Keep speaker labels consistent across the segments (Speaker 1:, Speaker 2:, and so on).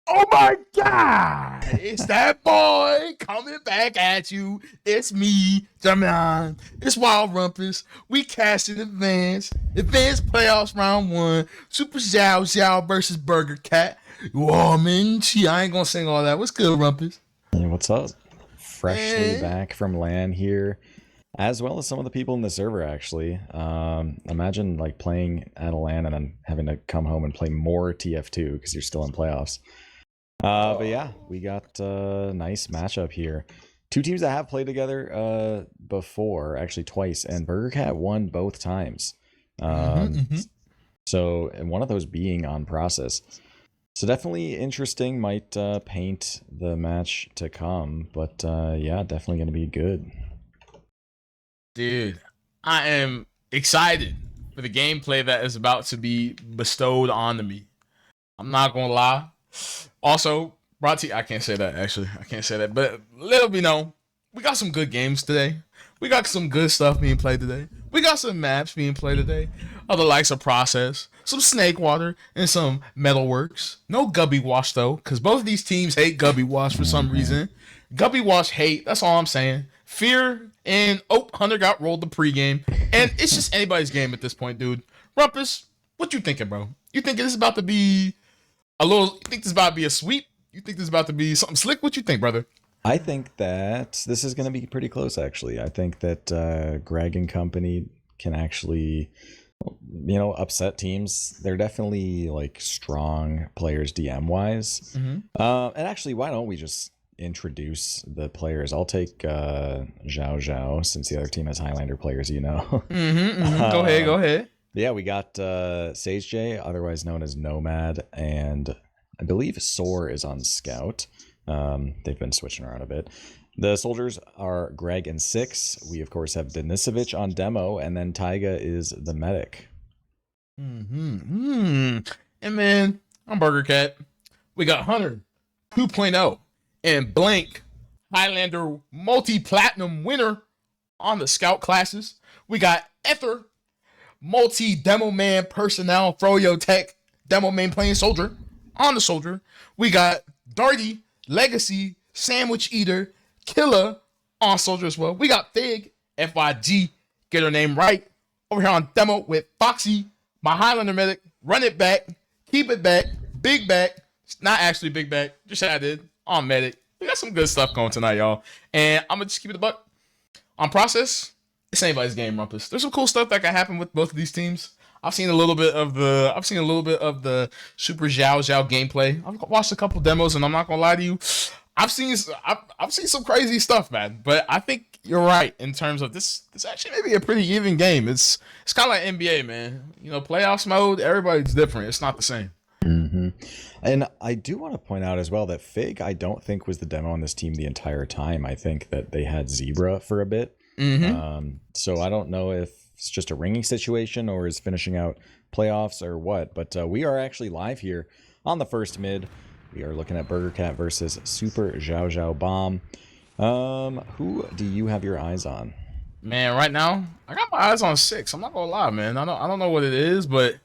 Speaker 1: Oh my God! It's that boy coming back at you. It's me, Jemond. It's Wild Rumpus. We cast in advance. Advance playoffs round one. Super Xiao Xiao versus Burger Cat. Whoa, man. Gee, I ain't gonna sing all that. What's good, Rumpus?
Speaker 2: Hey, what's up? Freshly
Speaker 1: Man.
Speaker 2: back from LAN here, as well as some of the people in the server actually. Imagine like playing at a LAN and then having to come home and play more TF2 because you're still in playoffs. But yeah, we got a nice matchup here. Two teams that have played together before, actually twice, and Burger Cat won both times. So, and one of those being on process. So definitely interesting, might paint the match to come, but yeah, definitely going to be good.
Speaker 1: Dude, I am excited for the gameplay that is about to be bestowed onto me. I'm not gonna lie. Also, brought to you, I can't say that actually. I can't say that, but little be known, we got some good games today. We got some good stuff being played today. We got some maps being played today. Other likes of Process, some Snakewater, and some Metalworks. No Gubby Wash though, because both of these teams hate Gubby Wash for some reason. Gubby Wash hate, that's all I'm saying. Fear and Hunter got rolled the pregame. And it's just anybody's game at this point, dude. Rumpus, what you thinking, bro? You think this is about to be you think this is about to be a sweep? You think this is about to be something slick? What you think, brother?
Speaker 2: I think that this is going to be pretty close, actually. I think that Greg and company can actually, upset teams. They're definitely like strong players DM-wise. And actually, why don't we just introduce the players? I'll take Xiao Xiao since the other team has Highlander players,
Speaker 1: Go ahead, go ahead.
Speaker 2: Yeah, we got Sage J, otherwise known as Nomad, and I believe Soar is on Scout. They've been switching around a bit. The soldiers are Greg and Six. We, of course, have Denisovich on demo, and then Taiga is the medic.
Speaker 1: And then I'm Burger Cat. We got Hunter 2.0 and Blank, Highlander multi-platinum winner on the Scout classes. We got Ether, multi-demo man personnel, Froyo Tech, demo main playing soldier on the soldier. We got Darty, Legacy, Sandwich Eater, Killer on soldier as well. We got Fig, FYG, get her name right, over here on demo with Foxy, my Highlander medic, run it back, keep it back, big back, not actually big back, just I did, on medic. We got some good stuff going tonight, y'all. And I'm gonna just keep it a buck. On process, it's anybody's game, Rumpus. There's some cool stuff that can happen with both of these teams. I've seen a little bit of the Super Xiao Xiao gameplay. I've watched a couple demos, and I'm not gonna lie to you, I've seen some crazy stuff, man. But I think you're right in terms of this. This actually may be a pretty even game. It's kind of like NBA, man. Playoffs mode. Everybody's different. It's not the same.
Speaker 2: And I do want to point out as well that Fig, I don't think was the demo on this team the entire time. I think that they had Zebra for a bit. So I don't know if it's just a ringing situation or is finishing out playoffs or what, but we are actually live here on the first mid. We are looking at Burger Cat versus Super Xiao Bomb. Who do you have your eyes on?
Speaker 1: Man, right now I got my eyes on Six. I'm not gonna lie, man. I don't know what it is, but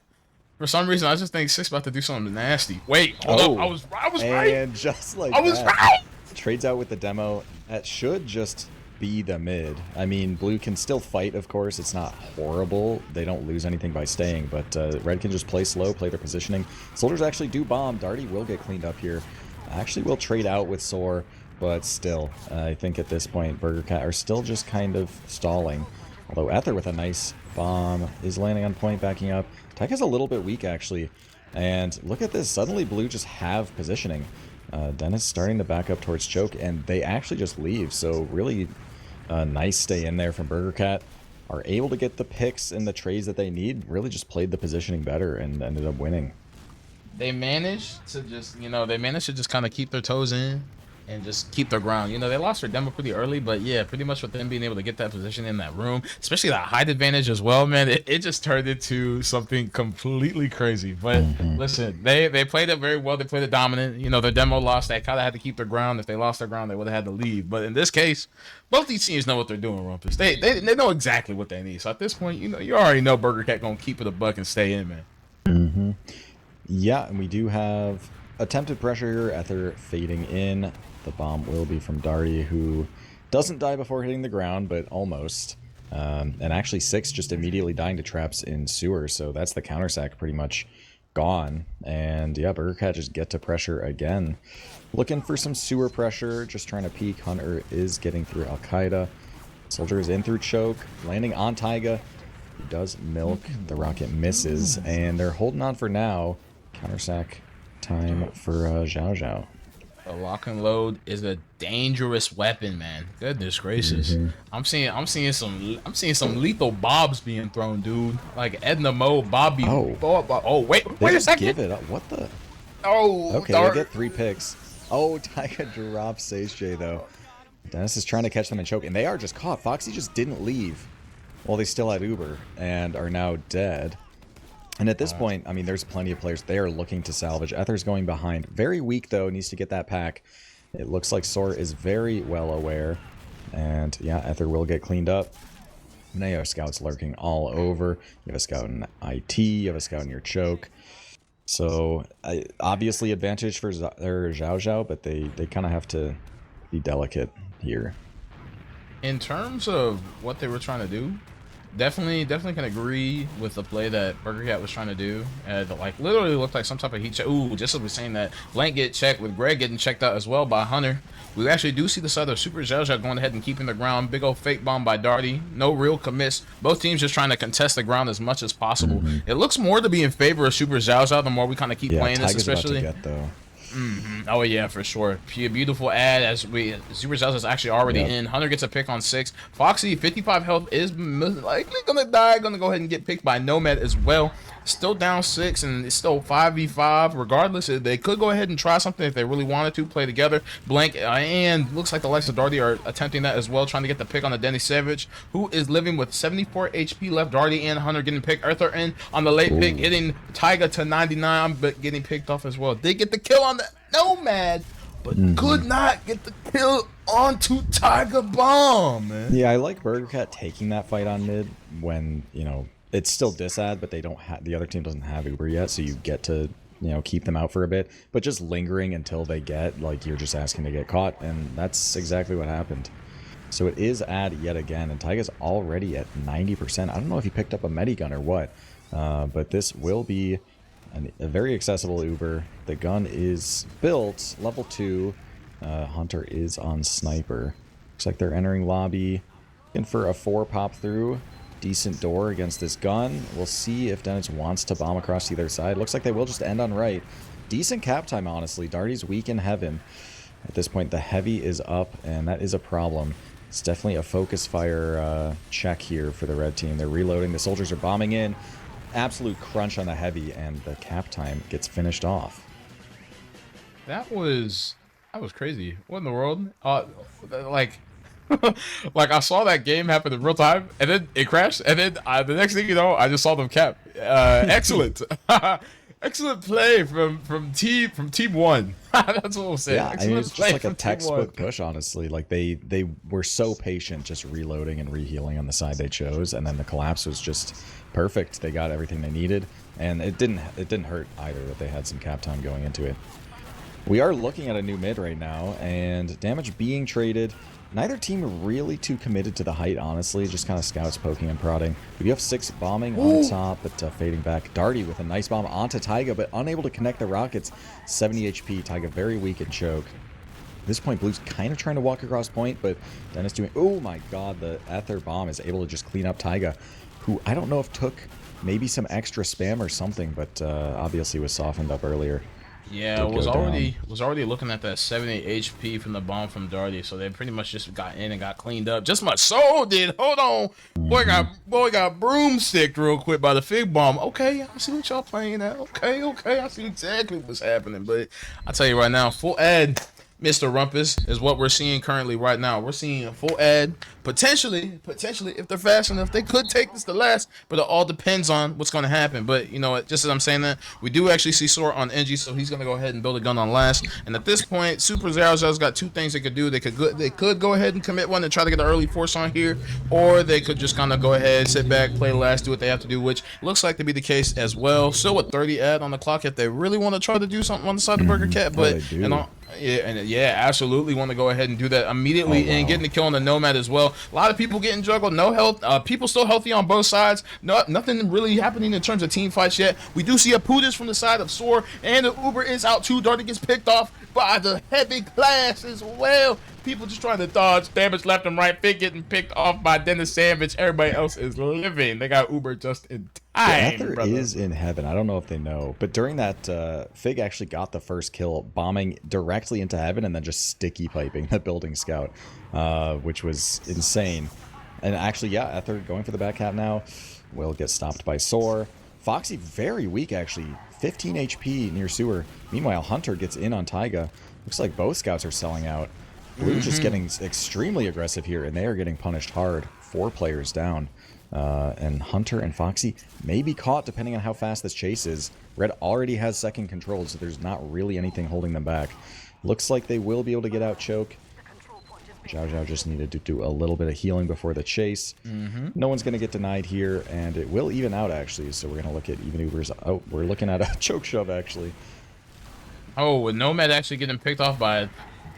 Speaker 1: for some reason I just think Six about to do something nasty. Wait, hold up. I was right.
Speaker 2: And just like
Speaker 1: I was right.
Speaker 2: Trades out with the demo. That should just be the mid. I mean, blue can still fight, of course. It's not horrible. They don't lose anything by staying, but red can just play slow, play their positioning. Soldiers actually do bomb. Darty will get cleaned up here. Actually will trade out with Soar, but still, I think at this point, Burger Cat are still just kind of stalling. Although Ether with a nice bomb is landing on point, backing up. Taiga's a little bit weak, actually. And look at this. Suddenly, blue just have positioning. Dennis starting to back up towards Choke, and they actually just leave. So really nice stay in there from Burger Cat. Are able to get the picks and the trades that they need. Really just played the positioning better and ended up winning.
Speaker 1: They managed to just, kind of keep their toes in and just keep their ground. They lost their demo pretty early, but yeah, pretty much with them being able to get that position in that room, especially that height advantage as well, man, it just turned into something completely crazy. But listen, they played it very well. They played it dominant. Their demo lost. They kind of had to keep their ground. If they lost their ground, they would have had to leave. But in this case, both these teams know what they're doing, Rumpus. They know exactly what they need. So at this point, you already know Burger Cat gonna keep it a buck and stay in, man.
Speaker 2: Yeah, and we do have attempted pressure here, Ether fading in. The bomb will be from Darty, who doesn't die before hitting the ground, but almost. And actually 6 just immediately dying to traps in sewer, so that's the counter sack pretty much gone. And yeah, BurgerCat just get to pressure again. Looking for some sewer pressure, just trying to peek. Hunter is getting through Al-Qaeda. Soldier is in through choke, landing on Taiga. He does milk, the rocket misses, and they're holding on for now. Counter sack time for XiaoXiao.
Speaker 1: A lock and load is a dangerous weapon, man. Goodness gracious. I'm seeing some lethal bobs being thrown, dude. Like Edna Mode, Bobby. Oh, wait a second.
Speaker 2: Give it up. What the?
Speaker 1: Oh,
Speaker 2: okay, they get 3 picks. Oh, Taiga drops Sage J though. Dennis is trying to catch them in choke, and they are just caught. Foxy just didn't leave. Well, they still had Uber and are now dead. And at this point, I mean, there's plenty of players. They are looking to salvage. Ether's going behind. Very weak, though. Needs to get that pack. It looks like Sor is very well aware. And, yeah, Ether will get cleaned up. Now you have scouts lurking all over. You have a scout in IT. You have a scout in your choke. So, obviously advantage for XiaoXiao, but they kind of have to be delicate here.
Speaker 1: In terms of what they were trying to do, definitely can agree with the play that BurgerCat was trying to do. Like literally looked like some type of heat check. Ooh, just as we're saying that, Blank get checked with Greg getting checked out as well by Hunter. We actually do see the side of SuperXiaoXiao going ahead and keeping the ground. Big old fake bomb by Darty. No real commits. Both teams just trying to contest the ground as much as possible. It looks more to be in favor of SuperXiaoXiao the more we kind of keep playing this, especially.
Speaker 2: About to get, though.
Speaker 1: Oh yeah, for sure. Beautiful ad as SuperXiaoXiao is actually already in. Hunter gets a pick on 6. Foxy, 55 health, is likely gonna die. Gonna go ahead and get picked by Nomad as well. Still down 6, and it's still 5v5. Regardless, they could go ahead and try something if they really wanted to play together. Blank and looks like the likes of Darty are attempting that as well, trying to get the pick on the Denny Savage, who is living with 74 HP left. Darty and Hunter getting picked. Arthur in on the late pick, hitting Taiga to 99, but getting picked off as well. They get the kill on the Nomad, but could not get the kill onto Tiger Bomb, man.
Speaker 2: Yeah, I like BurgerCat taking that fight on mid when, you know, it's still disad, but they don't have, the other team doesn't have Uber yet, so you get to, you know, keep them out for a bit. But just lingering until they get, like, you're just asking to get caught, and that's exactly what happened. So it is ad yet again, and Taiga's already at 90%. I don't know if he picked up a medigun or what, but this will be a very accessible Uber. The gun is built, level 2. Hunter is on sniper. Looks like they're entering lobby. Looking for a 4 pop through. Decent door against this gun. We'll see if Dennis wants to bomb across either side. Looks like they will just end on right. Decent cap time, honestly. Darty's weak in heaven. At this point, the heavy is up, and that is a problem. It's definitely a focus fire check here for the red team. They're reloading. The soldiers are bombing in. Absolute crunch on the heavy, and the cap time gets finished off.
Speaker 1: That was crazy. What in the world? Like I saw that game happen in real time, and then it crashed, and then the next thing you know, I just saw them cap. Excellent. Excellent play from team 1. That's what I'm saying.
Speaker 2: Yeah, I mean, it's just like a textbook push, honestly. Like they were so patient, just reloading and rehealing on the side they chose, and then the collapse was just perfect. They got everything they needed, and it didn't hurt either that they had some cap time going into it. We are looking at a new mid right now, and damage being traded. Neither team really too committed to the height, honestly. Just kind of scouts poking and prodding. We do have 6 bombing on top, but fading back. Darty with a nice bomb onto Taiga, but unable to connect the rockets. 70 HP. Taiga very weak in choke. At this point, Blue's kind of trying to walk across point, but Dennis doing... Oh my god, the Ether bomb is able to just clean up Taiga, who I don't know if took maybe some extra spam or something, but obviously was softened up earlier.
Speaker 1: Yeah, was already looking at that 70 HP from the bomb from Darty, so they pretty much just got in and got cleaned up. Just my soul did. Hold on, boy got broomsticked real quick by the fig bomb. Okay, I see what y'all playing at. Okay, I see exactly what's happening. But I tell you right now, full ad. Mr. Rumpus is what we're seeing currently right now. We're seeing a full ad. Potentially, if they're fast enough, they could take this to last, but it all depends on what's going to happen. But you know what? Just as I'm saying that, we do actually see Sora on NG, so he's going to go ahead and build a gun on last. And at this point, SuperXiaoXiao's got two things they could do. They could go ahead and commit one and try to get an early force on here, or they could just kind of go ahead, sit back, play last, do what they have to do, which looks like to be the case as well. Still a 30 ad on the clock if they really want to try to do something on the side of Burger Cat, but yeah, absolutely want to go ahead and do that immediately and getting the kill on the Nomad as well. A lot of people getting juggled, no health. People still healthy on both sides. Nothing really happening in terms of team fights yet. We do see a Pudis from the side of Sor, and the Uber is out too. Darty gets picked off by the heavy class as well. People just trying to dodge damage left and right. Fig getting picked off by Dennis Sandwich. Everybody else is living. They got Uber just in time.
Speaker 2: Ether is in heaven. I don't know if they know, but during that, Fig actually got the first kill, bombing directly into heaven and then just sticky piping the building scout, which was insane. And actually, yeah, Ether going for the back half now will get stopped by Sor. Foxy very weak actually, 15 HP near sewer. Meanwhile, Hunter gets in on Taiga. Looks like both scouts are selling out. Blue just getting extremely aggressive here, and they are getting punished hard. 4 players down. And Hunter and Foxy may be caught depending on how fast this chase is. Red already has second control, so there's not really anything holding them back. Looks like they will be able to get out choke. Xiao just needed to do a little bit of healing before the chase. No one's going to get denied here, and it will even out actually, so we're going to look at even Ubers. Oh, we're looking at a choke shove actually.
Speaker 1: Oh, and Nomad actually getting picked off by...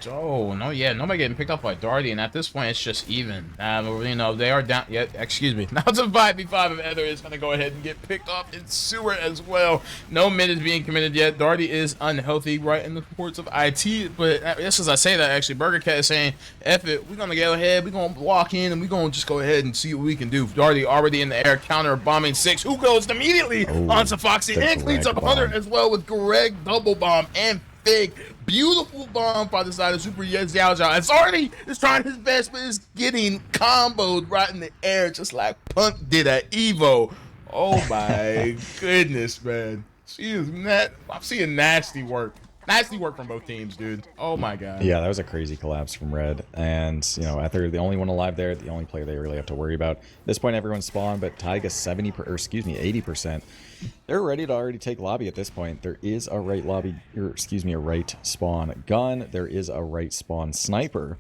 Speaker 1: Oh, no, yeah, nobody getting picked up by Darty, and at this point, it's just even. You know, they are down, yeah, excuse me. Now it's a 5v5 of Ether is going to go ahead and get picked off in sewer as well. No mid is being committed yet. Darty is unhealthy right in the ports of IT, but just as I say that, actually, Burger Cat is saying, F it, we're going to go ahead, we're going to walk in, and we're going to just go ahead and see what we can do. Darty already in the air, counter bombing 6, who goes immediately onto Foxy, and cleans up Hunter as well with Greg double bomb and Fig. Beautiful bomb by the side of SuperXiaoXiao. It's already trying his best, but it's getting comboed right in the air, just like Punk did at Evo. Oh my goodness, man. I'm seeing nasty work. Nasty work from both teams, dude. Oh my god.
Speaker 2: Yeah, that was a crazy collapse from Red. And, you know, Ether, the only one alive there, the only player they really have to worry about. At this point, everyone's spawned, but Taiga 80%. They're ready to already take lobby at this point. There is a right lobby, or a right spawn gun. There is a right spawn sniper.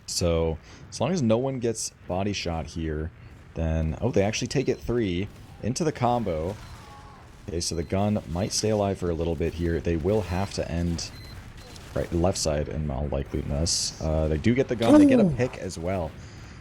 Speaker 2: So, as long as no one gets body shot here, then... Oh, they actually take it 3 into the combo. Okay, so the gun might stay alive for a little bit here. They will have to end left side in all likeliness. They do get the gun. They get a pick as well.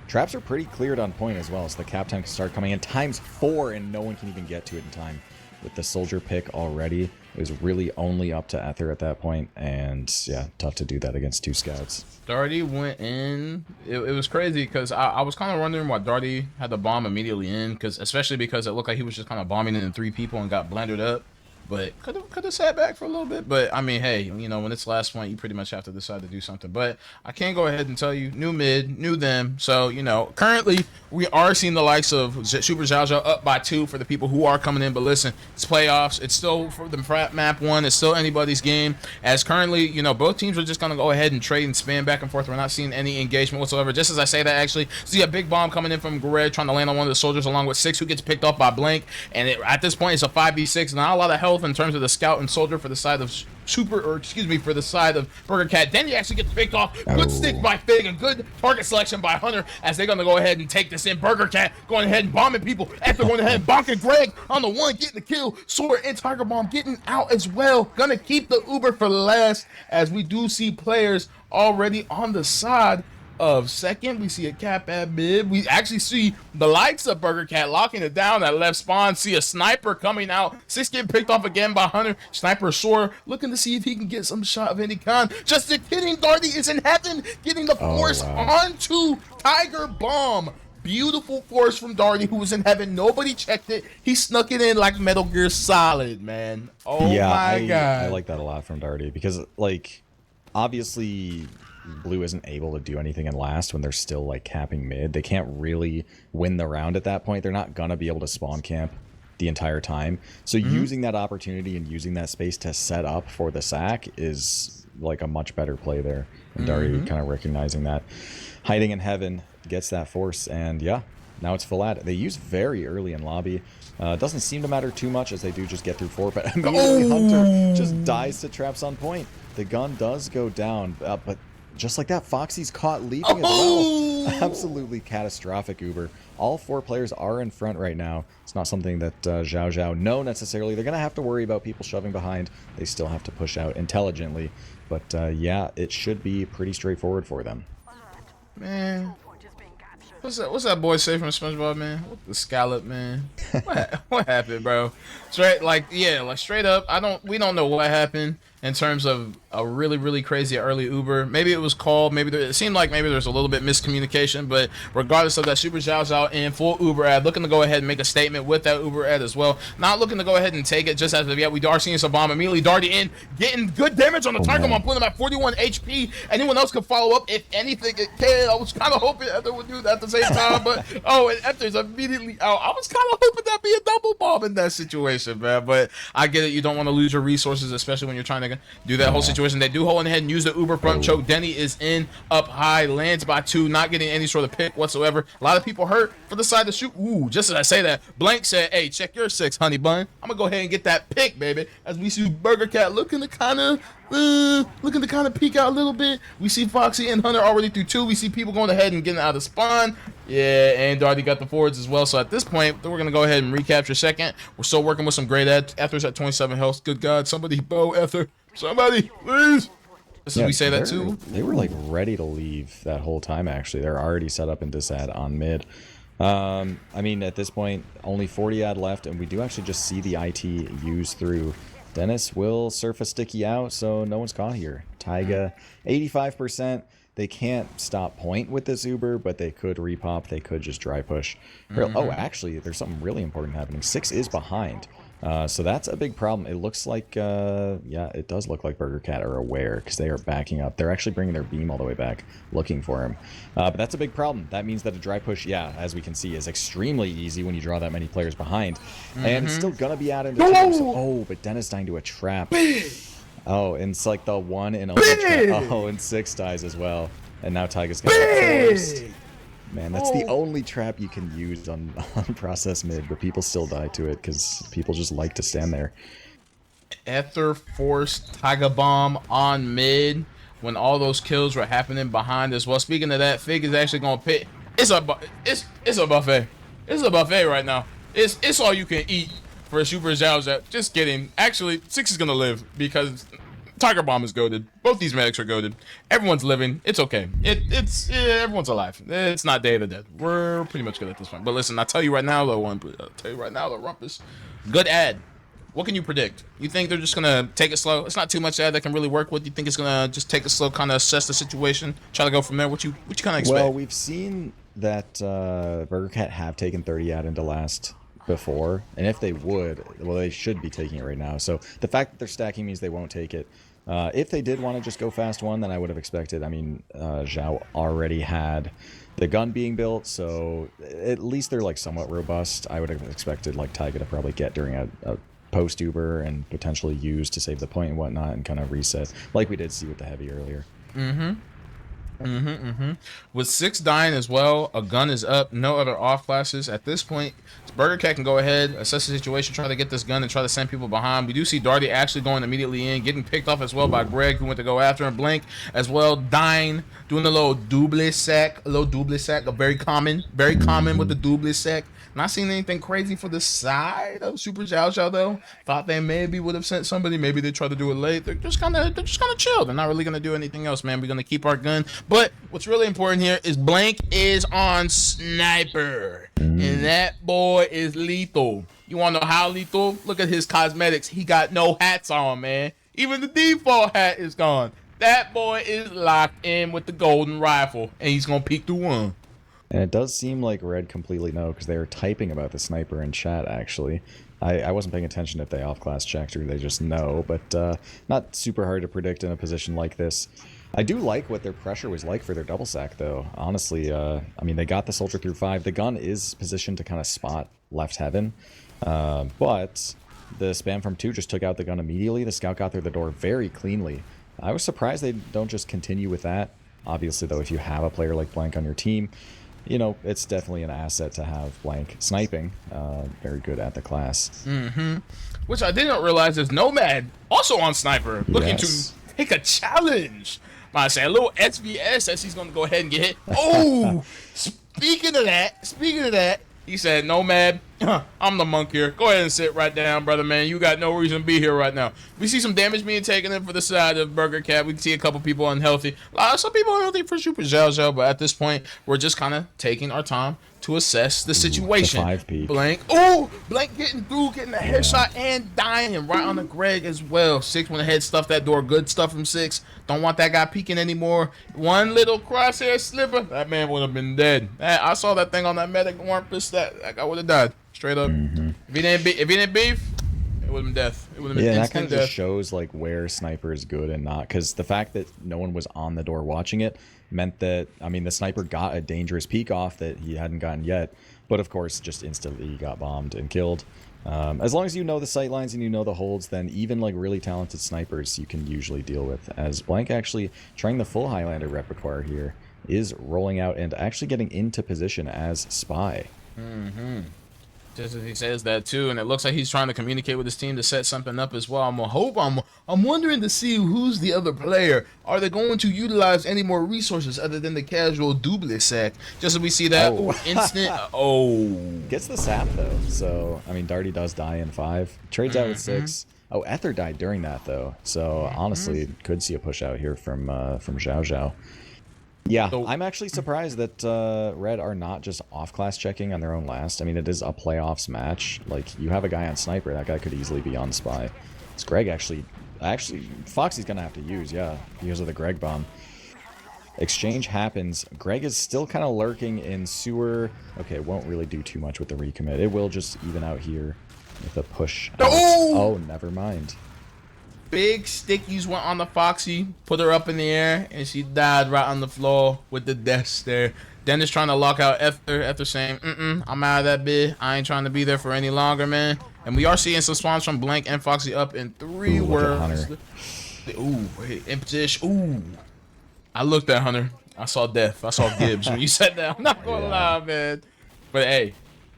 Speaker 2: Traps are pretty cleared on point as well, so the captain can start coming in ×4, and no one can even get to it in time. With the soldier pick already, it was really only up to Ether at that point, and yeah, tough to do that against 2 scouts.
Speaker 1: Darty went in. It was crazy because I was kind of wondering why Darty had the bomb immediately in, especially because it looked like he was just kind of bombing into 3 people and got blended up. But could have sat back for a little bit. But I mean, hey, you know, when it's last point, you pretty much have to decide to do something. But I can go ahead and tell you, new mid, new them. So, you know, currently we are seeing the likes of SuperXiaoXiao up by 2 for the people who are coming in. But listen, it's playoffs. It's still for the map 1. It's still anybody's game. As currently, you know, both teams are just going to go ahead and trade and spam back and forth. We're not seeing any engagement whatsoever. Just as I say that, actually, see a big bomb coming in from Greg trying to land on one of the soldiers along with 6 who gets picked off by Blank. And at this point, it's a 5v6. Not a lot of health in terms of the scout and soldier for the side of for the side of Burger Cat. Then he actually gets picked off. Good stick by Fig and good target selection by Hunter as they're going to go ahead and take this in. Burger Cat going ahead and bombing people after going ahead and bonking Greg on the one, getting the kill. Sword and Tiger Bomb getting out as well. Going to keep the Uber for last as we do see players already on the side of second. We see a cap at mid. We actually see the likes of Burger Cat locking it down at left spawn. See a sniper coming out. 6 getting picked off again by Hunter. Sniper Sore looking to see if he can get some shot of any kind. Just kidding. Darty is in heaven, getting the force onto Tiger Bomb. Beautiful force from Darty, who was in heaven. Nobody checked it. He snuck it in like Metal Gear Solid, man. Oh yeah, my god.
Speaker 2: I like that a lot from Darty because, like, obviously Blue isn't able to do anything in last when they're still like capping mid. They can't really win the round at that point. They're not gonna be able to spawn camp the entire time. So using that opportunity and using that space to set up for the sack is like a much better play there. And Dari kind of recognizing that. Hiding in heaven gets that force, and yeah, now it's full ad. They use very early in lobby. Doesn't seem to matter too much as they do just get through 4, but immediately Hunter just dies to traps on point. The gun does go down, but just like that, Foxy's caught leaping as well. Absolutely catastrophic Uber. All 4 players are in front right now. It's not something that SuperXiaoXiao know necessarily. They're going to have to worry about people shoving behind. They still have to push out intelligently. But yeah, it should be pretty straightforward for them.
Speaker 1: Man. What's that boy say from SpongeBob, man? What the scallop, man? What happened, bro? Straight straight up. We don't know what happened in terms of a really crazy early Uber. Maybe it was called. It seemed like maybe there's a little bit miscommunication. But regardless of that, SuperXiaoXiao in full Uber ad, looking to go ahead and make a statement with that Uber ad as well. Not looking to go ahead and take it just as of yet. We are seeing some bomb immediately darting in, getting good damage on the target. I'm putting him at 41 HP. Anyone else can follow up if anything it can. I was kind of hoping Ether would do that at the same time, but and Ether's immediately out. I was kind of hoping that'd be a double bomb in that situation, man. But I get it. You don't want to lose your resources, especially when you're trying to do that whole situation. They do hold ahead and use the Uber front choke. Denny is in up high, lands by 2, not getting any sort of pick whatsoever. A lot of people hurt for the side to shoot. Ooh, just as I say that, Blank said, "Hey, check your 6, honey bun. I'm gonna go ahead and get that pick, baby." As we see Burger Cat looking to kind of peek out a little bit. We see Foxy and Hunter already through 2. We see people going ahead and getting out of spawn. Yeah, and Darty got the forwards as well. So at this point, we're gonna go ahead and recapture second. We're still working with some great ads. Ether's at 27 health. Good God, somebody bow Ether. Somebody, please. This is we say that too.
Speaker 2: They were like ready to leave that whole time. Actually, they're already set up in this ad on mid. I mean, at this point, only 40 ad left, and we do actually just see the IT use through. Dennis will surf a sticky out, so no one's caught here. Taiga, 85%. They can't stop point with this Uber, but they could repop. They could just dry push. Oh, actually, there's something really important happening. 6 is behind. So that's a big problem. It looks like, yeah, it does look like Burger Cat are aware because they are backing up. They're actually bringing their beam all the way back, looking for him. But that's a big problem. That means that a dry push, yeah, as we can see, is extremely easy when you draw that many players behind. And it's still going to be out into 2. So, oh, but Dennis dying to a trap. Oh, and it's like the 1 in a trap. Oh, and 6 dies as well. And now Taiga's going to get forced. Man, that's the only trap you can use on process mid, but people still die to it because people just like to stand there.
Speaker 1: Ether forced Taiga bomb on mid when all those kills were happening behind as well. Speaking of that, Fig is actually going to pit. It's a buffet. It's a buffet right now. It's all you can eat for SuperXiaoXiao. Just kidding. Actually, 6 is going to live because Tiger Bomb is goated. Both these medics are goated. Everyone's living. It's okay. Everyone's alive. It's not Day of the Dead. We're pretty much good at this point. But listen, I'll tell you right now, the Rumpus. Good ad. What can you predict? You think they're just gonna take it slow? It's not too much ad that can really work with. You think it's gonna just take it slow, kind of assess the situation, try to go from there? What you kind of expect?
Speaker 2: Well, we've seen that Burger Cat have taken 30 ad into last before, and if they would, well, they should be taking it right now. So the fact that they're stacking means they won't take it. If they did want to just go fast 1, then I would have expected. I mean, Zhao already had the gun being built, so at least they're like somewhat robust. I would have expected like Taiga to probably get during a post Uber and potentially use to save the point and whatnot and kind of reset, like we did see with the heavy earlier.
Speaker 1: With 6 dying as well, a gun is up, no other off classes. At this point, Burger Cat can go ahead, assess the situation, try to get this gun and try to send people behind. We do see Darty actually going immediately in, getting picked off as well by Greg, who went to go after him. Blank as well, dying, doing a little double sack, very common with the double sack. Not seeing anything crazy for the side of SuperXiaoXiao though. Thought they maybe would have sent somebody. Maybe they tried to do it late. They're just kind of chill. They're not really gonna do anything else, man. We're gonna keep our gun. But what's really important here is Blank is on sniper, and that boy is lethal. You wanna know how lethal? Look at his cosmetics. He got no hats on, man. Even the default hat is gone. That boy is locked in with the golden rifle, and he's gonna peek through 1.
Speaker 2: And it does seem like Red completely know because they were typing about the sniper in chat, actually. I wasn't paying attention if they off-class checked or they just know, but not super hard to predict in a position like this. I do like what their pressure was like for their double sack, though. Honestly, I mean, they got the soldier through 5. The gun is positioned to kind of spot left heaven, but the spam from 2 just took out the gun immediately. The scout got through the door very cleanly. I was surprised they don't just continue with that. Obviously, though, if you have a player like Blank on your team, you know, it's definitely an asset to have Blank sniping. Very good at the class.
Speaker 1: Which I didn't realize is Nomad also on sniper, looking
Speaker 2: Yes.
Speaker 1: to take a challenge. I say a little SVS as he's gonna go ahead and get hit. Oh, speaking of that, he said, Nomad, I'm the monk here. Go ahead and sit right down, brother, man. You got no reason to be here right now. We see some damage being taken in for the side of Burger Cat. We can see a couple people unhealthy. Some people unhealthy for SuperXiaoXiao, but at this point, we're just kind of taking our time to assess the situation.
Speaker 2: 5 peak.
Speaker 1: Blank. Oh, Blank getting through, getting a headshot and dying right on the Greg as well. 6 went ahead, stuffed that door. Good stuff from 6. Don't want that guy peeking anymore. One little crosshair slipper, that man would have been dead. I saw that thing on that medic warmpus. That guy would have died straight up. If he didn't beef, it would have been death. It would have been
Speaker 2: Yeah, that
Speaker 1: instant
Speaker 2: kind of
Speaker 1: death.
Speaker 2: just shows like where sniper is good and not, because the fact that no one was on the door watching it meant that, I mean, the sniper got a dangerous peek off that he hadn't gotten yet, but of course just instantly got bombed and killed. As long as you know the sight lines and you know the holds, then even like really talented snipers you can usually deal with. As Blank actually trying the full Highlander repertoire here, is rolling out and actually getting into position as spy.
Speaker 1: Just as he says that too, and it looks like he's trying to communicate with his team to set something up as well. I'm wondering to see who's the other player. Are they going to utilize any more resources other than the casual double sack? Just as we see that instant.
Speaker 2: Gets the sap though, so I mean Darty does die in 5. Trades out with 6. Oh, Ether died during that though, so honestly could see a push out here from Xiao. Yeah,
Speaker 1: So-
Speaker 2: I'm actually surprised that Red are not just off-class checking on their own last. I mean, it is a playoffs match. Like, you have a guy on Sniper, that guy could easily be on Spy. It's Greg actually, Foxy's gonna have to use, yeah, because of the Greg bomb. Exchange happens. Greg is still kind of lurking in sewer. Okay, it won't really do too much with the recommit. It will just even out here with a push. Oh, never mind.
Speaker 1: Big stickies went on the Foxy, put her up in the air, and she died right on the floor with the death stare. Dennis trying to lock out Ether saying, I'm out of that bit. I ain't trying to be there for any longer, man. And we are seeing some spawns from Blank and Foxy up in 3 worlds. In position. Ooh. I looked at Hunter. I saw death. I saw Gibbs when you said that. I'm not gonna lie, man. But hey,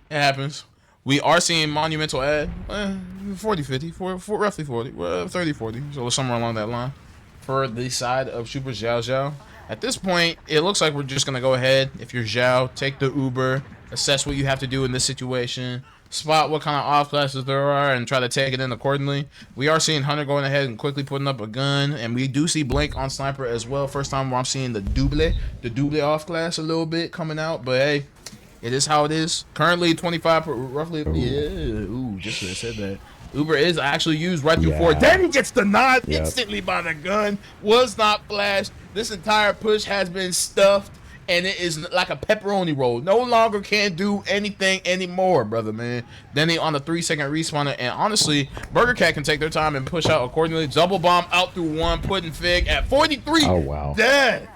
Speaker 1: it happens. We are seeing monumental ad 40-50, roughly 40, 30-40, so somewhere along that line for the side of SuperXiaoXiao. At this point, it looks like we're just gonna go ahead. If you're Xiao, take the Uber, assess what you have to do in this situation, spot what kind of off classes there are, and try to take it in accordingly. We are seeing Hunter going ahead and quickly putting up a gun, and we do see Blank on Sniper as well. First time where I'm seeing the double off class a little bit coming out, but hey. It is how it is. Currently 25, roughly. Just when I said that. Uber is actually used right before. Then he gets denied instantly by the gun. Was not flashed. This entire push has been stuffed, and it is like a pepperoni roll. No longer can do anything anymore, brother, man. Then he on the 3-second respawner, and honestly, Burger Cat can take their time and push out accordingly. Double bomb out through 1, putting Fig at 43.
Speaker 2: Oh, wow.
Speaker 1: Dead.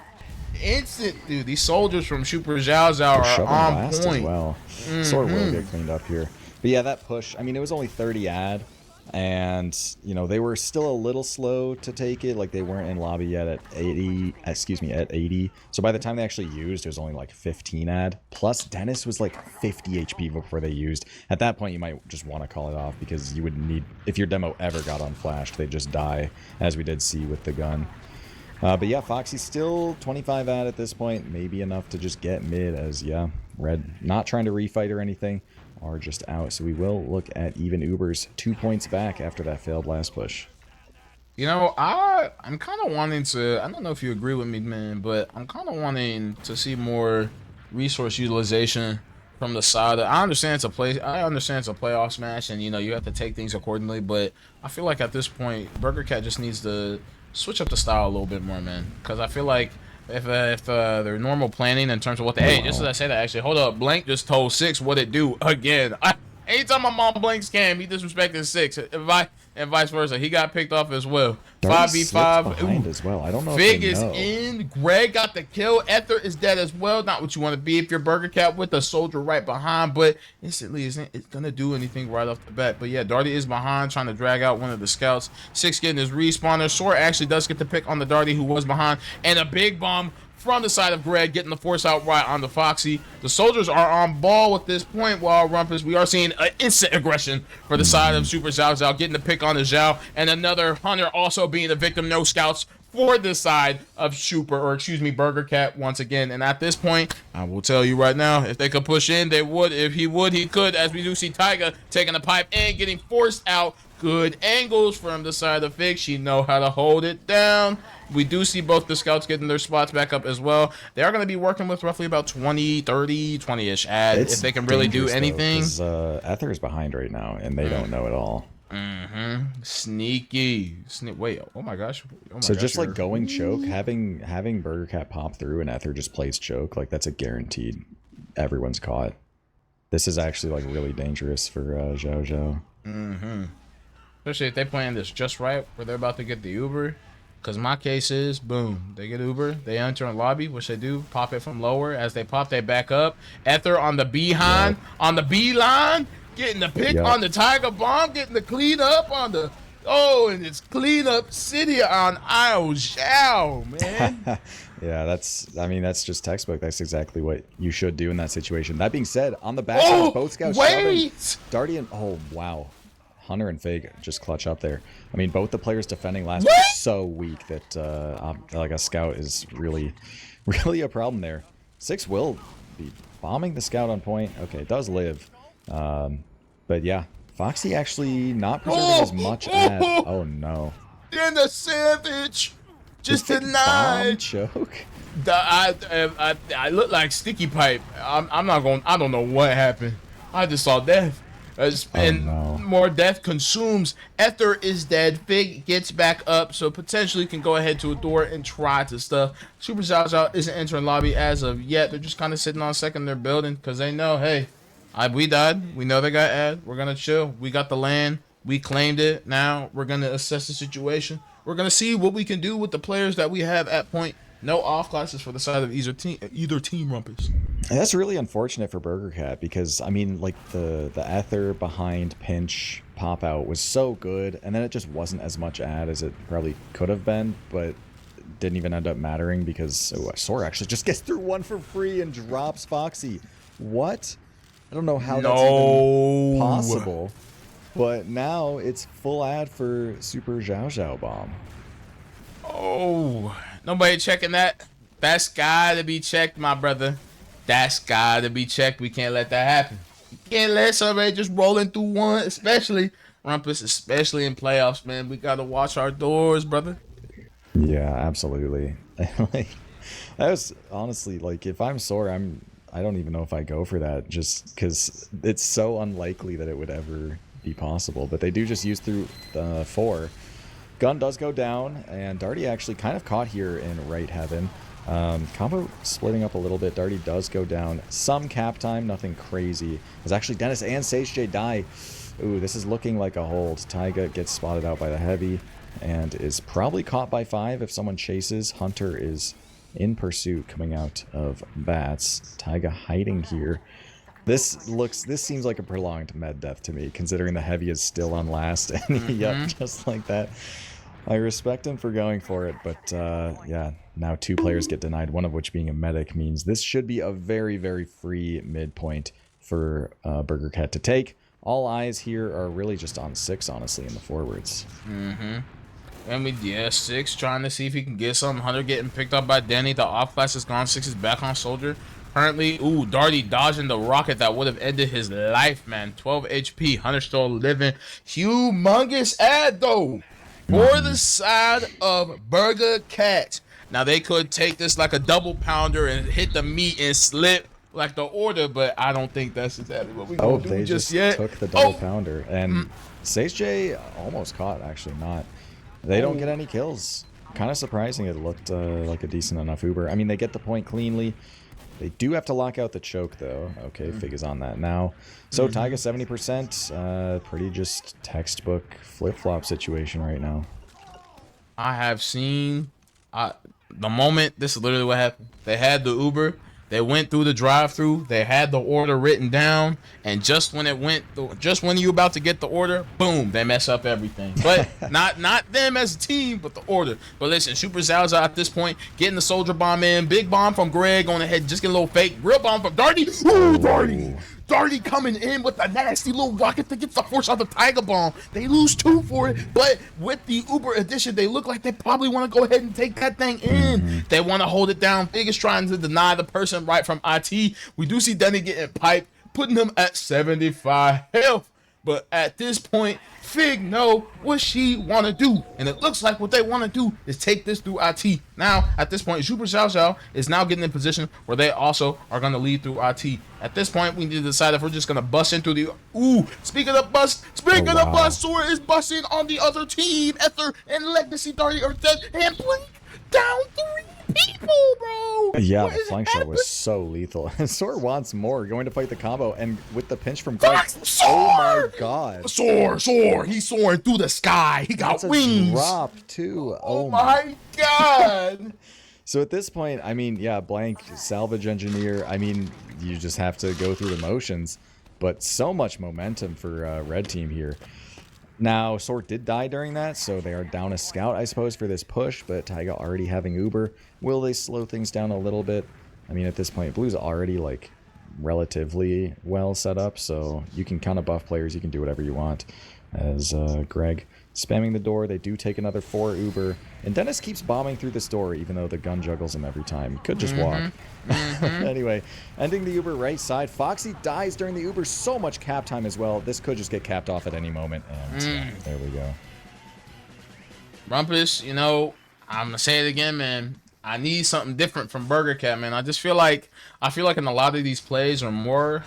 Speaker 1: Instant, dude. These soldiers from SuperXiaoXiao are on point.
Speaker 2: As well. Sword will get cleaned up here. But yeah, that push, I mean, it was only 30 ad, and, you know, they were still a little slow to take it. Like, they weren't in lobby yet at 80. So by the time they actually used, it was only like 15 ad. Plus, Dennis was like 50 HP before they used. At that point, you might just want to call it off, because you would need, if your demo ever got unflashed, they'd just die, as we did see with the gun. But yeah, Foxy's still 25 at this point, maybe enough to just get mid, as yeah, Red not trying to refight or anything, are just out. So we will look at even Ubers 2 points back after that failed last push.
Speaker 1: You know, I'm kind of wanting to, I don't know if you agree with me, man, but I'm kind of wanting to see more resource utilization from the side. I understand it's a playoffs match, and you know you have to take things accordingly, but I feel like at this point Burger Cat just needs to switch up the style a little bit more, man, because I feel like if their normal planning in terms of what they, hey, just as I say that, actually, hold up, Blank just told 6 what it do again. Anytime I'm on Blank's cam, he disrespecting 6. and vice versa. He got picked off as well.
Speaker 2: Darty
Speaker 1: 5v5
Speaker 2: behind as well. I don't know
Speaker 1: Fig
Speaker 2: if they know.
Speaker 1: is in. Greg got the kill. Ether is dead as well. Not what you want to be if you're Burger Cat with a soldier right behind, but instantly isn't it's gonna do anything right off the bat. But yeah, Darty is behind, trying to drag out one of the scouts. Six getting his respawner. Sora actually does get the pick on the Darty who was behind, and a big bomb from the side of Greg, getting the force out right on the Foxy. The soldiers are on ball at this point, while Rumpus, we are seeing an instant aggression for the side of SuperXiaoXiao, getting the pick on the Zhao, and another Hunter also being the victim. No scouts for this side of Burger Cat once again. And at this point, I will tell you right now, if they could push in, they would. If he would, he could, as we do see Taiga taking the pipe and getting forced out. Good angles from the side of Fig. She know how to hold it down. We do see both the scouts getting their spots back up as well. They are going to be working with roughly about 20, 30, 20-ish ad if they can really do anything.
Speaker 2: Ether is behind right now, and they don't know it all.
Speaker 1: Sneaky. Wait, oh my gosh.
Speaker 2: So just like going choke, having Burger Cat pop through and Ether just plays choke, like that's a guaranteed everyone's caught. This is actually like really dangerous for Zhao.
Speaker 1: Especially if they playing this just right, where they're about to get the Uber. Because my case is, boom, they get Uber, they enter in lobby, which they do, pop it from lower. As they pop, they back up. Ether on the behind, on the B line, getting the pick on the Tiger Bomb, getting the clean up on the, and it's clean up city on Io Zhao, man.
Speaker 2: Yeah, that's just textbook. That's exactly what you should do in that situation. That being said, on the back, both scouts shoving. Darty and, oh, wow. Hunter and Fig just clutch up there. I mean, both the players defending last were so weak that like a scout is really a problem there. Six will be bombing the scout on point. Okay, it does live. But yeah, Foxy actually not preserving as much as... Oh, no.
Speaker 1: In the savage. Just denied.
Speaker 2: Choke.
Speaker 1: I look like Sticky Pipe. I'm not going... I don't know what happened. I just saw death. More death consumes. Ether is dead. Fig gets back up, so potentially can go ahead to a door and try to stuff. SuperXiaoXiao isn't entering lobby as of yet. They're just kind of sitting on second. They're building because they know, hey, we died. We know they got ad. We're gonna chill. We got the land. We claimed it. Now we're gonna assess the situation. We're gonna see what we can do with the players that we have at point. No off classes for the side of either team, Rumpus.
Speaker 2: And that's really unfortunate for Burger Cat because, I mean, like the Ether behind pinch pop out was so good, and then it just wasn't as much ad as it probably could have been, but didn't even end up mattering because Sora actually just gets through one for free and drops Foxy. What? I don't know how that's even possible, but now it's full ad for SuperXiaoXiao bomb.
Speaker 1: Oh, nobody checking that? That's gotta be checked, my brother. That's gotta be checked. We can't let that happen. We can't let somebody just rolling through one, especially Rumpus, especially in playoffs, man. We gotta watch our doors, brother.
Speaker 2: Yeah, absolutely. Like, that was honestly, like, if I'm Sora, I don't even know if I go for that, just because it's so unlikely that it would ever be possible. But they do just use through 4. Gun does go down, and Darty actually kind of caught here in right heaven. Combo splitting up a little bit. Darty does go down. Some cap time, nothing crazy. As actually Dennis and SageJ die. Ooh, this is looking like a hold. Taiga gets spotted out by the heavy and is probably caught by 5 if someone chases. Hunter is in pursuit coming out of bats. Taiga hiding here. This seems like a prolonged med death to me, considering the heavy is still on last. And yep, just like that. I respect him for going for it, but yeah, now 2 players get denied, one of which being a medic means this should be a very, very free midpoint for Burger Cat to take. All eyes here are really just on 6, honestly, in the forwards.
Speaker 1: And 6 trying to see if he can get something. Hunter getting picked up by Danny. The off class is gone. 6 is back on Soldier. Currently, Darty dodging the rocket that would have ended his life, man. 12 HP. Hunter still living. Humongous ad, though, for the side of Burger Cat. Now, they could take this like a double pounder and hit the meat and slip like the order, but I don't think that's exactly what we're going to do just yet.
Speaker 2: Took the double pounder. And SageJ almost caught, actually not. They don't get any kills. Kind of surprising. It looked like a decent enough Uber. I mean, they get the point cleanly. They do have to lock out the choke, though. Okay, Fig is on that now. So Taiga 70%. Pretty just textbook flip-flop situation right now.
Speaker 1: I have seen the moment. This is literally what happened. They had the Uber. They went through the drive-through. They had the order written down, and just when you about to get the order, boom, they mess up everything. But not them as a team, but the order. But listen, SuperXiaoXiao at this point getting the soldier bomb in, big bomb from Greg on ahead, just get a little fake, real bomb from Darty. Ooh, Darty. Darty coming in with a nasty little rocket that gets the force out the Tiger Bomb. They lose 2 for it, but with the Uber addition, they look like they probably want to go ahead and take that thing in. They want to hold it down. Fig is trying to deny the person right from IT. We do see Denny getting piped, putting him at 75 health. But at this point, Fig know what she want to do. And it looks like what they want to do is take this through IT. Now, at this point, SuperXiaoXiao is now getting in position where they also are going to lead through IT. At this point, we need to decide if we're just going to bust into the... Ooh, speaking of bust, Sora is busting on the other team. Ether and Legacy Darty are dead. And Blink down 3 people, bro.
Speaker 2: Yeah, the flank shot was so lethal. Sora wants more, going to fight the combo, and with the pinch from Greg. Oh my god.
Speaker 1: Soar. He's soaring through the sky. He got wings.
Speaker 2: Drop, too.
Speaker 1: Oh my god.
Speaker 2: So at this point, I mean, yeah, blank, salvage engineer. I mean, you just have to go through the motions. But so much momentum for red team here. Now, Sort did die during that, so they are down a scout, I suppose, for this push, but Taiga already having Uber. Will they slow things down a little bit? I mean, at this point, Blue's already, like, relatively well set up, so you can kind of buff players, you can do whatever you want. As Greg spamming the door, they do take another 4 Uber, and Dennis keeps bombing through this door, even though the gun juggles him every time. He could just walk. Anyway, ending the Uber right side. Foxy dies during the Uber. So much cap time as well. This could just get capped off at any moment, and there we go.
Speaker 1: Rumpus, you know, I'm gonna say it again, man. I need something different from Burger Cat, man. I feel like in a lot of these plays are more,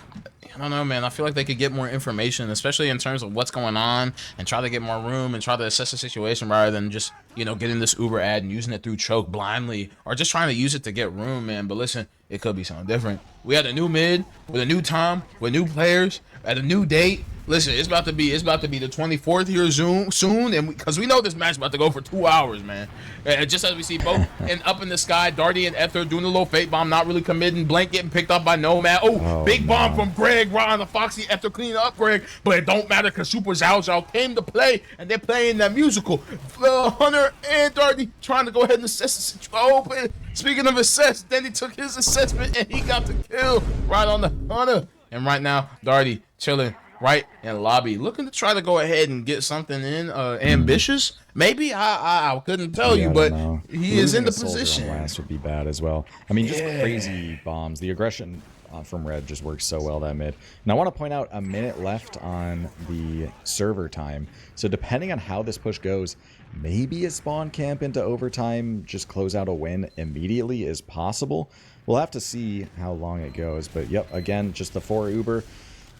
Speaker 1: I don't know, man. I feel like they could get more information, especially in terms of what's going on, and try to get more room and try to assess the situation rather than just, you know, getting this Uber ad and using it through choke blindly or just trying to use it to get room, man. But listen, it could be something different. We had a new mid with a new Tom, with new players at a new date. Listen, it's about to be the 24th here soon, and because we know this match is about to go for 2 hours, man. Just as we see both and up in the sky, Darty and Ether doing a little fake bomb, not really committing. Blank getting picked up by Nomad. Oh, big bomb from Greg right on the Foxy Ether cleaning up Greg, but it don't matter because SuperXiaoXiao came to play, and they're playing that musical. Hunter and Darty trying to go ahead and assess the situation. Oh, but speaking of assess, then he took his assessment and he got the kill right on the Hunter. And right now, Darty chilling right in lobby, looking to try to go ahead and get something in ambitious. Maybe I couldn't tell you, but he is in the position.
Speaker 2: Last would be bad as well. I mean, just crazy bombs. The aggression from Red just works so well that mid. And I want to point out a minute left on the server time. So depending on how this push goes, maybe a spawn camp into overtime, just close out a win immediately is possible. We'll have to see how long it goes. But yep, again, just the 4 Uber.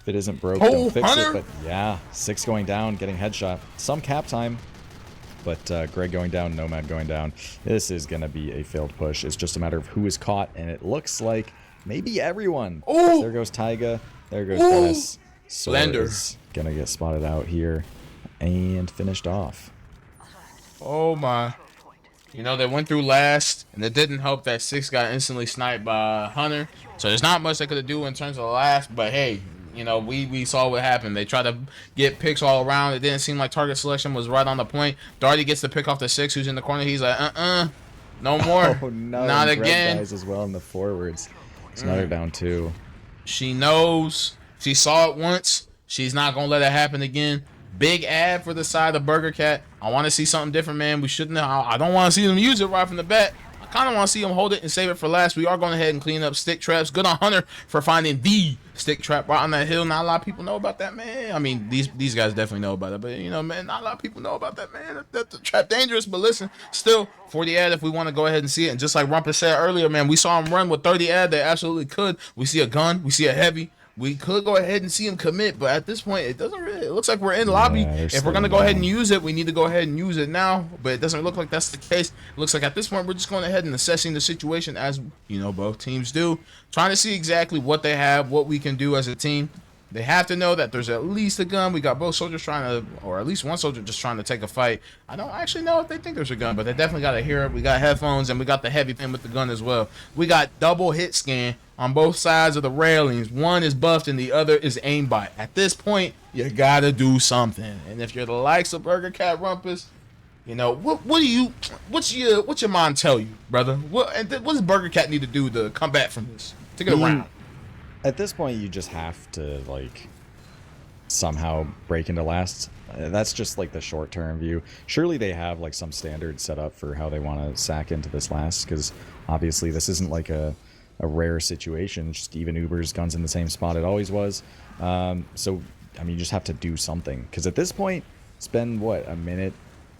Speaker 2: If it isn't broke, don't fix it. But yeah, 6 going down, getting headshot. Some cap time, but Greg going down, Nomad going down. This is going to be a failed push. It's just a matter of who is caught, and it looks like maybe everyone. Oh, there goes Taiga. There goes Dennis. Slender is going to get spotted out here and finished off.
Speaker 1: Oh my. You know, they went through last, and it didn't help that 6 got instantly sniped by Hunter. So there's not much they could do in terms of last, but hey, you know, we saw what happened. They tried to get picks all around. It didn't seem like target selection was right on the point. Darty gets the pick off the 6 who's in the corner. He's like, no more.
Speaker 2: Oh, no.
Speaker 1: Not
Speaker 2: Greg
Speaker 1: again.
Speaker 2: Dies as well in the forwards. It's another down 2.
Speaker 1: She knows. She saw it once. She's not going to let it happen again. Big ad for the side of Burger Cat. I want to see something different, man. We shouldn't. I don't want to see them use it right from the bat. I kind of want to see them hold it and save it for last. We are going ahead and clean up stick traps. Good on Hunter for finding the stick trap right on that hill. Not a lot of people know about that, man. I mean, these guys definitely know about it, but you know, man, not a lot of people know about that, man. That's the trap dangerous, but listen, still 40 ad if we want to go ahead and see it. And just like Rumpus said earlier, man, we saw him run with 30 ad. They absolutely could. We see a gun. We see a heavy. We could go ahead and see him commit, but at this point, it doesn't really. It looks like we're in lobby. If we're gonna go ahead and use it, we need to go ahead and use it now. But it doesn't look like that's the case. It looks like at this point, we're just going ahead and assessing the situation as both teams do, trying to see exactly what they have, what we can do as a team. They have to know that there's at least a gun. We got both soldiers trying to, or at least one soldier just trying to take a fight. I don't actually know if they think there's a gun, but they definitely got to hear it. We got headphones, and we got the heavy thing with the gun as well. We got double hit scan on both sides of the railings. One is buffed, and the other is aimbot. At this point, you got to do something. And if you're the likes of Burger Cat Rumpus, what's your mind tell you, brother? What does Burger Cat need to do to come back from this, to get around?
Speaker 2: At this point, you just have to, like, somehow break into last. That's just, like, the short-term view. Surely they have, like, some standard set up for how they want to sack into this last, because obviously this isn't, like, a rare situation. Just even Uber's guns in the same spot it always was. So, I mean, you just have to do something. Because at this point, spend, what, a minute,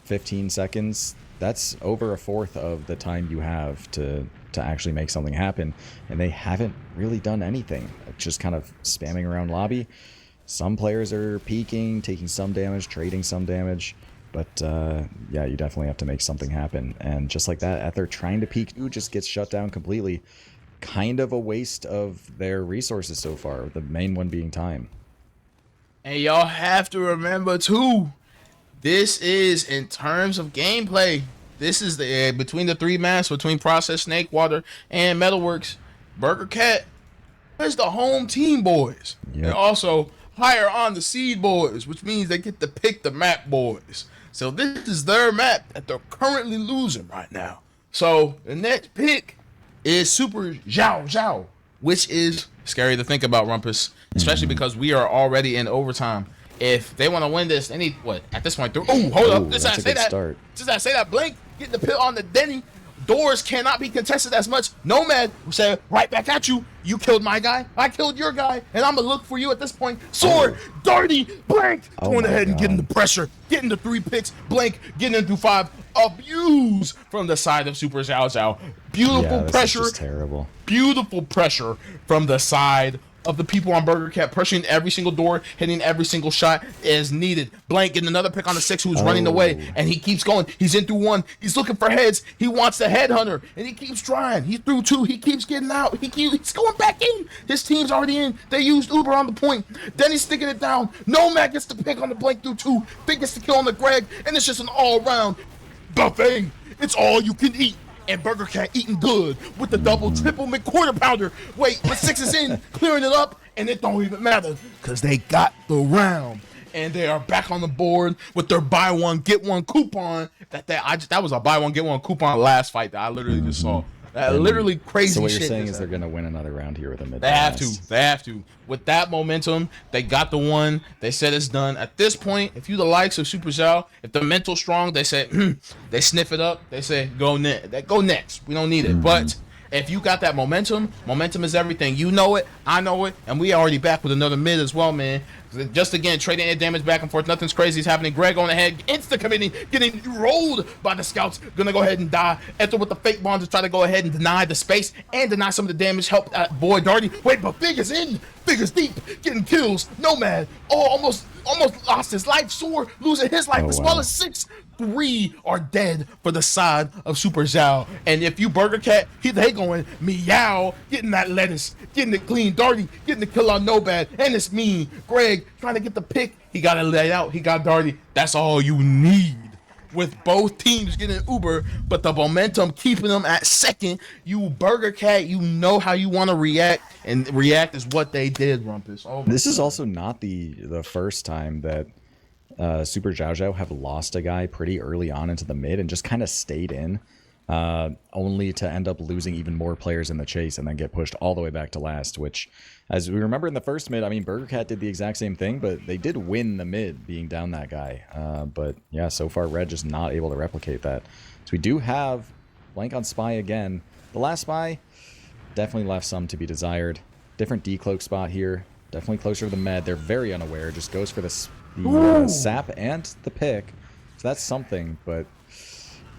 Speaker 2: 15 seconds? That's over a fourth of the time you have to actually make something happen, and they haven't really done anything. Just kind of spamming around lobby. Some players are peeking, taking some damage, trading some damage, but yeah, you definitely have to make something happen. And just like that, Ether trying to peek too just gets shut down completely. Kind of a waste of their resources so far, the main one being time.
Speaker 1: And y'all have to remember too, this is in terms of gameplay. This is the between the three maps, between Process, Snakewater, and Metalworks. Burger Cat is the home team boys. Yep. And also higher on the seed boys, which means they get to pick the map boys. So this is their map that they're currently losing right now. So the next pick is SuperXiaoXiao, which is scary to think about, Rumpus, especially because we are already in overtime. If they want to win this, they need what at this point? Oh, hold up! Just I say that. Just I say that. Blink, get the pit on the Denny. Doors cannot be contested as much. Nomad said right back at you. You killed my guy. I killed your guy, and I'm gonna look for you at this point. Sword, Darty, Blank, going ahead and getting the pressure, getting the 3 picks. Blank getting into 5. Abuse from the side of SuperXiaoXiao. Beautiful pressure.
Speaker 2: Is terrible.
Speaker 1: Beautiful pressure from the side of the people on Burger Cat, pressuring every single door, hitting every single shot as needed. Blank getting another pick on the 6 who's running away, and he keeps going. He's in through 1. He's looking for heads. He wants the headhunter, and he keeps trying. He's through 2. He keeps getting out. He's going back in. His team's already in. They used Uber on the point. Then he's sticking it down. Nomad gets the pick on the Blank through 2. Big gets the kill on the Greg, and it's just an all-round buffet. It's all you can eat. And Burger Cat eating good with the double, triple McQuarter pounder. Wait, the 6 is in, clearing it up, and it don't even matter because they got the round. And they are back on the board with their buy one, get one coupon. That was a buy one, get one coupon last fight that I literally just saw. Literally crazy shit.
Speaker 2: So what you're saying is they're going to win another round here with a mid.
Speaker 1: They have to. With that momentum, they got the one. They said it's done. At this point, if you the likes of SuperXiao, if the mental strong, they say, they sniff it up. They say, go next. We don't need it. But if you got that momentum is everything. You know it. I know it. And we already back with another mid as well, man. Just again, trading air damage back and forth. Nothing's crazy is happening. Greg on ahead, insta-committing, getting rolled by the scouts. Gonna go ahead and die. Ether with the fake bombs to try to go ahead and deny the space and deny some of the damage. Help boy Darty. Wait, but Big is in. Big is deep. Getting kills. Nomad. Oh, almost lost his life. Sword losing his life as well as 6. 3 are dead for the side of SuperXiao. And if you Burger Cat, they going meow, getting that lettuce, getting it clean. Darty getting the kill on Nomad, and it's me, Greg, trying to get the pick. He got it laid out. He got Darty. That's all you need. With both teams getting Uber, but the momentum keeping them at second. You Burger Cat, you know how you want to react, and react is what they did, Rumpus.
Speaker 2: This is also not the first time that SuperXiaoXiao have lost a guy pretty early on into the mid and just kind of stayed in, only to end up losing even more players in the chase and then get pushed all the way back to last, which, as we remember in the first mid, I mean, Burger Cat did the exact same thing, but they did win the mid being down that guy. But yeah, so far Red just not able to replicate that. So we do have Blank on Spy again. The last Spy definitely left some to be desired. Different decloak spot here. Definitely closer to the med. They're very unaware. Just goes for the sap and the pick. So that's something, but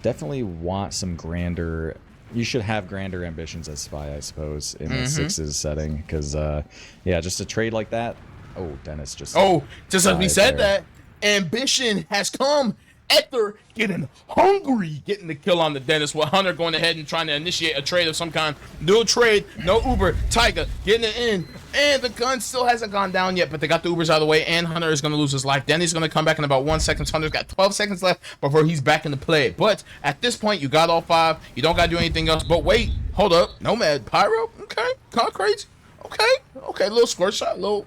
Speaker 2: definitely want some grander You should have grander ambitions as Spy, I suppose, in the sixes setting. Because, yeah, just a trade like that. Oh, Dennis just...
Speaker 1: Oh, just as we said
Speaker 2: there.
Speaker 1: that, ambition has come. Ector getting hungry, getting the kill on the Dennis, with Hunter going ahead and trying to initiate a trade of some kind. No trade, no Uber. Taiga getting it in, and the gun still hasn't gone down yet, but they got the Ubers out of the way, and Hunter is going to lose his life. Denny's going to come back in about 1 second. Hunter's got 12 seconds left before he's back in the play. But at this point, you got all 5. You don't got to do anything else. But wait, hold up. Nomad Pyro? Okay, kind of crazy. Okay, little squirt shot, little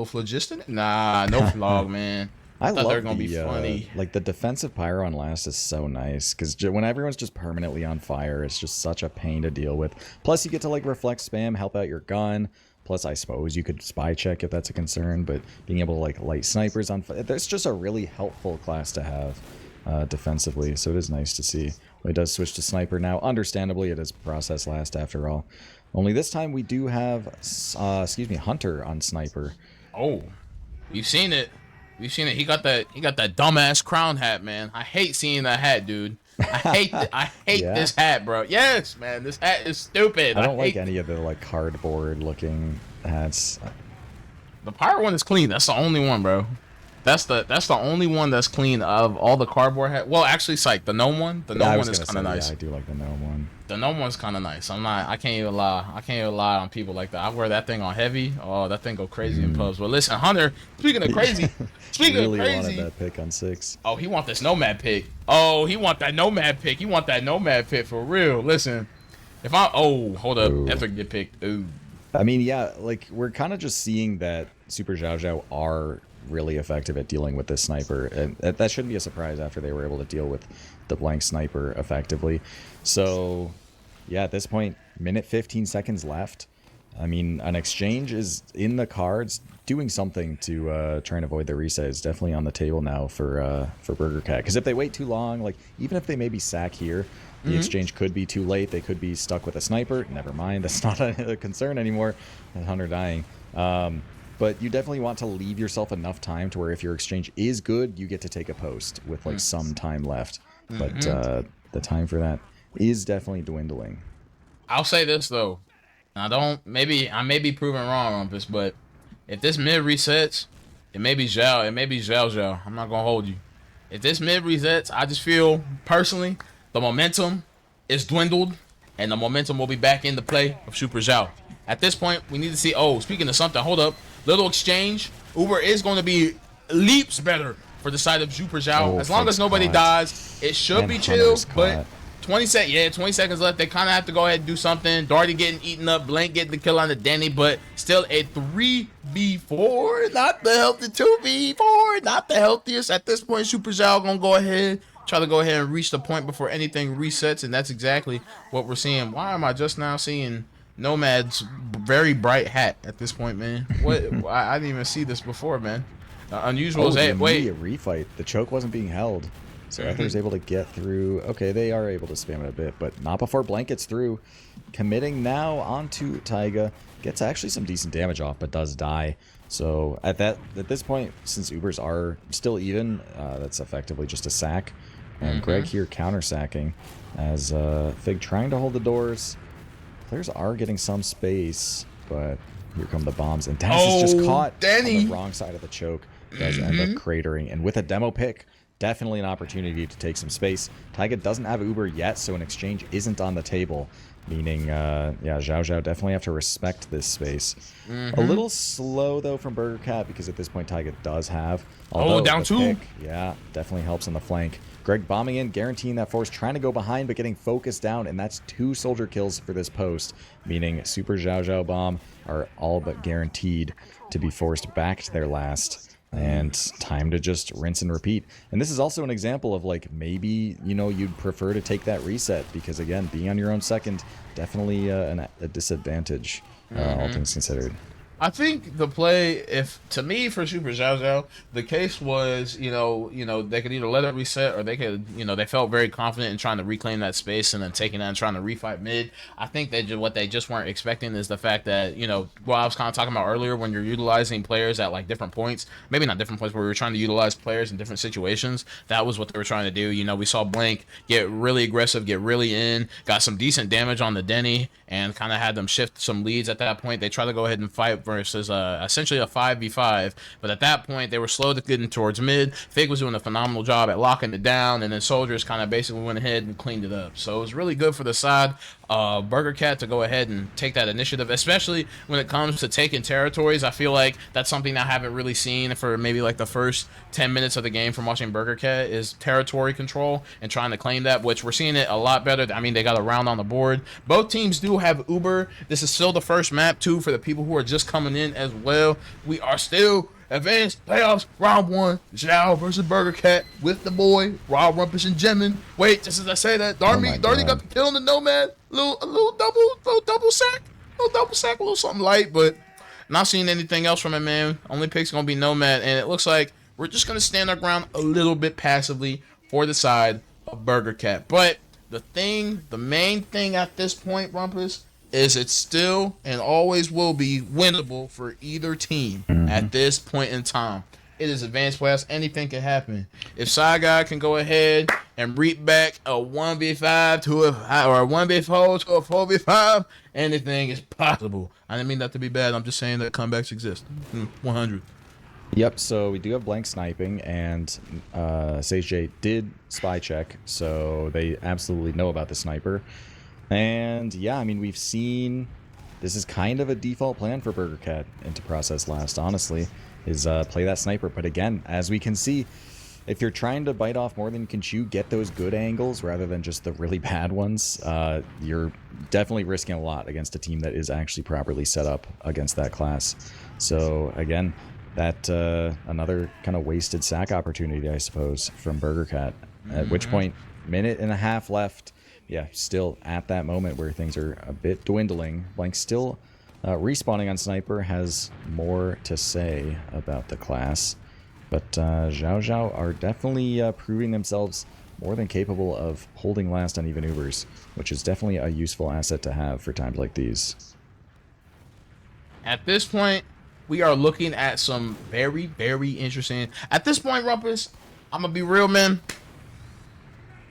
Speaker 1: phlogiston. Nah, no flog, man.
Speaker 2: I
Speaker 1: thought
Speaker 2: love
Speaker 1: they were gonna be funny.
Speaker 2: Like the defensive pyro on last is so nice because when everyone's just permanently on fire, it's just such a pain to deal with. Plus, you get to like reflect spam, help out your gun. Plus, I suppose you could spy check if that's a concern. But being able to like light snipers on fire, there's just a really helpful class to have defensively. So it is nice to see. It does switch to sniper now. Understandably, it is process last after all. Only this time we do have, Hunter on sniper.
Speaker 1: Oh, we've seen it. We've seen it. He got that dumbass crown hat, man. I hate seeing that hat, dude. I hate
Speaker 2: Yeah.
Speaker 1: this hat, bro. Yes, man. This hat is stupid.
Speaker 2: I don't like any of the like cardboard looking hats.
Speaker 1: The pirate one is clean. That's the only one, bro. That's the only one that's clean of all the cardboard hat. Well, actually, Psych, the gnome one. The gnome one is kind of nice.
Speaker 2: Yeah, I do like the gnome one.
Speaker 1: The gnome one's kind of nice. I can't even lie. I can't even lie on people like that. I wear that thing on heavy. Oh, that thing go crazy in pubs. But listen, Hunter, speaking of crazy,
Speaker 2: Really wanted that pick on 6.
Speaker 1: Oh, he want this nomad pick. Oh, he want that nomad pick. He want that nomad pick for real. Listen, if I hold up, after get picked. Ooh.
Speaker 2: I mean, yeah, like we're kind of just seeing that SuperXiaoXiao are really effective at dealing with this sniper, and that shouldn't be a surprise after they were able to deal with the blank sniper effectively. So yeah, at this point, minute 15 seconds left. I mean, an exchange is in the cards. Doing something to try and avoid the reset is definitely on the table now for Burger Cat. Because if they wait too long, like even if they maybe sack here, the exchange could be too late. They could be stuck with a sniper. Never mind, that's not a concern anymore. And Hunter dying. But you definitely want to leave yourself enough time to where if your exchange is good, you get to take a post with like some time left. But the time for that is definitely dwindling.
Speaker 1: I'll say this though. I may be proven wrong on this, but if this mid resets, it may be Zhao. I'm not gonna hold you. If this mid resets, I just feel personally the momentum is dwindled, and the momentum will be back in the play of SuperXiao. At this point, we need to see. Oh, speaking of something, hold up. Little exchange. Uber is going to be leaps better for the side of SuperXiao. As long as nobody dies, it should be chill. But 20 seconds left. They kind of have to go ahead and do something. Darty getting eaten up. Blank getting the kill on the Danny, but still a 3v4. Not the healthy 2v4. Not the healthiest. At this point, SuperXiao going to go ahead. Try to go ahead and reach the point before anything resets. And that's exactly what we're seeing. Why am I just now seeing Nomad's very bright hat at this point, man? What? I didn't even see this before, man. Unusual as that. Wait.
Speaker 2: Refight. The choke wasn't being held. So Ether's able to get through. Okay, they are able to spam it a bit, but not before Blank gets through. Committing now onto Taiga. Gets actually some decent damage off, but does die. So at this point, since Ubers are still even, that's effectively just a sack. And Greg here counter-sacking as Fig trying to hold the doors. Players are getting some space, but here come the bombs. And Dennis is just caught on the wrong side of the choke. Does end up cratering. And with a demo pick, definitely an opportunity to take some space. Taiga doesn't have Uber yet, so an exchange isn't on the table. Meaning, yeah, Zhao definitely have to respect this space. A little slow, though, from Burger Cat, because at this point, Taiga does have.
Speaker 1: Down 2.
Speaker 2: Pick, yeah, definitely helps on the flank. Greg bombing in, guaranteeing that force, trying to go behind, but getting focused down, and that's 2 soldier kills for this post, meaning SuperXiaoXiao bomb are all but guaranteed to be forced back to their last. And time to just rinse and repeat. And this is also an example of like maybe, you know, you'd prefer to take that reset because again, being on your own second, definitely a disadvantage, all things considered.
Speaker 1: I think the play, if to me for Super Xiao Xiao, the case was, they could either let it reset or they could, they felt very confident in trying to reclaim that space and then taking that and trying to refight mid. I think what they just weren't expecting is the fact that, what I was kind of talking about earlier, when you're utilizing players at like different points, maybe not different points, but we were trying to utilize players in different situations. That was what they were trying to do. We saw Blank get really aggressive, get really in, got some decent damage on the Denny, and kind of had them shift some leads at that point. They tried to go ahead and fight versus essentially a 5v5, but at that point they were slow to getting towards mid. Fig was doing a phenomenal job at locking it down, and then Soldiers kind of basically went ahead and cleaned it up. So it was really good for the side Burger Cat to go ahead and take that initiative, especially when it comes to taking territories. I feel like that's something I haven't really seen for maybe like the first 10 minutes of the game from watching Burger Cat, is territory control and trying to claim that, which we're seeing it a lot better. I mean, they got a round on the board. Both teams do have Uber. This is still the first map too for the people who are just coming in as well. We are still advanced playoffs, round 1, Xiao versus Burger Cat with the boy Raw Rumpus and Jemond. Wait, just as I say that, Darby got the kill on the Nomad. A little double sack, a little something light, but not seeing anything else from it, man. Only pick's gonna be Nomad, and it looks like we're just gonna stand our ground a little bit passively for the side of Burger Cat. But the main thing at this point, Rumpus, is it's still and always will be winnable for either team at this point in time. It is advanced playoffs. Anything can happen. If Side Guy can go ahead and reap back a 1v5 or a 1v4 to a 4v5, anything is possible. I didn't mean that to be bad. I'm just saying that comebacks exist. 100.
Speaker 2: Yep, so we do have Blank sniping, and Sage J did spy check, so they absolutely know about the sniper. And yeah, I mean, we've seen this is kind of a default plan for Burger Cat into process last, honestly, is play that sniper. But again, as we can see, if you're trying to bite off more than you can chew, get those good angles rather than just the really bad ones, you're definitely risking a lot against a team that is actually properly set up against that class. So again, that another kind of wasted sack opportunity, I suppose, from Burger Cat. At which point, minute and a half left. Yeah, still at that moment where things are a bit dwindling. Blank still respawning on Sniper, has more to say about the class. But Xiao Xiao are definitely proving themselves more than capable of holding last on even Ubers, which is definitely a useful asset to have for times like these.
Speaker 1: At this point, we are looking at some very, very interesting. At this point, Rumpus, I'm going to be real, man.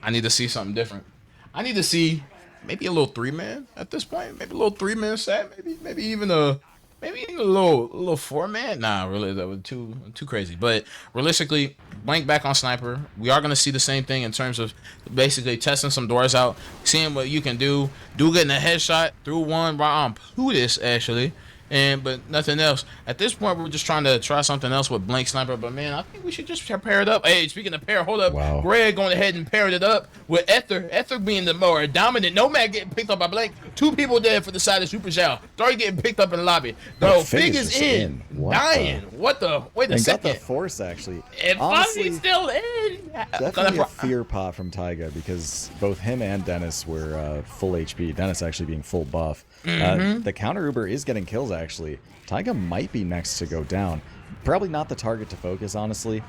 Speaker 1: I need to see something different. I need to see maybe a little 3-man at this point. Maybe a little 3-man set. Maybe even a little 4-man. Nah, really, that was too crazy. But realistically, Blank back on Sniper. We are gonna see the same thing in terms of basically testing some doors out, seeing what you can do. Getting a headshot through one right on Plutus actually. But nothing else. At this point, we're just trying to try something else with Blank Sniper. But man, I think we should just pair it up. Hey, speaking of pair, hold up.
Speaker 2: Wow.
Speaker 1: Greg going ahead and paired it up with Ether. Ether being the more dominant. Nomad getting picked up by Blank. 2 people dead for the side of Super Xiao. 3 getting picked up in the lobby. No, Fig is in. Dying. What the? Wait a second.
Speaker 2: Got the force actually.
Speaker 1: And Fonzie's still in.
Speaker 2: Definitely a fear pot from Taiga, because both him and Dennis were full HP. Dennis actually being full buff. The counter Uber is getting kills actually. Taiga might be next to go down. Probably not the target to focus, honestly,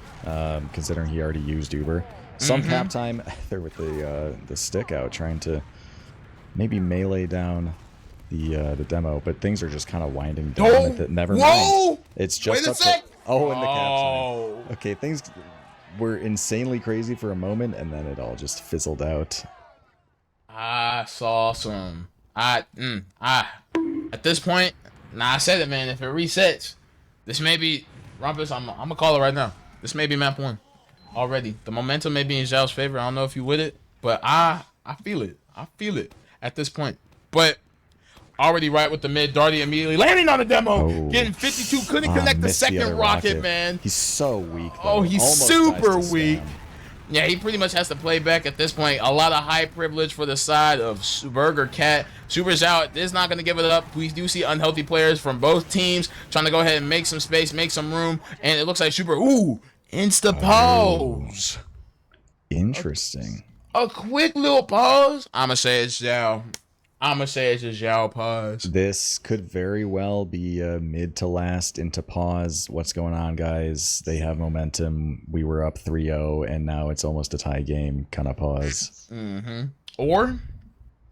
Speaker 2: considering he already used Uber. Some cap time there with the stick out, trying to maybe melee down the demo, but things are just kind of winding down. Never mind. It's just up to, in the cap time. Okay, things were insanely crazy for a moment, and then it all just fizzled out.
Speaker 1: I saw some. At this point, I said it, man. If it resets, this may be Rumpus. I'm gonna call it right now. This may be map 1 already. The momentum may be in Xiao's favor. I don't know if you with it, but I feel it. I feel it at this point. But already right with the mid. Darty immediately landing on the demo, getting 52. Couldn't connect the second rocket, man.
Speaker 2: He's so weak, though.
Speaker 1: Oh, he's almost super weak. Yeah, he pretty much has to play back at this point. A lot of high privilege for the side of Burger Cat. Super Xiao is not going to give it up. We do see unhealthy players from both teams trying to go ahead and make some space, make some room. And it looks like Super, insta-pause.
Speaker 2: Interesting.
Speaker 1: A quick little pause. I'm going to say it's Xiao. I'm gonna say it's just Zhao pause.
Speaker 2: This could very well be a mid to last into pause. What's going on, guys? They have momentum. We were up 3-0, and now it's almost a tie game. Kind of pause.
Speaker 1: Or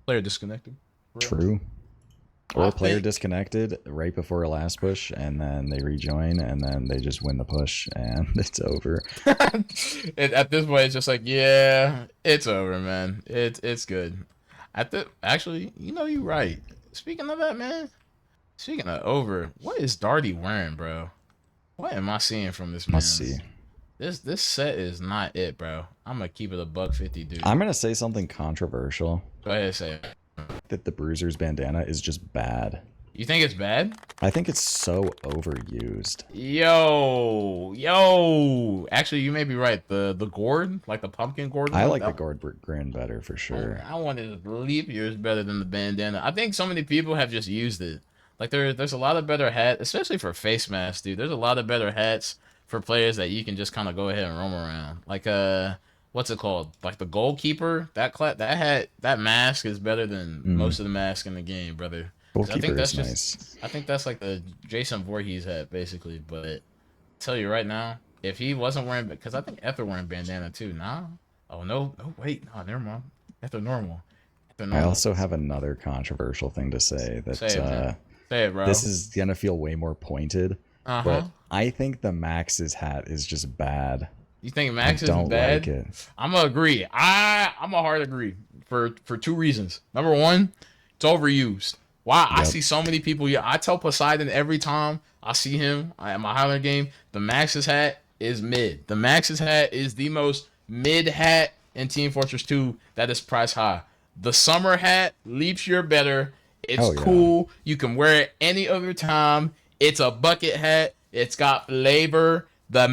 Speaker 1: player disconnected.
Speaker 2: True. Or player disconnected right before a last push, and then they rejoin, and then they just win the push, and it's over.
Speaker 1: At this point, it's just like, yeah, it's over, man. It's good. Actually, you know, you're right. Speaking of that, man. Speaking of over, what is Darty wearing, bro? What am I seeing from this man?
Speaker 2: Let's see.
Speaker 1: This set is not it, bro. I'm gonna keep it a $150, dude.
Speaker 2: I'm gonna say something controversial.
Speaker 1: Go ahead, say it.
Speaker 2: That the Bruiser's bandana is just bad.
Speaker 1: You think it's bad?
Speaker 2: I think it's so overused.
Speaker 1: Yo. Actually, you may be right. The gourd, like the pumpkin gourd.
Speaker 2: I like the gourd grin better for sure.
Speaker 1: I wanted to leap years better than the bandana. I think so many people have just used it. Like there's a lot of better hats, especially for face masks, dude. There's a lot of better hats for players that you can just kind of go ahead and roam around. Like what's it called? Like the goalkeeper. That mask is better than most of the masks in the game, brother.
Speaker 2: Goalkeeper
Speaker 1: I think that's
Speaker 2: is
Speaker 1: nice. I think that's like the Jason Voorhees hat, basically. But I'll tell you right now, if he wasn't wearing, because I think Ether wearing bandana too. Nah. Oh no, wait, no, never mind. Ether normal.
Speaker 2: I also have another controversial thing to say. That
Speaker 1: say it, bro.
Speaker 2: This is gonna feel way more pointed, but I think the Max's hat is just bad.
Speaker 1: You think Max is bad?
Speaker 2: Like it.
Speaker 1: I'm gonna agree. I'm a hard agree for 2 reasons. Number one, it's overused. Wow, I see so many people. Yeah, I tell Poseidon every time I see him at my Highlander game, the Max's hat is mid. The Max's hat is the most mid hat in Team Fortress 2 that is price high. The summer hat, leaps year better. It's cool. You can wear it any other time. It's a bucket hat. It's got flavor. The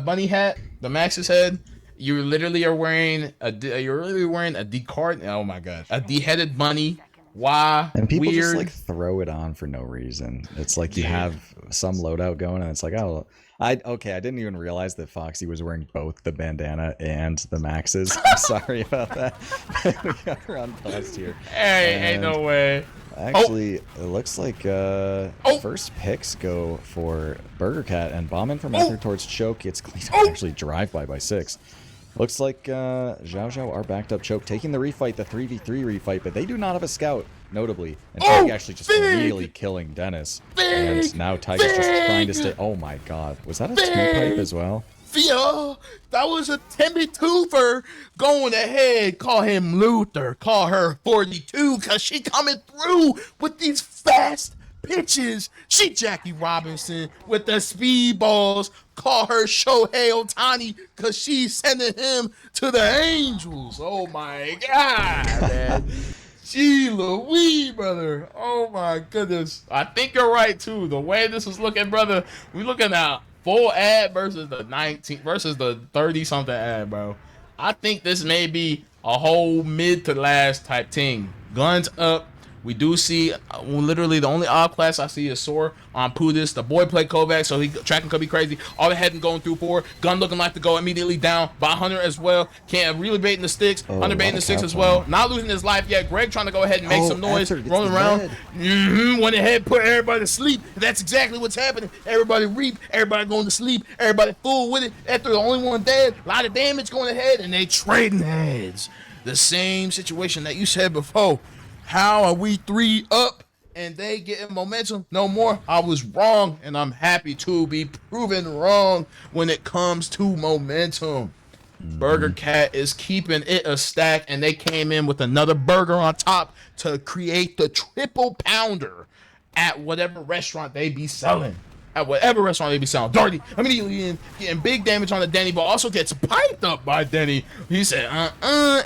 Speaker 1: bunny hat, the Max's head. You literally are wearing a decard. Oh my god, a deheaded bunny. Why?
Speaker 2: And people
Speaker 1: weird.
Speaker 2: just like throw it on for no reason. It's like you have some loadout going, and it's like, oh, I didn't even realize that Foxy was wearing both the bandana and the Maxes. I'm sorry about that. We got her unpaused here.
Speaker 1: Hey, ain't no way.
Speaker 2: Actually, it looks like first picks go for Burger Cat, and Bomb in from Ether towards Choke. It's clean up, actually drive-by by 6. Looks like Xiao are backed up. Choke taking the refight, the 3v3 refight, but they do not have a scout, notably. And Choke actually just really killing Dennis. And now Tiger's just trying to stay. Oh my god. Was that a 2-pipe as well?
Speaker 1: Yeah, that was a Timmy Twofer going ahead. Call him Luther. Call her 42 because she coming through with these fast pitches. She Jackie Robinson with the speedballs. Call her Shohei Ohtani because she's sending him to the Angels. Oh my god, man. Gee Louise, brother. Oh my goodness. I think you're right too. The way this is looking, brother, we looking at full ad versus the 19 versus the 30 something ad, bro. I think this may be a whole mid to last type thing. Guns up. We do see literally the only off class I see is Soar on Pudis. The boy played Kovac, so he tracking could be crazy. All the head and going through 4. Gun looking like to go immediately down by Hunter as well. Can't really baiting the sticks. Hunter baiting the sticks as well. Not losing his life yet. Greg trying to go ahead and make some noise, rolling around. Went ahead, put everybody to sleep. That's exactly what's happening. Everybody reap. Everybody going to sleep. Everybody full with it. After the only one dead, a lot of damage going ahead, and they trading heads. The same situation that you said before. How are we 3 up and they getting momentum? No more. I was wrong, and I'm happy to be proven wrong when it comes to momentum. Burger Cat is keeping it a stack, and they came in with another burger on top to create the triple pounder at whatever restaurant they be selling. Darty immediately in, getting big damage on the Denny, but also gets piped up by Denny. He said,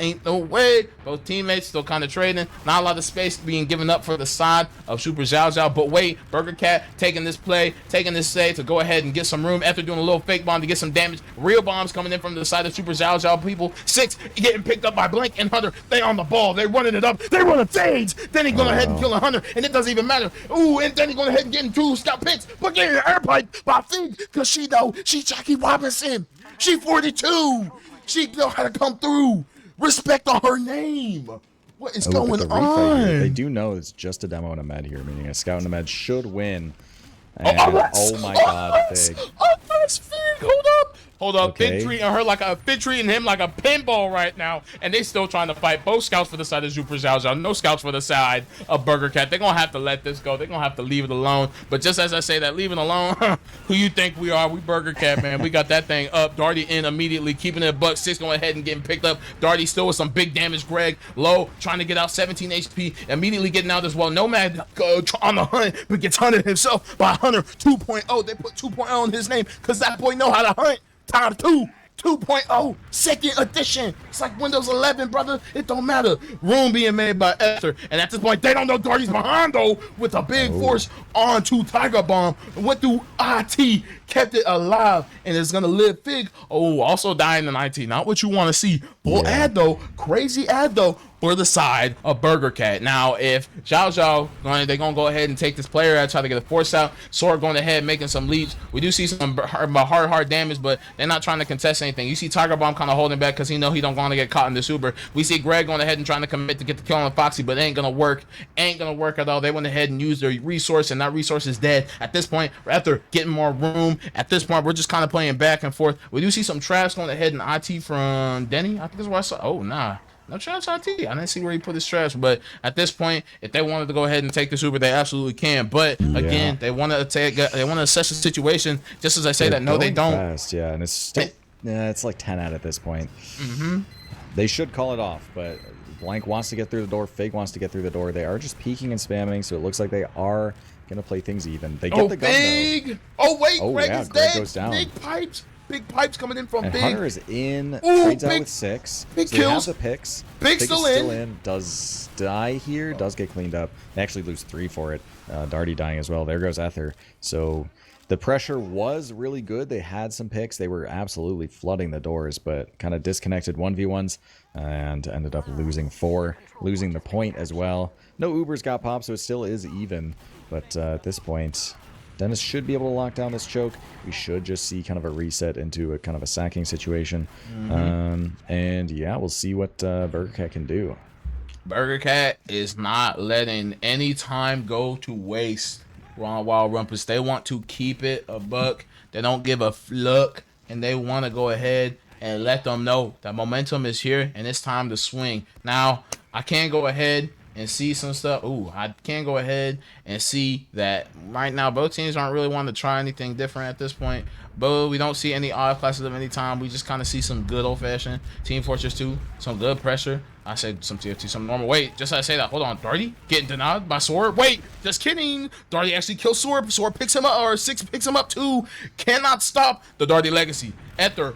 Speaker 1: ain't no way. Both teammates still kind of trading. Not a lot of space being given up for the side of SuperXiaoXiao. But wait, Burger Cat taking this play, taking this save to go ahead and get some room after doing a little fake bomb to get some damage. Real bombs coming in from the side of SuperXiaoXiao people. 6 getting picked up by Blank and Hunter. They on the ball. They running it up. They running fades. Then he going ahead and killing Hunter, and it doesn't even matter. Ooh, and then he going ahead and getting 2 scout picks, but getting air pipe by Fig because she know she's Jackie Robinson. She 42. She know how to come through. Respect on her name. What is
Speaker 2: Oh, but
Speaker 1: going
Speaker 2: the refight here, they
Speaker 1: on?
Speaker 2: do know it's just a demo and a med here, meaning a scout and a med should win.
Speaker 1: Oh,
Speaker 2: And,
Speaker 1: arrest!
Speaker 2: oh my god, Fig.
Speaker 1: Arrest, Fig! Hold up! Hold up. Fig
Speaker 2: Okay.
Speaker 1: treating her like a Fig treating him like a pinball right now. And they still trying to fight. Both scouts for the side of SuperXiaoXiao. No scouts for the side of Burger Cat. They're gonna have to let this go. They're gonna have to leave it alone. But just as I say that, leave it alone, who you think we are? We Burger Cat, man. We got that thing up. Darty in immediately, keeping it a buck 6, going ahead and getting picked up. Darty still with some big damage. Greg low, trying to get out 17 HP, immediately getting out as well. Nomad on the hunt, but gets hunted himself by Hunter 2.0. They put 2.0 on his name because that boy know how to hunt. Time 2.0 second edition. It's like Windows 11, brother. It don't matter. Room being made by Esther, and at this point they don't know Darty's behind though, with a big force onto Tiger Bomb. Went through IT, kept it alive, and is gonna live. Fig also dying in IT. Not what you want to see. Full ad though, crazy ad though, for the side of Burger Cat. Now, if Xiao they're gonna go ahead and take this player out, try to get a force out. Sword going ahead, making some leaps. We do see some hard damage, but they're not trying to contest anything. You see Tiger Bomb kind of holding back because he know he don't want to get caught in this Uber. We see Greg going ahead and trying to commit to get the kill on Foxy, but it ain't gonna work. Ain't gonna work at all. They went ahead and used their resource, and that resource is dead. At this point, after getting more room, at this point, we're just kind of playing back and forth. We do see some trash going ahead in IT from Denny. I think that's what I saw. Oh, nah. No trash IT. I didn't see where he put his trash, but at this point, if they wanted to go ahead and take this Uber, they absolutely can. But again, they want to take, they want to assess the situation. Just as I say that, no, they don't.
Speaker 2: Fast, yeah, and it's still, it's like 10 out at this point. They should call it off, but Blank wants to get through the door. Fig wants to get through the door. They are just peeking and spamming, so it looks like they are gonna play things even. They get the gun
Speaker 1: Big. Oh wait, Greg is
Speaker 2: Greg
Speaker 1: dead.
Speaker 2: goes down.
Speaker 1: Big pipes coming in from
Speaker 2: And
Speaker 1: Big.
Speaker 2: Hunter is in,
Speaker 1: Ooh,
Speaker 2: trades out
Speaker 1: Big-
Speaker 2: with 6.
Speaker 1: Big
Speaker 2: so they have
Speaker 1: kills.
Speaker 2: the picks.
Speaker 1: Big
Speaker 2: is
Speaker 1: still in.
Speaker 2: Does die here, does get cleaned up. They actually lose 3 for it. Darty dying as well. There goes Ether. So the pressure was really good. They had some picks. They were absolutely flooding the doors, but kind of disconnected 1v1s and ended up losing 4. Losing the point as well. No Ubers got popped, so it still is even. But at this point, Dennis should be able to lock down this choke. We should just see kind of a reset into a kind of a sacking situation. And yeah, we'll see what Burger Cat can do.
Speaker 1: Burger Cat is not letting any time go to waste. Wild Rumpus. They want to keep it a buck. They don't give a fluck, and they want to go ahead and let them know that momentum is here and it's time to swing. Now, I can go ahead and see some stuff. Ooh, I can go ahead and see that right now both teams aren't really wanting to try anything different at this point. But we don't see any odd classes of any time. We just kind of see some good old-fashioned Team Fortress 2, some good pressure. I said some TFT, some normal. Wait, just as I say that, hold on. Darty getting denied by Sword. Wait, just kidding. Darty actually kills Sword. Sword picks him up, or 6 picks him up too. Cannot stop the Darty legacy. Ether,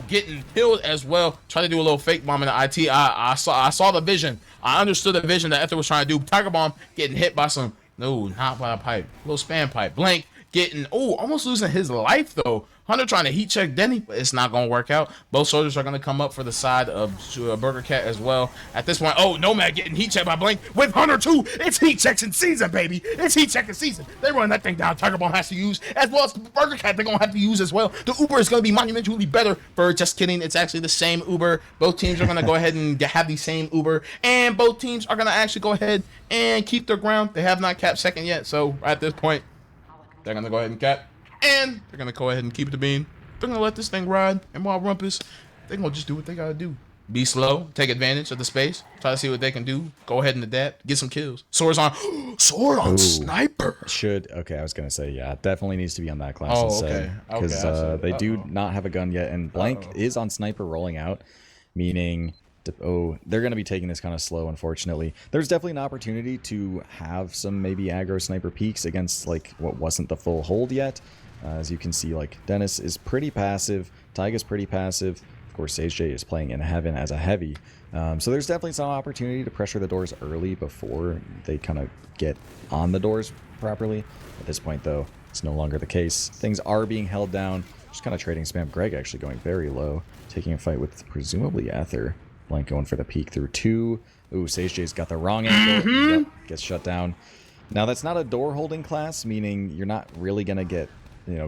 Speaker 1: getting killed as well. Try to do a little fake bomb in the IT. I saw the vision. I understood the vision that Ether was trying to do. Tiger Bomb getting hit by some, no, not by a pipe. Little spam pipe. Blank getting, almost losing his life though. Hunter trying to heat check Denny, but it's not going to work out. Both soldiers are going to come up for the side of Burger Cat as well. At this point, Nomad getting heat checked by Blank with Hunter too. It's heat checking season, baby. It's heat checking season. They run that thing down. Tiger Bomb has to use, as well as Burger Cat, they're going to have to use as well. The Uber is going to be monumentally better for, just kidding, it's actually the same Uber. Both teams are going to go ahead and have the same Uber, and both teams are going to actually go ahead and keep their ground. They have not capped second yet, so at this point, they're going to go ahead and cap. And they're going to go ahead and keep the bean. They're going to let this thing ride. And while Rumpus, they're going to just do what they got to do. Be slow. Take advantage of the space. Try to see what they can do. Go ahead and adapt. Get some kills. Sword's on. Sword on Sniper.
Speaker 2: Okay, I was going to say, yeah, definitely needs to be on that class
Speaker 1: okay.
Speaker 2: Because they do not have a gun yet. And Blank is on Sniper rolling out, meaning... they're going to be taking this kind of slow, unfortunately. There's definitely an opportunity to have some maybe aggro sniper peeks against like what wasn't the full hold yet. As you can see, like Dennis is pretty passive, Tyga's pretty passive. Of course, Sage J is playing in Heaven as a heavy. So there's definitely some opportunity to pressure the doors early before they kind of get on the doors properly. At this point, though, it's no longer the case. Things are being held down. Just kind of trading spam. Greg actually going very low, taking a fight with presumably Ether. Blank going for the peek through 2. Ooh, Sage J's got the wrong angle. Yep, gets shut down. Now, that's not a door holding class, meaning you're not really going to get,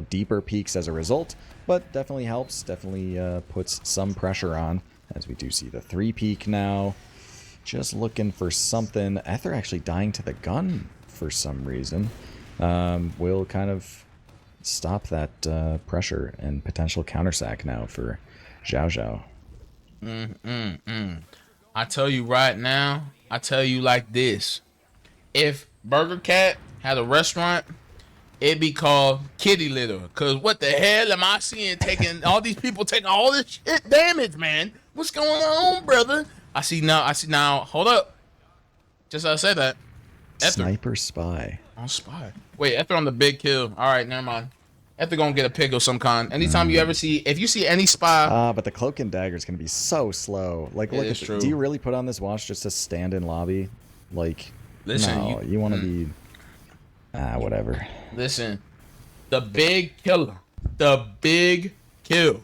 Speaker 2: deeper peaks as a result, but definitely helps. Definitely puts some pressure on, as we do see the 3 peek now. just looking for something. Ether actually dying to the gun for some reason. Will kind of stop that pressure and potential countersack now for Xiao Xiao.
Speaker 1: I tell you right now, I tell you like this. If Burger Cat had a restaurant, it'd be called Kitty Litter. Cause what the hell am I seeing taking all these people taking all this shit damage, man? What's going on, brother? I see now. Hold up. Just as I said that. Ether.
Speaker 2: Sniper spy.
Speaker 1: On spy. Wait, Ether on the big kill. Alright, never mind. Ether gonna get a pick of some kind. Anytime you ever see, if you see any spy.
Speaker 2: But the cloak and dagger is gonna be so slow. Like, look at
Speaker 1: true.
Speaker 2: Do you really put on this watch just to stand in lobby? Like,
Speaker 1: listen,
Speaker 2: no, you want to be. Whatever.
Speaker 1: Listen, the big killer, the big kill.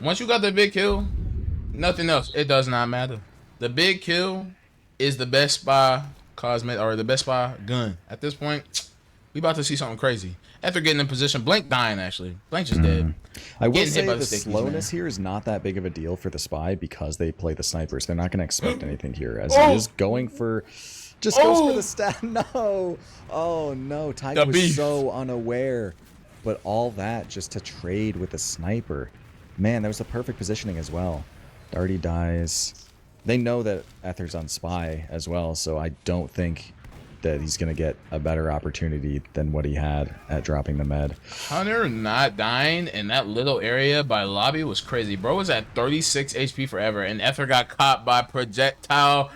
Speaker 1: Once you got the big kill, nothing else. It does not matter. The big kill is the best spy cosmetic or the best spy gun. At this point, we about to see something crazy. After getting in position, Blank dying actually. Blank just dead.
Speaker 2: I will say the slowness here is not that big of a deal for the spy because they play the snipers. They're not going to expect anything here as he is going for. Just goes for the stat. No. Oh, no. Tiger was so unaware. But all that just to trade with the sniper. Man, that was the perfect positioning as well. Darty dies. They know that Ether's on spy as well, so I don't think that he's going to get a better opportunity than what he had at dropping the med.
Speaker 1: Hunter not dying in that little area by lobby was crazy. Bro was at 36 HP forever, and Ether got caught by projectile.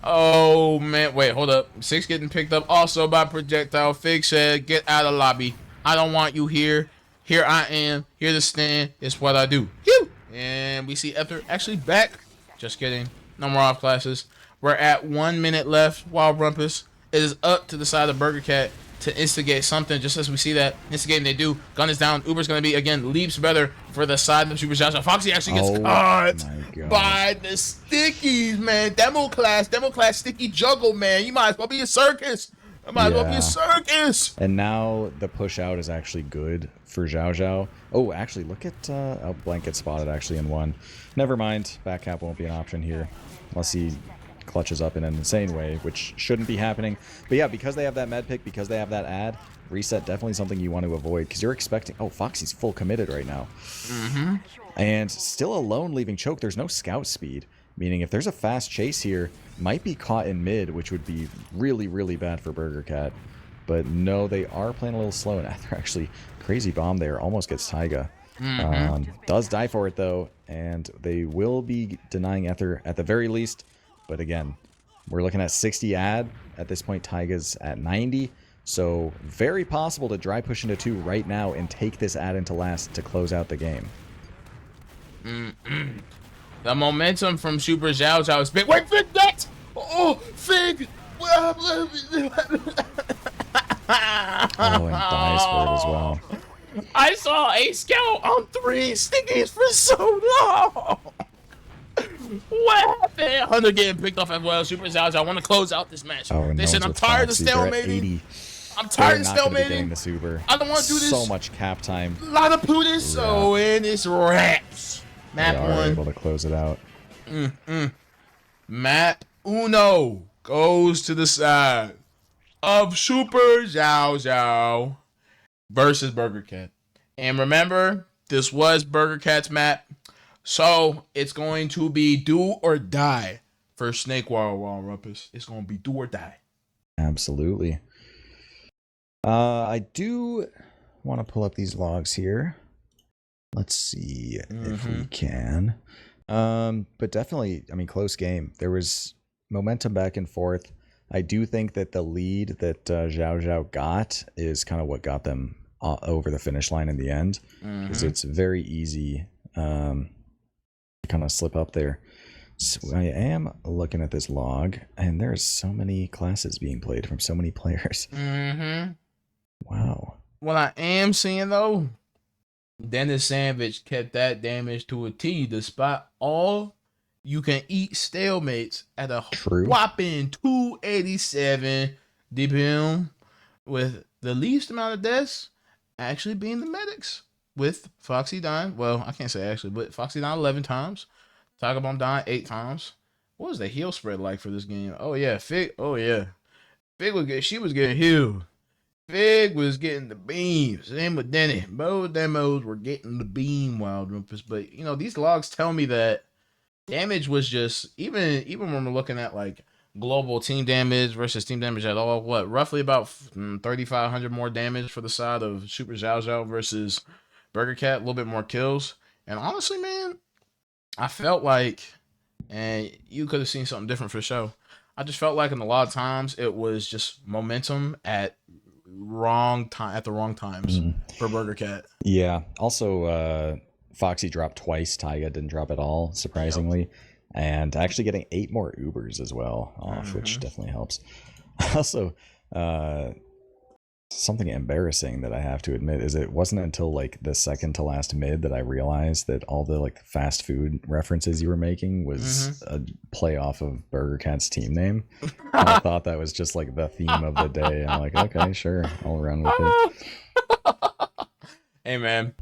Speaker 1: Oh, man. Wait, hold up. 6 getting picked up also by projectile. Fig said, get out of lobby. I don't want you here. Here I am. Here to stand. It's what I do. Phew! And we see Ether actually back. Just kidding. No more off classes. We're at 1 minute left. Wild Rumpus is up to the side of Burger Cat to instigate something. Just as we see that instigating, they do. Gun is down. Uber's going to be, again, leaps better for the side of SuperXiaoXiao. Foxy actually gets caught by the stickies, man. Demo class sticky juggle, man. You might as well be a circus. And
Speaker 2: now the push out is actually good for Xiao Xiao. Oh, actually, look at Blank gets spotted actually in one. Never mind. Back cap won't be an option here unless he clutches up in an insane way, which shouldn't be happening. But yeah, because they have that med pick, because they have that ad, reset definitely something you want to avoid because you're expecting. Oh, Foxy's full committed right now. And still alone leaving choke. There's no scout speed, meaning if there's a fast chase here, might be caught in mid, which would be really, really bad for Burger Cat. But no, they are playing a little slow, and Ether actually crazy bomb there, almost gets Taiga. Does die for it though, and they will be denying Ether at the very least. But again, we're looking at 60 ad. At this point, Taiga's at 90. So very possible to dry push into 2 right now and take this ad into last to close out the game.
Speaker 1: The momentum from SuperXiaoXiao is big. Wait, Fig, that! Oh, Fig!
Speaker 2: Oh, and dies for it as well.
Speaker 1: I saw a scout on 3 stickies for so long. What happened? Hunter getting picked off as well. SuperXiaoXiao, I want to close out this match.
Speaker 2: Oh,
Speaker 1: they said I'm tired of stalemating. I'm tired of stalemating.
Speaker 2: The super.
Speaker 1: I don't want to do this.
Speaker 2: So much cap time.
Speaker 1: A lot of Putis, so and it's wraps. Map
Speaker 2: they are
Speaker 1: 1.
Speaker 2: able to close it out.
Speaker 1: Map Uno goes to the side of SuperXiaoXiao versus Burger Cat. And remember, this was Burger Cat's map. So it's going to be do or die for Snakewater Wild Rumpus. It's going to be do or die.
Speaker 2: Absolutely. I do want to pull up these logs here. Let's see if we can. But definitely, I mean, close game. There was momentum back and forth. I do think that the lead that Xiao Xiao got is kind of what got them over the finish line in the end. Because it's very easy to kind of slip up there. So I am looking at this log, and there's so many classes being played from so many players. Wow.
Speaker 1: What I am seeing, though, Dennis Savage kept that damage to a T despite all you can eat stalemates at a whopping 287 DPM, with the least amount of deaths actually being the medics, with Foxy dying. Well, I can't say actually, but Foxy dying 11 times, Tiger Bomb dying 8 times, what was the heal spread like for this game? Oh yeah, Fig. Oh yeah, Fig was she was getting healed. Fig was getting the beams. Same with Denny. Both demos were getting the beam, Wild Rumpus. But you know, these logs tell me that damage was just even when we're looking at like global team damage versus team damage at all. What roughly about 3,500 more damage for the side of SuperXiaoXiao versus Burger Cat. A little bit more kills. And honestly, man, I felt like, and you could have seen something different for sure. I just felt like in a lot of times it was just momentum at the wrong times for Burger Cat.
Speaker 2: Yeah. Also, Foxy dropped twice. Taiga didn't drop at all, surprisingly. And actually getting 8 more Ubers as well, which definitely helps. Also, something embarrassing that I have to admit is it wasn't until like the second to last mid that I realized that all the like fast food references you were making was a play off of Burger Cat's team name. And I thought that was just like the theme of the day. I'm like, okay, sure, I'll run with it.
Speaker 1: Hey man,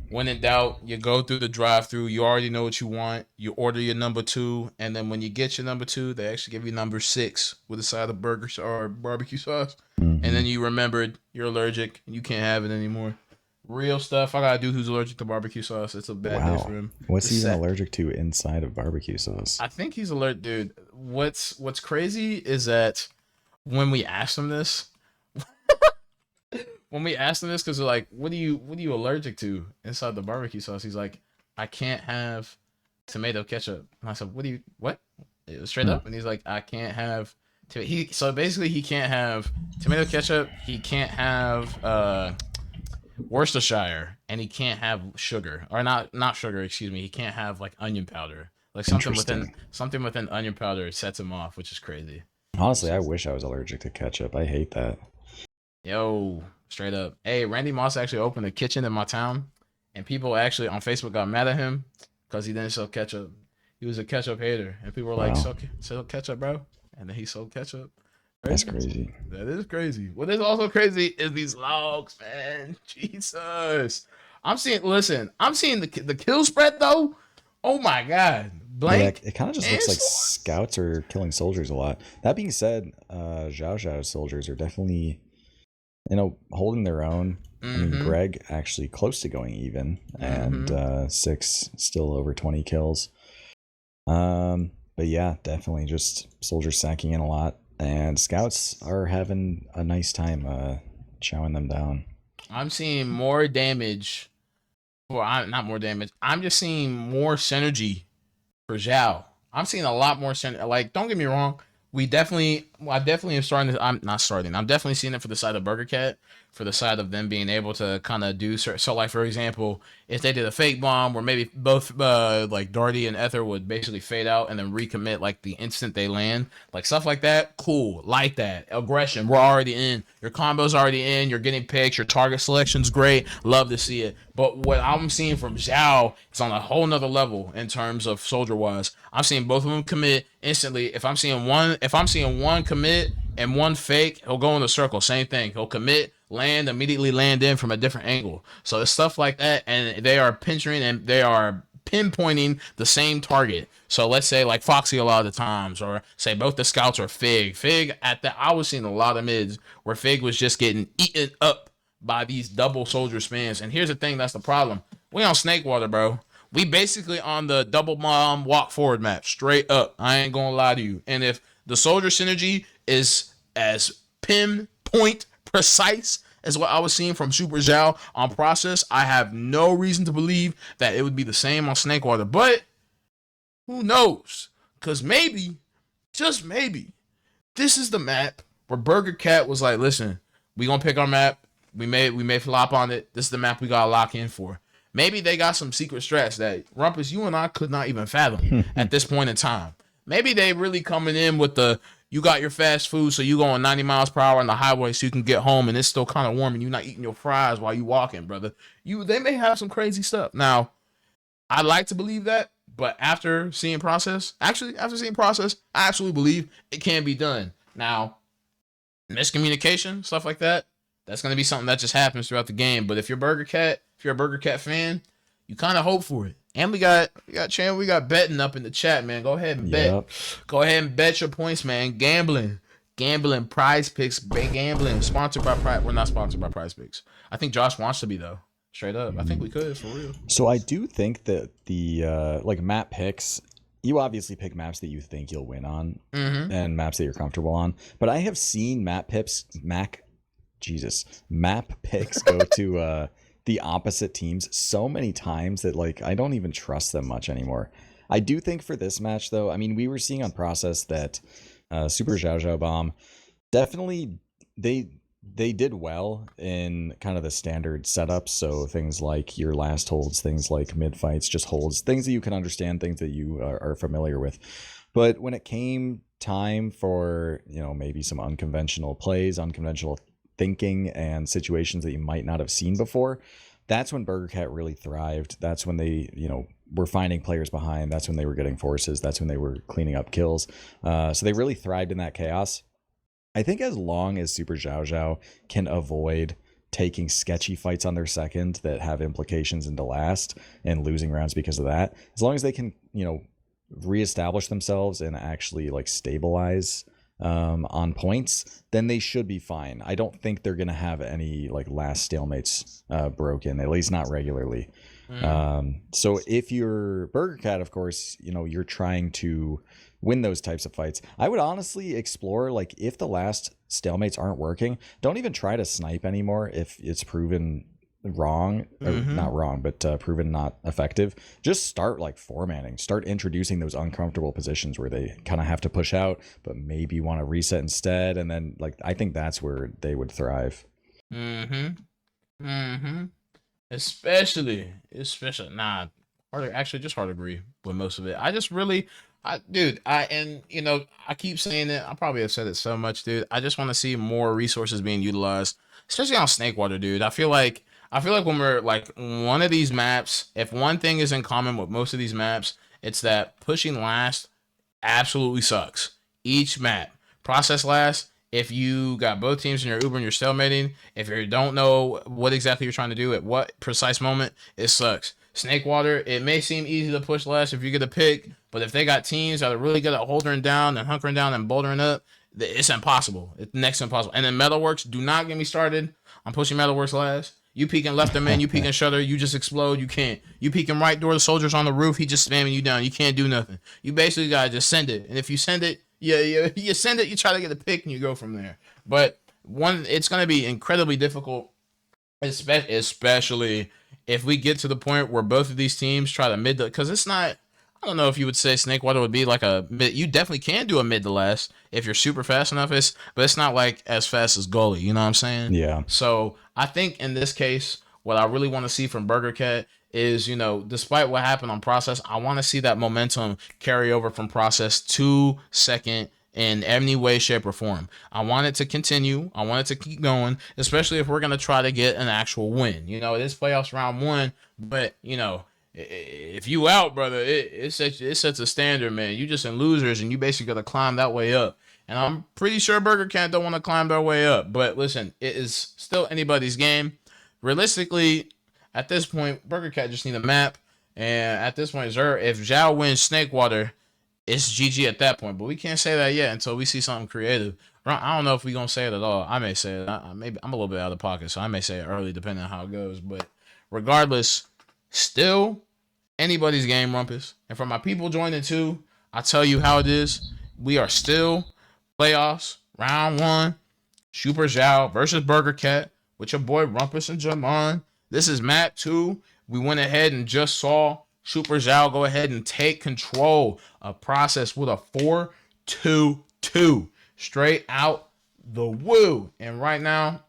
Speaker 1: when in doubt, you go through the drive-through. You already know what you want. You order your number 2, and then when you get your number 2, they actually give you number 6 with a side of burger or barbecue sauce. And then you remembered you're allergic and you can't have it anymore. Real stuff. I got a dude who's allergic to barbecue sauce. It's a bad day for him.
Speaker 2: What's he allergic to inside of barbecue sauce?
Speaker 1: I think he's allergic, dude. What's crazy is that when we asked him this, because they're like, what are you allergic to inside the barbecue sauce? He's like, I can't have tomato ketchup. And I said, what? It was straight up. And he's like, I can't have. So basically, he can't have tomato ketchup. He can't have Worcestershire, and he can't have sugar, or not sugar. Excuse me. He can't have like onion powder. Like something within onion powder sets him off, which is crazy.
Speaker 2: Honestly, I wish I was allergic to ketchup. I hate that.
Speaker 1: Yo, straight up. Hey, Randy Moss actually opened a kitchen in my town, and people actually on Facebook got mad at him because he didn't sell ketchup. He was a ketchup hater, and people were like, "Sell ketchup, bro." And then he sold ketchup.
Speaker 2: That's crazy.
Speaker 1: That is crazy. What is also crazy is these logs, man. Jesus. I'm seeing the kill spread though. Oh my god. Blank.
Speaker 2: Yeah, it kind of just looks like scouts are killing soldiers a lot. That being said, Zhao soldiers are definitely, holding their own. I mean, Greg actually close to going even, and 6 still over 20 kills. But yeah, definitely just soldiers sacking in a lot, and scouts are having a nice time chowing them down.
Speaker 1: I'm seeing more damage. Well, not more damage. I'm just seeing more synergy for Zhao. I'm seeing a lot more synergy. Like, don't get me wrong. I definitely am starting to. I'm not starting. I'm definitely seeing it for the side of Burger Cat, for the side of them being able to kind of do so. Like for example, if they did a fake bomb where maybe both like Darty and Ether would basically fade out and then recommit like the instant they land, like stuff like that. Cool, like that aggression. We're already in. Your combo's already in. You're getting picks. Your target selection's great. Love to see it. But what I'm seeing from Zhao is on a whole nother level in terms of soldier wise. I'm seeing both of them commit instantly. If I'm seeing one commit and one fake, he'll go in the circle. Same thing. He'll commit, land, immediately land in from a different angle. So it's stuff like that, and they are pinching and they are pinpointing the same target. So let's say like Foxy a lot of the times, or say both the scouts or Fig. I was seeing a lot of mids where Fig was just getting eaten up by these double soldier spans. And here's the thing, that's the problem. We on Snakewater, bro. We basically on the double bomb walk forward map, straight up. I ain't gonna lie to you. And if the soldier synergy is as pinpoint precise as what I was seeing from Super Zhao on process, I have no reason to believe that it would be the same on Snakewater. But who knows? Because maybe, just maybe, this is the map where Burger Cat was like, listen, we gonna pick our map. We may flop on it. This is the map we gotta lock in for. Maybe they got some secret strats that Rumpus, you and I could not even fathom at this point in time. Maybe they really coming in with you got your fast food, so you going 90 miles per hour on the highway so you can get home and it's still kind of warm and you're not eating your fries while you walking, brother. They may have some crazy stuff. Now, I'd like to believe that, but after seeing process, I absolutely believe it can be done. Now, miscommunication, stuff like that, that's going to be something that just happens throughout the game. But if you're a Burger Cat fan, you kind of hope for it. And we got betting up in the chat, man. Go ahead and bet.
Speaker 2: Yep.
Speaker 1: Go ahead and bet your points, man. Gambling, Prize Picks, big gambling. Sponsored by Prize. We're not sponsored by Prize Picks. I think Josh wants to be though. Straight up, I think we could for real.
Speaker 2: So I do think that the like map picks, you obviously pick maps that you think you'll win on, and maps that you're comfortable on. But I have seen map picks go to the opposite teams so many times that like I don't even trust them much anymore. I do think for this match though, I mean, we were seeing on process that SuperXiaoXiao bomb definitely they did well in kind of the standard setups. So things like your last holds, things like mid fights, just holds, things that you can understand, things that you are familiar with. But when it came time for, you know, maybe some unconventional plays, unconventional thinking and situations that you might not have seen before, that's when BurgerCat really thrived. That's when they, you know, were finding players behind. That's when they were getting forces. That's when they were cleaning up kills. So they really thrived in that chaos. I think as long as SuperXiaoXiao can avoid taking sketchy fights on their second that have implications into last and losing rounds because of that, as long as they can, you know, reestablish themselves and actually like stabilize on points, then they should be fine. I don't think they're going to have any like last stalemates broken, at least not regularly. So if you're BurgerCat, of course, you know, you're trying to win those types of fights. I would honestly explore, like, if the last stalemates aren't working, don't even try to snipe anymore if it's proven wrong, or not wrong, but proven not effective. Just start like four-manning, start introducing those uncomfortable positions where they kind of have to push out, but maybe want to reset instead. And then like, I think that's where they would thrive.
Speaker 1: Especially nah, just hard to agree with most of it. And you know, I keep saying it, I probably have said it so much, dude. I just want to see more resources being utilized, especially on Snakewater, dude. I feel like when we're like one of these maps, if one thing is in common with most of these maps, it's that pushing last absolutely sucks. Each map. Process last, if you got both teams in your Uber and you're stalemating, if you don't know what exactly you're trying to do at what precise moment, it sucks. Snakewater, it may seem easy to push last if you get a pick, but if they got teams that are really good at holding down and hunkering down and bouldering up, it's impossible. It's next to impossible. And then Metalworks, do not get me started on pushing Metalworks last. You peeking left them in, you peeking shutter, you just explode, you can't. You peeking right door, the soldier's on the roof, he just spamming you down, you can't do nothing. You basically gotta just send it. And if you send it, you send it, you try to get a pick, and you go from there. But it's gonna be incredibly difficult, especially if we get to the point where both of these teams try to mid, because it's not, I don't know if you would say Snakewater would be like a mid. You definitely can do a mid to last if you're super fast enough. But it's not like as fast as Gully. You know what I'm saying?
Speaker 2: Yeah.
Speaker 1: So I think in this case, what I really want to see from BurgerCat is, you know, despite what happened on process, I want to see that momentum carry over from process to second in any way, shape, or form. I want it to continue. I want it to keep going, especially if we're going to try to get an actual win. You know, it is playoffs round one, but, you know, if you out, brother, it sets a standard, man. You just in losers, and you basically got to climb that way up. And I'm pretty sure BurgerCat don't want to climb their way up. But listen, it is still anybody's game. Realistically, at this point, BurgerCat just need a map. And at this point, if Zhao wins Snakewater, it's GG at that point. But we can't say that yet until we see something creative. I don't know if we're going to say it at all. I may say it. Maybe I'm a little bit out of pocket, so I may say it early depending on how it goes. But regardless, still anybody's game, Rumpus. And for my people joining too, I tell you how it is. We are still playoffs, round one, SuperXiao versus BurgerCat with your boy Rumpus and Jemond. This is map 2. We went ahead and just saw SuperXiao go ahead and take control of process with a 4-2-2 straight out the woo. And right now,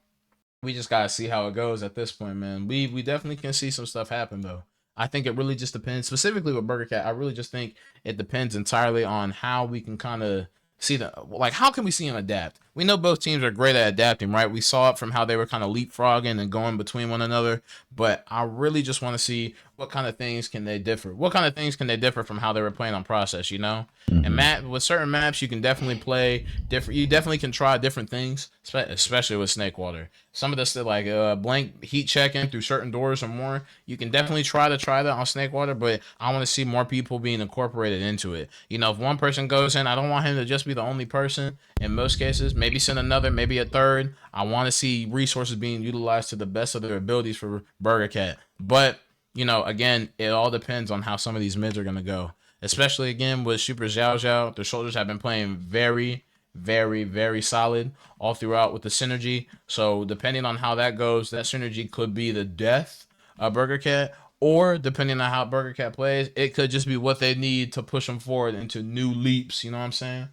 Speaker 1: we just gotta see how it goes at this point, man. We definitely can see some stuff happen though. I think it really just depends, specifically with BurgerCat. I really just think it depends entirely on how we can kind of see how can we see him adapt? we know both teams are great at adapting, right? We saw it from how they were kind of leapfrogging and going between one another. But I really just want to see what kind of things can they differ. What kind of things can they differ from how they were playing on process, you know? And with certain maps, you can definitely play different. You definitely can try different things, especially with Snakewater. Some of this, like blank heat checking through certain doors or more, you can definitely try that on Snakewater. But I want to see more people being incorporated into it. You know, if one person goes in, I don't want him to just be the only person. In most cases, maybe send another, maybe a third. I want to see resources being utilized to the best of their abilities for Burger Cat. But you know, again, it all depends on how some of these mids are gonna go. Especially again with SuperXiaoXiao, the shoulders have been playing very, very, very solid all throughout with the synergy. So depending on how that goes, that synergy could be the death of Burger Cat, or depending on how Burger Cat plays, it could just be what they need to push them forward into new leaps. You know what I'm saying?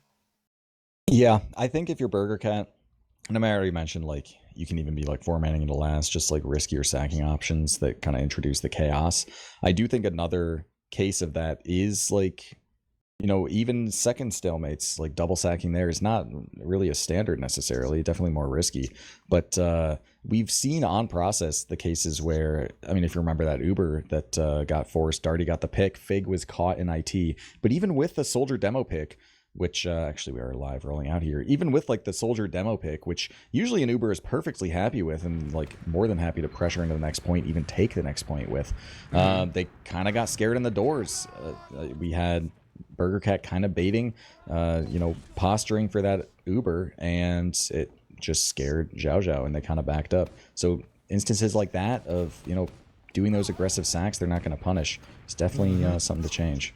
Speaker 2: Yeah, I think if you're Burger Cat, and I already mentioned, like, you can even be like formatting into last, just like riskier sacking options that kind of introduce the chaos. I do think another case of that is like, you know, even second stalemates, like double sacking there is not really a standard necessarily, definitely more risky. But we've seen on process the cases where, I mean, if you remember that Uber that got forced, Darty got the pick, Fig was caught in IT. But even with the soldier demo pick, which actually we are live rolling out here, even with like the soldier demo pick, which usually an Uber is perfectly happy with and like more than happy to pressure into the next point, even take the next point with, they kind of got scared in the doors. We had Burger Cat kind of baiting, you know, posturing for that Uber, and it just scared Xiao and they kind of backed up. So instances like that of, you know, doing those aggressive sacks they're not going to punish, it's definitely something to change.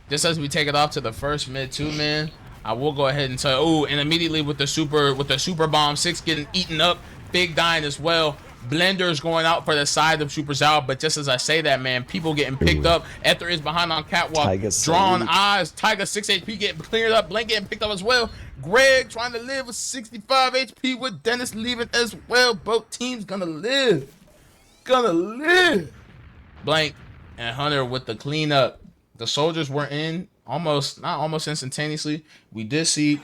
Speaker 1: Just as we take it off to the first mid 2 man, I will go ahead and tell. Oh, and immediately with the super bomb 6 getting eaten up, Big dying as well. Blender's going out for the side of SuperXiao, but just as I say that, man, people getting picked up. Ether is behind on catwalk. Drawn eyes. Tiger 6 HP getting cleared up. Blank getting picked up as well. Greg trying to live with 65 HP with Dennis leaving as well. Both teams gonna live. Blank and Hunter with the cleanup. The soldiers were in not almost instantaneously. We did see.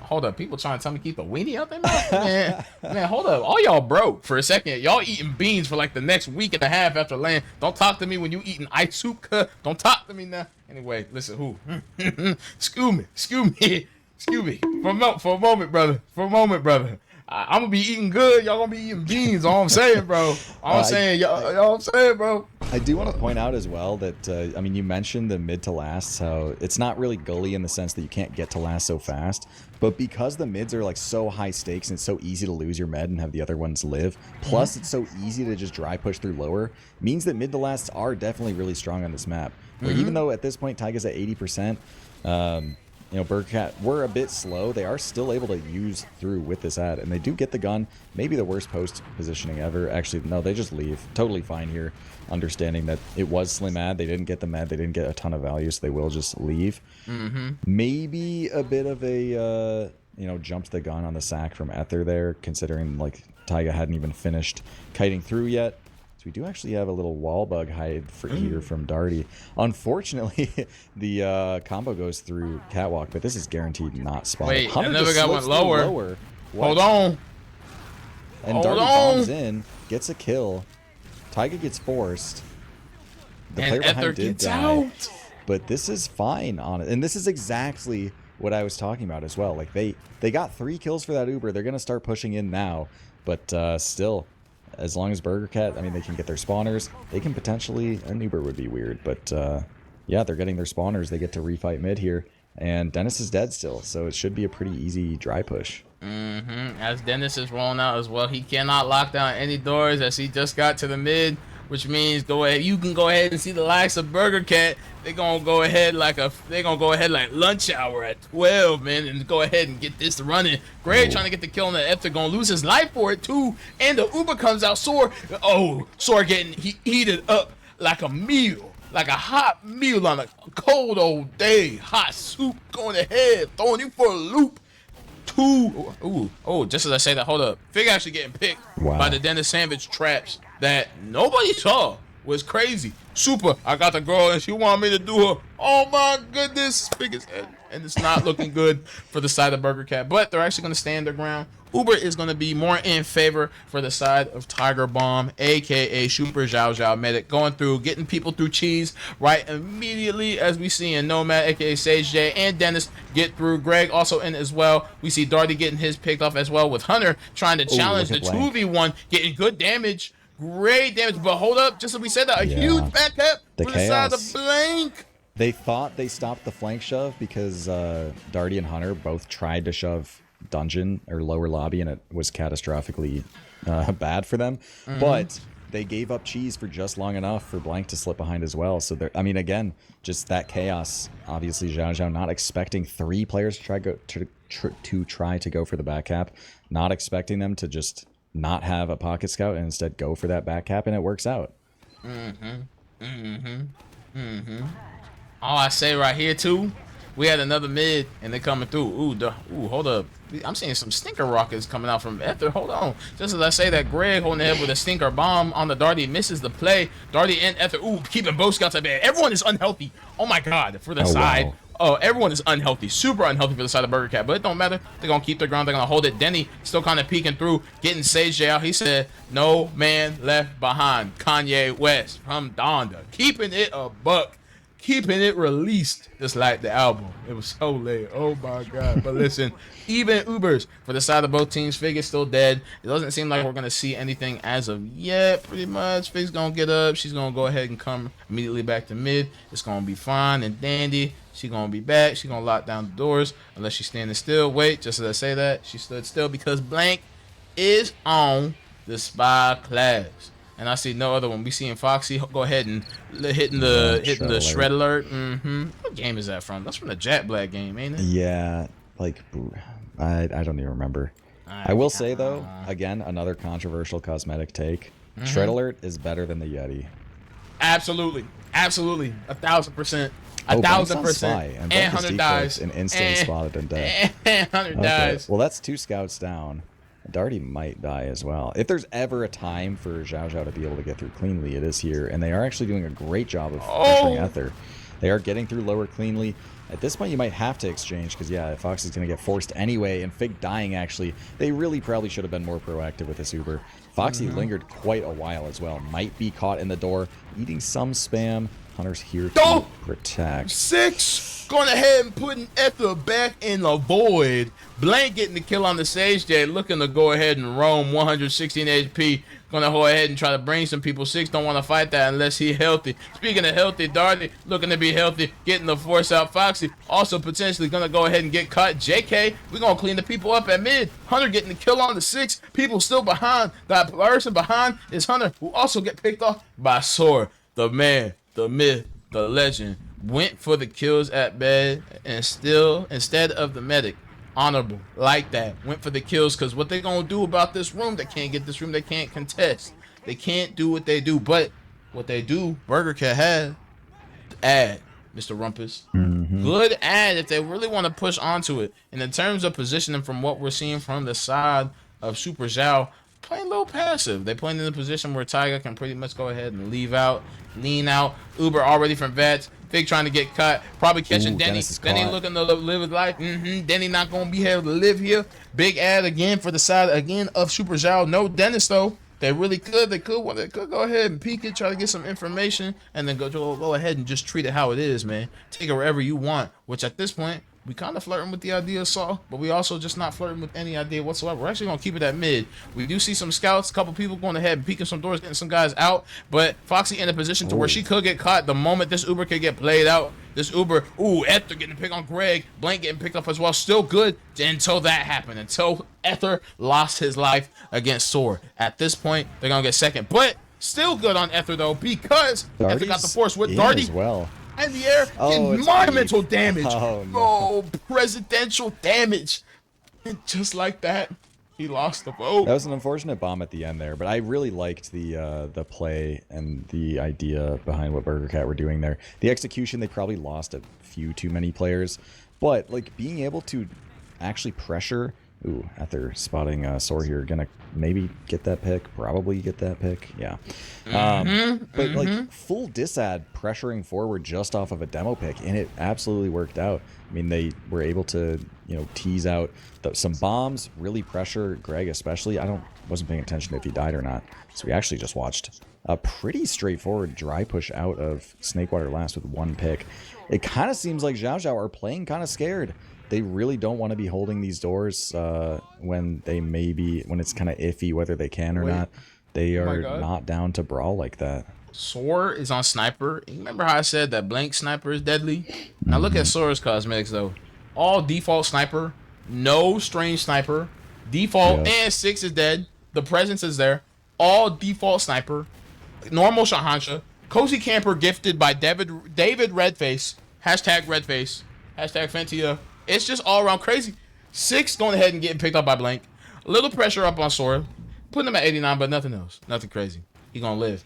Speaker 1: Hold up, people trying to tell me keep a weenie out there, man. Hold up, all y'all broke for a second. Y'all eating beans for like the next week and a half after land. Don't talk to me when you eating ice soup. Don't talk to me now. Anyway, listen, who? Excuse me. For a moment, brother. I'm gonna be eating good. Y'all gonna be eating beans. All I'm saying, bro. I'm saying, bro.
Speaker 2: I do want to point out as well that, I mean, you mentioned the mid to last, how it's not really gully in the sense that you can't get to last so fast. But because the mids are like so high stakes and it's so easy to lose your med and have the other ones live, plus it's so easy to just dry push through lower, means that mid to lasts are definitely really strong on this map. Where even though at this point Taiga's at 80%, you know, Burger Cat were a bit slow, they are still able to use through with this ad, and they do get the gun. Maybe the worst post positioning ever. Actually, no, they just leave. Totally fine here, understanding that it was slim ad. They didn't get the med, they didn't get a ton of value, so they will just leave. Maybe a bit of a, you know, jumped the gun on the sack from Ether there, considering like Taiga hadn't even finished kiting through yet. So we do actually have a little wall bug hide for here from Darty. Unfortunately, the combo goes through catwalk, but this is guaranteed not spotted.
Speaker 1: Wait, I never got one lower. Hold on.
Speaker 2: And Darty bombs in, gets a kill. Taiga gets forced. The player behind did die. But this is fine on it. And this is exactly what I was talking about as well. Like they got 3 kills for that Uber. They're going to start pushing in now. But still, as long as Burger Cat, I mean, they can get their spawners, they can potentially, an Uber would be weird, but yeah, they're getting their spawners, they get to refight mid here, and Dennis is dead still, so it should be a pretty easy dry push.
Speaker 1: As Dennis is rolling out as well, he cannot lock down any doors as he just got to the mid, which means you can go ahead and see the likes of Burger Cat. They're gonna go ahead like lunch hour at 12, man, and go ahead and get this running. Greg trying to get the kill on the Ether, gonna lose his life for it too. And the Uber comes out, Soar getting heated up like a meal, like a hot meal on a cold old day. Hot soup going ahead, throwing you for a loop. Just as I say that, hold up. Fig actually getting picked by the Dennis Sandwich traps that nobody saw. Was crazy. Super, I got the girl and she wanted me to do her. Oh my goodness. Fig is dead. and it's not looking good for the side of Burger Cat. But they're actually going to stand their ground. Uber is going to be more in favor for the side of Tiger Bomb, aka SuperXiaoXiao Medic, going through, getting people through cheese right immediately, as we see in Nomad, aka Sage J, and Dennis get through. Greg also in as well. We see Darty getting his picked off as well, with Hunter trying to challenge the 2v1, getting good damage, great damage. But hold up, just as we said that, a huge back up for the side of Blank.
Speaker 2: They thought they stopped the flank shove because Darty and Hunter both tried to shove dungeon or lower lobby, and it was catastrophically bad for them. But they gave up cheese for just long enough for Blank to slip behind as well. So I mean, again, just that chaos. Obviously, Xiao not expecting 3 players to try to go for the back cap, not expecting them to just not have a pocket scout and instead go for that back cap, and it works out. All
Speaker 1: I say right here too, we had another mid, and they're coming through. Ooh, hold up. I'm seeing some stinker rockets coming out from Ether. Hold on. Just as I say that, Greg holding the head with a stinker bomb on the Darty, misses the play. Darty and Ether, keeping both scouts at bay. Everyone is unhealthy. Oh my God, for the side. Wow. Oh, everyone is unhealthy. Super unhealthy for the side of Burger Cat, but it don't matter. They're going to keep their ground. They're going to hold it. Denny still kind of peeking through, getting Sage J out. He said, no man left behind. Kanye West from Donda. Keeping it a buck. Keeping it released, just like the album. It was so late. Oh my God. But listen, even Ubers for the side of both teams. Fig is still dead. It doesn't seem like we're going to see anything as of yet, pretty much. Fig's going to get up. She's going to go ahead and come immediately back to mid. It's going to be fine and dandy. She's going to be back. She's going to lock down the doors unless she's standing still. Wait, just as I say that, she stood still because Blank is on the spy class. And I see no other one. We seeing Foxy go ahead and hitting the shred alert. What game is that from? That's from the Jack Black game, ain't it?
Speaker 2: Yeah, like I don't even remember. I will say though, again, another controversial cosmetic take. Shred alert is better than the Yeti.
Speaker 1: Absolutely, 1,000%. 1,000%. And Hunter dies.
Speaker 2: And instantly spotted and dead.
Speaker 1: And Hunter dies.
Speaker 2: Well, that's 2 scouts down. Darty might die as well. If there's ever a time for Xiao to be able to get through cleanly, it is here. And they are actually doing a great job of pressuring Ether. They are getting through lower cleanly. At this point, you might have to exchange because, yeah, Fox is going to get forced anyway. And Fig dying, actually, they really probably should have been more proactive with this Uber. Foxy lingered quite a while as well. Might be caught in the door, eating some spam. Hunter's here to protect.
Speaker 1: 6! Going ahead and putting Ether back in the void. Blank getting the kill on the Sage J, looking to go ahead and roam 116 HP. Gonna go ahead and try to bring some people. 6 don't want to fight that unless he's healthy. Speaking of healthy, Darty looking to be healthy, getting the force out. Foxy also potentially gonna go ahead and get caught. JK, we're gonna clean the people up at mid. Hunter getting the kill on the 6. People still behind. That person behind is Hunter, who also get picked off by Sor. The man, the myth, the legend went for the kills at bed, and still, instead of the medic, honorable like that, went for the kills. Because what they gonna do about this room? They can't get this room. They can't contest. They can't do what they do. But what they do, Burger Cat had ad, Mr. Rumpus. Good ad if they really want to push onto it. And in terms of positioning, from what we're seeing from the side of SuperXiao, playing a little passive. They playing in a position where Tiger can pretty much go ahead and lean out. Uber already from Vets. Fig trying to get cut. Probably catching Denny. Denny looking to live his life. Denny not going to be able to live here. Big ad again for the side again of SuperXiao. No Dennis though. They really could. They could go ahead and peek it, try to get some information, and then go ahead and just treat it how it is, man. Take it wherever you want. Which at this point, we kind of flirting with the idea of Saw, but we also just not flirting with any idea whatsoever. We're actually going to keep it at mid. We do see some scouts, a couple people going ahead and peeking some doors, getting some guys out, but Foxy in a position to where she could get caught the moment this Uber could get played out. This Uber, Ether getting picked on Greg, Blank getting picked up as well. Still good until that happened, until Ether lost his life against Sword. At this point, they're going to get second, but still good on Ether though, because Ether got the force with Darty
Speaker 2: as well.
Speaker 1: In the air, getting monumental damage. Presidential damage. And just like that, he lost the vote.
Speaker 2: That was an unfortunate bomb at the end there, but I really liked the play and the idea behind what Burger Cat were doing there. The execution, they probably lost a few too many players, but like being able to actually pressure Ooh, after spotting Soar here, gonna maybe get that pick, probably get that pick, yeah. But like full disad pressuring forward just off of a demo pick, and it absolutely worked out. I mean, they were able to, you know, tease out some bombs, really pressure Greg especially. Wasn't paying attention if he died or not, so we actually just watched a pretty straightforward dry push out of Snakewater last with one pick. It kind of seems like XiaoXiao are playing kind of scared. They really don't want to be holding these doors when it's kind of iffy whether they can or not. They are not down to brawl like that.
Speaker 1: Soar is on sniper. You remember how I said that blank sniper is deadly? Now look at Soar's cosmetics though. All default sniper, no strange sniper, default, and 6 is dead. The presence is there. All default sniper, normal Shahansha, cozy camper gifted by David Redface. Hashtag Redface. Hashtag Fentia. It's just all around crazy. 6 going ahead and getting picked up by blank. A little pressure up on Soar. Putting him at 89, but nothing else. Nothing crazy. He gonna live.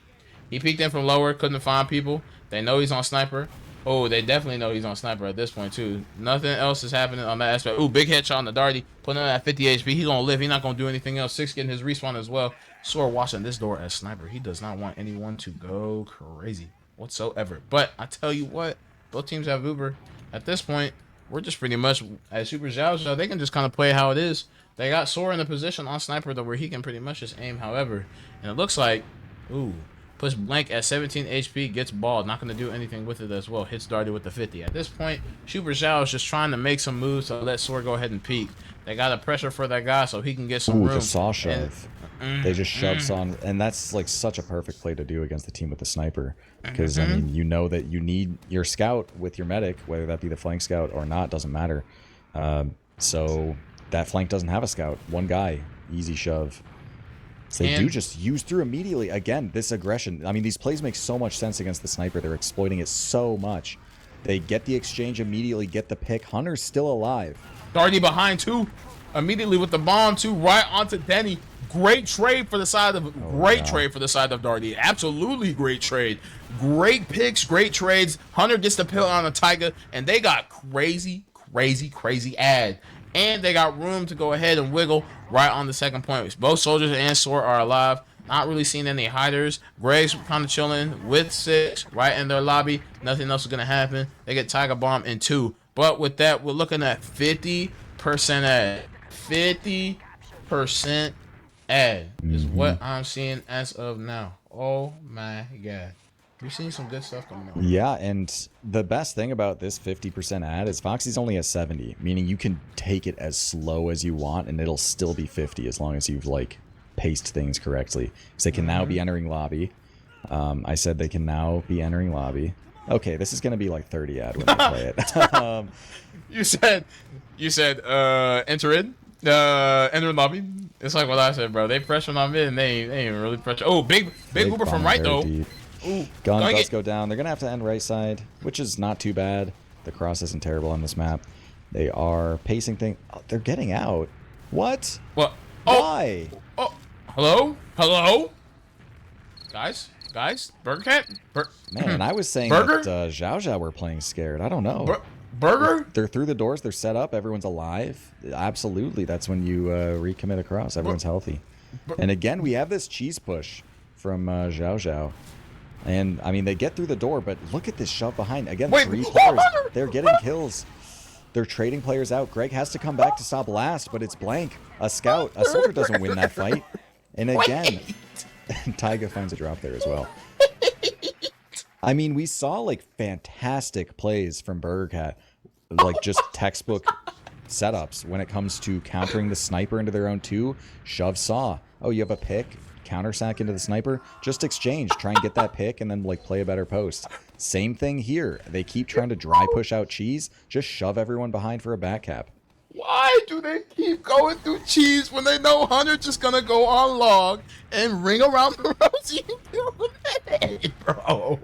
Speaker 1: He peeked in from lower, couldn't find people. They know he's on sniper. Oh, they definitely know he's on sniper at this point too. Nothing else is happening on that aspect. Ooh, big headshot on the Darty. Putting him at 50 HP. He gonna live. He's not gonna do anything else. 6 getting his respawn as well. Soar watching this door as sniper. He does not want anyone to go crazy whatsoever. But I tell you what, both teams have Uber. At this point, we're just pretty much at SuperXiaoXiao. They can just kind of play how it is. They got Soar in the position on sniper though where he can pretty much just aim however. And it looks like, ooh, push blank at 17 HP, gets balled. Not going to do anything with it as well. Hits Darty with the 50. At this point, SuperXiao is just trying to make some moves to let Soar go ahead and peek. They got a pressure for that guy so he can get some room.
Speaker 2: The saw shove. They just shoved on, and that's like such a perfect play to do against the team with the sniper. Because, I mean, you know that you need your scout with your medic, whether that be the flank scout or not, doesn't matter. So that flank doesn't have a scout. One guy, easy shove. So they do just use through immediately. Again, this aggression. I mean, these plays make so much sense against the sniper. They're exploiting it so much. They get the exchange immediately, get the pick. Hunter's still alive.
Speaker 1: Darty behind too. Immediately with the bomb too, right onto Denny. Great trade for the side of trade for the side of Darty. Absolutely great trade. Great picks, great trades. Hunter gets the pill on the Tiger, and they got crazy ad. And they got room to go ahead and wiggle right on the second point. Both soldiers and Soar are alive. Not really seeing any hiders. Greg's kind of chilling with 6 right in their lobby. Nothing else is going to happen. They get Tiger Bomb in 2. But with that, we're looking at 50% ad. 50% ad is what I'm seeing as of now. Oh my God. We've seen some good stuff coming out.
Speaker 2: Yeah, and the best thing about this 50% ad is Foxy's only a 70, meaning you can take it as slow as you want and it'll still be 50 as long as you've like paced things correctly. Because they can now be entering lobby. I said they can now be entering lobby. Okay, this is going to be like 30 ad when they play it.
Speaker 1: You said enter in lobby. It's like what I said, bro. They pressured on mid and they ain't really pressure. Oh, big Uber from right though.
Speaker 2: Deep. Ooh, gun does go down. They're going to have to end right side, which is not too bad. The cross isn't terrible on this map. They are pacing things. Oh, they're getting out. What?
Speaker 1: What?
Speaker 2: Why?
Speaker 1: Oh, hello? Guys? Burger Cat?
Speaker 2: Man, I was saying that XiaoXiao were playing scared. I don't know.
Speaker 1: Burger?
Speaker 2: They're through the doors. They're set up. Everyone's alive. Absolutely. That's when you recommit across. Everyone's healthy. And again, we have this cheese push from XiaoXiao. And, I mean, they get through the door, but look at this shove behind. Again, 3 players. They're getting kills. They're trading players out. Greg has to come back to stop last, but it's blank. A scout. A soldier doesn't win that fight. And again, Taiga finds a drop there as well. I mean, we saw, like, fantastic plays from Burger Cat. Like, just textbook setups when it comes to countering the sniper into their own 2. Shove saw. Oh, you have a pick? Counter sack into the sniper, just exchange, try and get that pick, and then like play a better post. Same thing here. They keep trying to dry push out cheese, just shove everyone behind for a back cap.
Speaker 1: Why do they keep going through cheese when they know Hunter just gonna go on log and ring around the rosy and kill the bro?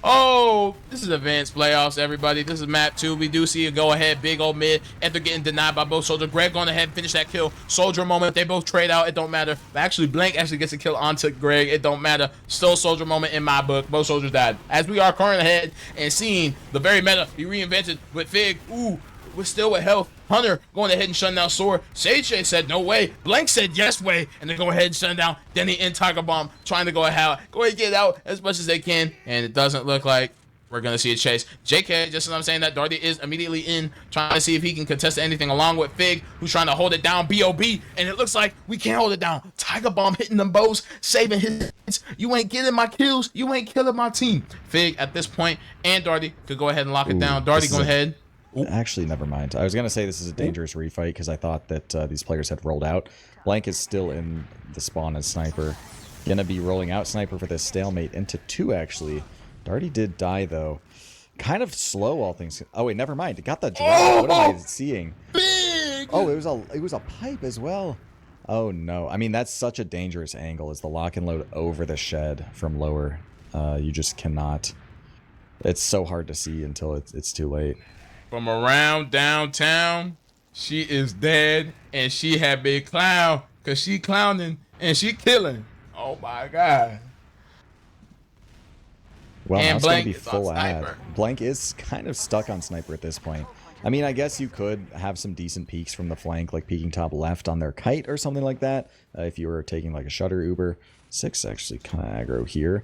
Speaker 1: Oh, this is advanced playoffs, everybody. This is map 2. We do see a go-ahead, big old mid. After getting denied by both soldiers. Greg going ahead and finish that kill. Soldier moment. They both trade out. It don't matter. Actually, Blank actually gets a kill onto Greg. It don't matter. Still soldier moment in my book. Both soldiers died. As we are current ahead and seeing the very meta be reinvented with Fig. Ooh, was still with health. Hunter going ahead and shutting down Soar. Sage said no way. Blank said yes way. And they go ahead and shut down Denny and Tiger Bomb trying to go ahead and get out as much as they can. And it doesn't look like we're going to see a chase. JK, just as I'm saying that, Darty is immediately in, trying to see if he can contest anything along with Fig, who's trying to hold it down, B.O.B. And it looks like we can't hold it down. Tiger Bomb hitting them bows, saving his hits. You ain't getting my kills. You ain't killing my team. Fig at this point, and Darty could go ahead and lock it down. Darty going ahead.
Speaker 2: Actually, never mind. I was going to say this is a dangerous refight because I thought that these players had rolled out. Blank is still in the spawn as Sniper. Going to be rolling out Sniper for this stalemate into 2, actually. Darty did die, though. Kind of slow, all things. Oh, wait, never mind. It got the drop. What am I seeing?
Speaker 1: Big!
Speaker 2: Oh, it was a pipe as well. Oh, no. I mean, that's such a dangerous angle, is the lock and load over the shed from lower. You just cannot. It's so hard to see until it's too late.
Speaker 1: From around downtown, she is dead, and she had been clown, because she clowning, and she killing. Oh, my God.
Speaker 2: Well,
Speaker 1: and
Speaker 2: now it's going to be
Speaker 1: Blank is
Speaker 2: full
Speaker 1: on
Speaker 2: ad.
Speaker 1: Sniper.
Speaker 2: Blank is kind of stuck on Sniper at this point. I mean, I guess you could have some decent peeks from the flank, like peeking top left on their kite or something like that, if you were taking like a shutter Uber. 6 actually kind of aggro here.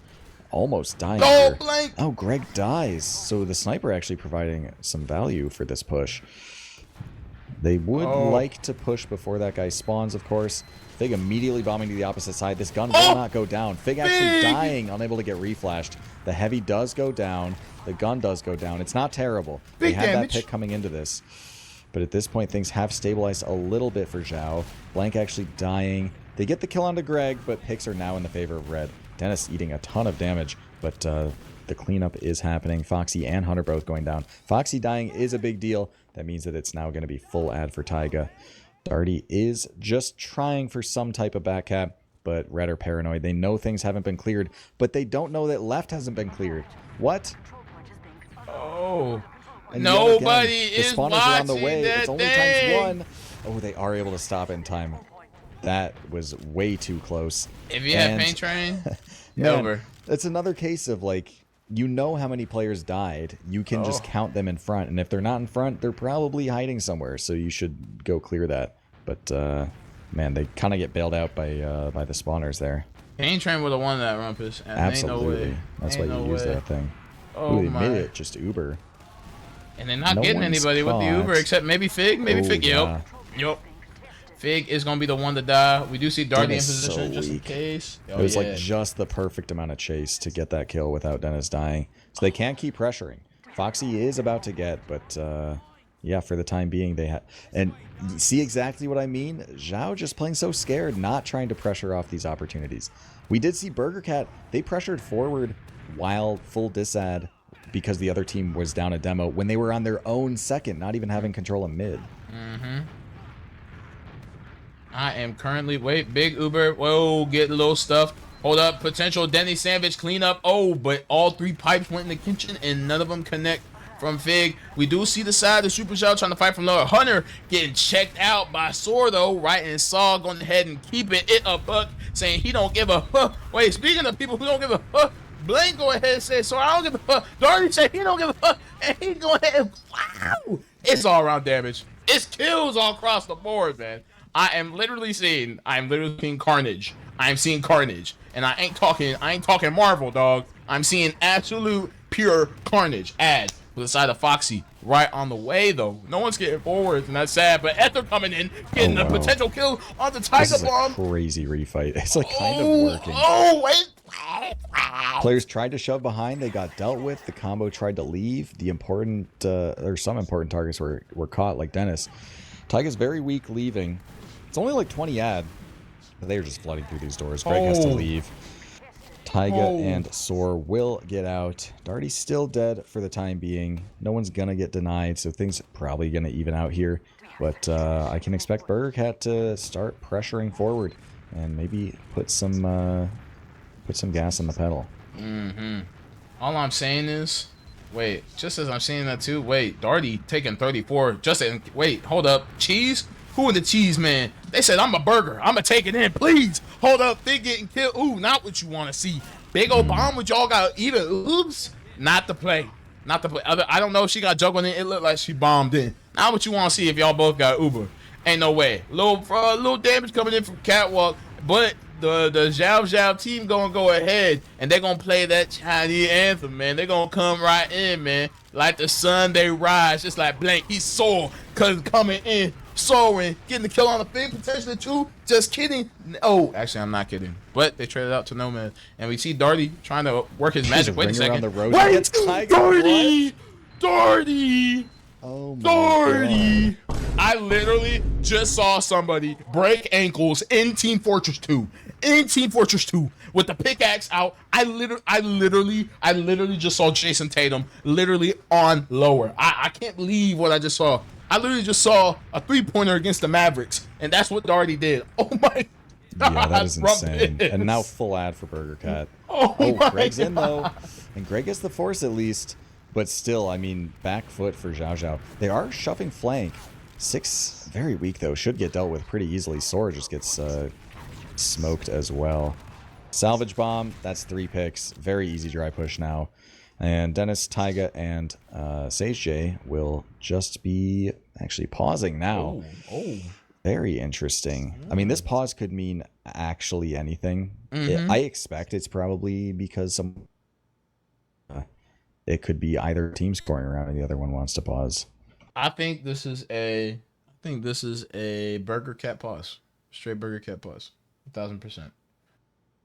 Speaker 2: Almost dying here.
Speaker 1: Blank!
Speaker 2: Oh, Greg dies. So the Sniper actually providing some value for this push. They would like to push before that guy spawns, of course. Fig immediately bombing to the opposite side. This gun will not go down. Fig actually dying, unable to get reflashed. The heavy does go down. The gun does go down. It's not terrible. They had that pick coming into this. But at this point, things have stabilized a little bit for Xiao. Blank actually dying. They get the kill onto Greg, but picks are now in the favor of Red. Dennis eating a ton of damage, but the cleanup is happening. Foxy and Hunter both going down. Foxy dying is a big deal. That means that it's now going to be full ad for Taiga. Darty is just trying for some type of back cap, but Red are paranoid. They know things haven't been cleared, but they don't know that left hasn't been cleared. What?
Speaker 1: Oh.
Speaker 2: And
Speaker 1: Nobody
Speaker 2: again,
Speaker 1: is
Speaker 2: the spawners
Speaker 1: watching
Speaker 2: are on the way.
Speaker 1: that
Speaker 2: It's only
Speaker 1: thing.
Speaker 2: ×1. Oh, they are able to stop in time. That was way too close.
Speaker 1: If you have Paint Train,
Speaker 2: man,
Speaker 1: over.
Speaker 2: It's another case of like, you know how many players died. You can just count them in front. And if they're not in front, they're probably hiding somewhere. So you should go clear that. But, man, they kind of get bailed out by the spawners there.
Speaker 1: Paint Train would have won that Rumpus. And
Speaker 2: Absolutely.
Speaker 1: Ain't no way.
Speaker 2: That's
Speaker 1: Ain't
Speaker 2: why you
Speaker 1: no
Speaker 2: use
Speaker 1: way.
Speaker 2: that thing.
Speaker 1: Oh,
Speaker 2: Ooh, they
Speaker 1: my.
Speaker 2: made it just Uber.
Speaker 1: And they're not
Speaker 2: No
Speaker 1: getting
Speaker 2: one's
Speaker 1: anybody with the
Speaker 2: caught.
Speaker 1: Uber except maybe Fig. Maybe
Speaker 2: Oh,
Speaker 1: Fig.
Speaker 2: yeah.
Speaker 1: Yep. Fig is going to be the one to die. We do see Darty in
Speaker 2: Dennis
Speaker 1: position
Speaker 2: so
Speaker 1: just in
Speaker 2: weak.
Speaker 1: case.
Speaker 2: It was like just the perfect amount of chase to get that kill without Dennis dying. So they can't keep pressuring. Foxy is about to get, but yeah, for the time being, they have. And see exactly what I mean? Xiao just playing so scared, not trying to pressure off these opportunities. We did see Burger Cat. They pressured forward while full disad because the other team was down a demo when they were on their own second, not even having control of mid.
Speaker 1: I am currently, wait, big Uber. Whoa, get a little stuff. Hold up, potential Denny sandwich cleanup. Oh, but all 3 pipes went in the kitchen and none of them connect from Fig. We do see the side of SuperXiao trying to fight from lower. Hunter getting checked out by Soar though, right? And Saw going ahead and keeping it a buck, saying he don't give a fuck. Wait, speaking of people who don't give a fuck, Blank go ahead and say, Soar, I don't give a fuck. Darty said he don't give a fuck, and he go ahead and, wow. It's all around damage. It's kills all across the board, man. I am literally seeing carnage. I am seeing carnage. And I ain't talking Marvel, dog. I'm seeing absolute pure carnage. Ad with the side of Foxy right on the way, though. No one's getting forward, and that's sad. But Ether coming in, getting a potential kill on the Tiger Bomb.
Speaker 2: This is a crazy refight. It's like kind of working.
Speaker 1: Oh, wait.
Speaker 2: Players tried to shove behind. They got dealt with. The combo tried to leave. The important, or some important targets were caught, like Dennis. Taiga's very weak leaving. It's only like 20 ad. They're just flooding through these doors. Greg has to leave. Taiga and Soar will get out. Darty's still dead for the time being. No one's gonna get denied, so things are probably gonna even out here. But I can expect Burger Cat to start pressuring forward and maybe put some gas on the pedal.
Speaker 1: All I'm saying is, wait, just as I'm saying that too, wait, Darty taking 34. Wait, hold up. Cheese? Who in the cheese, man? They said, I'm a burger. I'm going to take it in. Please. Hold up. They getting killed. Ooh, not what you want to see. Big old bomb with y'all got even. Oops. Not to play. Not to play. I don't know if she got juggled in. It looked like she bombed in. Now what you want to see if y'all both got Uber. Ain't no way. Little damage coming in from Catwalk, but the Xiao team gonna go ahead and they're gonna play that Chinese anthem, man. They're gonna come right in, man. Like the sun they rise, just like Blank. He's soaring, cause coming in, soaring, getting the kill on the thing, potentially too. Just kidding. Oh, actually I'm not kidding. But they traded out to Nomad, and we see Darty trying to work his magic. Wait a second. Wait, Darty.
Speaker 2: Oh my
Speaker 1: Darty!
Speaker 2: God.
Speaker 1: I literally just saw somebody break ankles in Team Fortress 2. In Team Fortress 2 with the pickaxe out. I literally just saw Jason Tatum literally on lower. I can't believe what I just saw. I literally just saw a 3-pointer against the Mavericks, and that's what Darty did. Oh my God.
Speaker 2: Yeah, that is insane. And now full ad for Burger Cat.
Speaker 1: Oh
Speaker 2: Greg's
Speaker 1: God.
Speaker 2: in though. And Greg gets the force at least. But still, I mean, back foot for Xiao. They are shoving flank. 6, very weak though. Should get dealt with pretty easily. Sora just gets smoked as well. Salvage bomb, that's 3 picks. Very easy dry push now. And Dennis, Taiga, and Sage J will just be actually pausing now.
Speaker 1: Oh.
Speaker 2: Very interesting. I mean, this pause could mean actually anything. I expect it's probably because some... it could be either team scoring around and the other one wants to pause.
Speaker 1: I think this is a Burger Cat pause. Straight Burger Cat pause. 1,000%.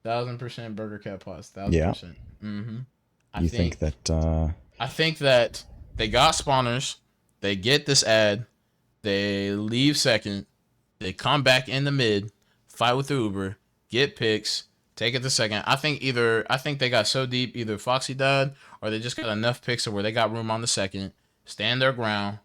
Speaker 1: 1,000% Burger Cat pause. 1,000%.
Speaker 2: Yeah.
Speaker 1: Mm-hmm.
Speaker 2: I think
Speaker 1: that they got spawners, they get this ad, they leave second, they come back in the mid, fight with the Uber, get picks, take it to second. I think they got so deep, either Foxy died or they just got enough picks to where they got room on the second, stand their ground.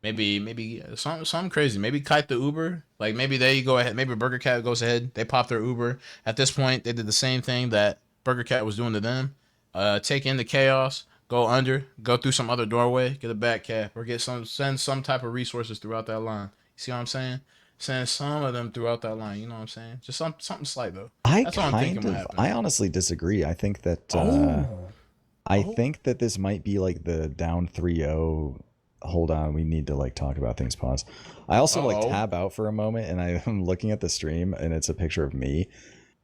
Speaker 1: Maybe something crazy. Maybe kite the Uber. Like maybe they go ahead. Maybe Burger Cat goes ahead. They pop their Uber. At this point, they did the same thing that Burger Cat was doing to them. Take in the chaos. Go under. Go through some other doorway. Get a back cap or send some type of resources throughout that line. You see what I'm saying? Send some of them throughout that line. You know what I'm saying? Just something slight though.
Speaker 2: I honestly disagree. I think that I think that this might be like the down 3-0. Hold on, we need to like talk about things. Pause. I also like tab out for a moment, and I'm looking at the stream, and it's a picture of me,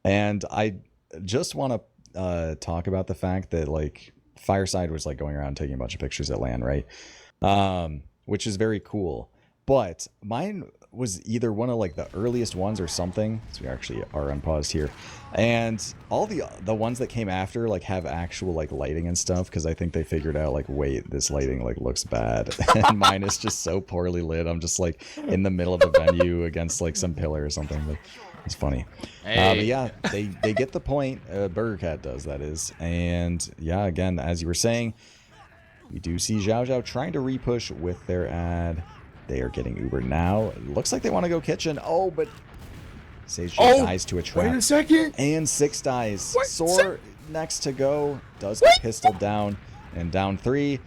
Speaker 2: and I just want to talk about the fact that like Fireside was like going around taking a bunch of pictures at LAN, right? Which is very cool, but mine was either one of like the earliest ones or something. So we actually are unpaused here, and all the ones that came after like have actual like lighting and stuff, because I think they figured out like, wait, this lighting like looks bad, and mine is just so poorly lit. I'm just like in the middle of a venue against like some pillar or something. But it's funny. But yeah, they get the point. Burger Cat does, that is. And yeah, again, as you were saying, we do see Xiao trying to repush with their ad. They are getting Uber now. It looks like they want to go kitchen. Oh, but Sage dies to a trap.
Speaker 1: Wait a second.
Speaker 2: And 6 dies. Soar next to go. Does get pistoled down. And down 3.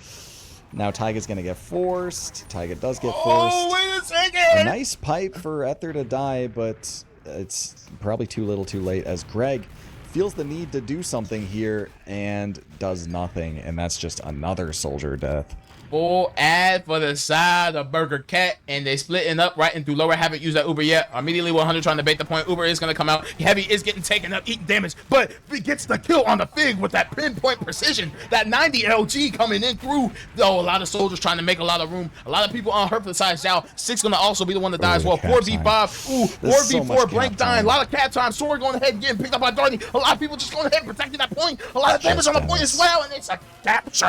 Speaker 2: Now Taiga's going to get forced. Taiga does get forced.
Speaker 1: Oh, wait a second.
Speaker 2: A nice pipe for Ether to die, but it's probably too little too late, as Greg feels the need to do something here and does nothing. And that's just another soldier death.
Speaker 1: Full ad for the side of Burger Cat, and they splitting up right into lower. Haven't used that Uber yet. Immediately 100 trying to bait the point. Uber is going to come out. Heavy is getting taken up, eating damage, but he gets the kill on the Fig with that pinpoint precision. That 90 LG coming in through. Though a lot of soldiers trying to make a lot of room. A lot of people on her for the side. Xiao 6 going to also be the one to die as well. 4v5. Ooh, 4v4. Blank dying. A lot of cat time. Sword going ahead and getting picked up by Darty. A lot of people just going ahead and protecting that point. A lot of damage on the point as well, and it's a capture.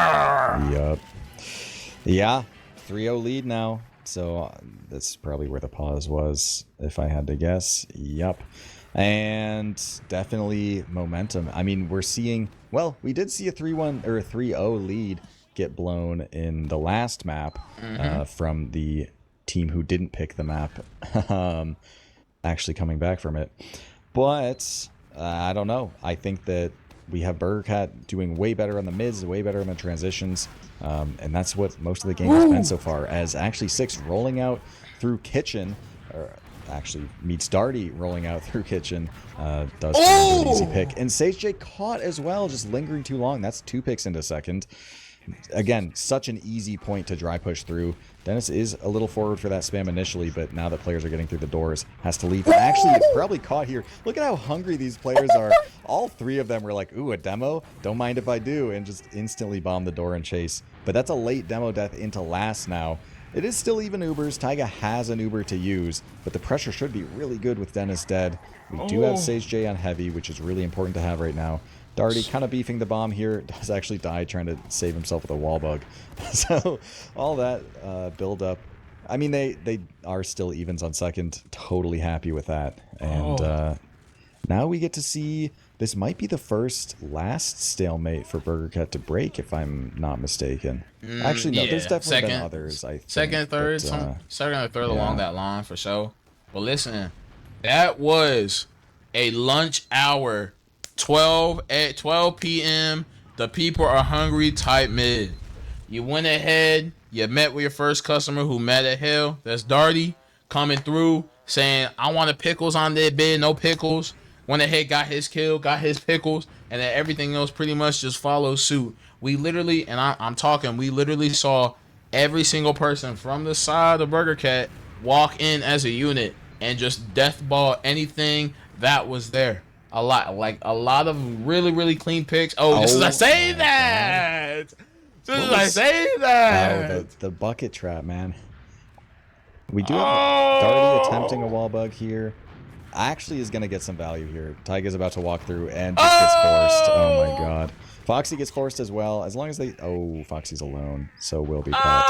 Speaker 2: Yup. Yeah, 3-0 lead now. So that's probably where the pause was, if I had to guess. Yup. And definitely momentum. I mean, we're seeing, well, we did see a 3-1 or a 3-0 lead get blown in the last map from the team who didn't pick the map, actually coming back from it. But I don't know. I think that we have Burger Cat doing way better on the mids, way better on the transitions. And that's what most of the game has been so far, as actually 6 rolling out through kitchen, or actually meets Darty rolling out through kitchen, does an easy pick. And Sage J caught as well, just lingering too long. That's 2 picks into second. again, such an easy point to dry push through. Dennis is a little forward for that spam initially, but now that players are getting through the doors, has to leave. Actually, it's probably caught here. Look at how hungry these players are. All three of them were like, ooh, a demo? Don't mind if I do, and just instantly bomb the door and chase. But that's a late demo death into last now. It is still even Ubers. Taiga has an Uber to use, but the pressure should be really good with Dennis dead. We do have Sage J on heavy, which is really important to have right now. Darty kind of beefing the bomb here. Does actually die trying to save himself with a wall bug. So all that build up. I mean, they are still evens on second. Totally happy with that. And now we get to see, this might be the last stalemate for Burger Cat to break, if I'm not mistaken. Actually, no, there's definitely been others, I think.
Speaker 1: Second, third, second or third along that line for sure. But listen, that was a lunch hour. 12 p.m. The people are hungry type mid. You went ahead, you met with your first customer who met at hell. That's Darty coming through saying, I want the pickles on that bed, no pickles. Went ahead, got his kill, got his pickles, and then everything else pretty much just follows suit. We literally, and I'm talking, we literally saw every single person from the side of Burger Cat walk in as a unit and just deathball anything that was there. A lot of really clean picks. Just as I say that. Just as I say that.
Speaker 2: Oh, the bucket trap, man. We do have Darty attempting a wall bug here. Actually is going to get some value here. Taiga's about to walk through and just gets forced. Oh my god. Foxy gets forced as well. As long as they... Oh, Foxy's alone. So will be caught.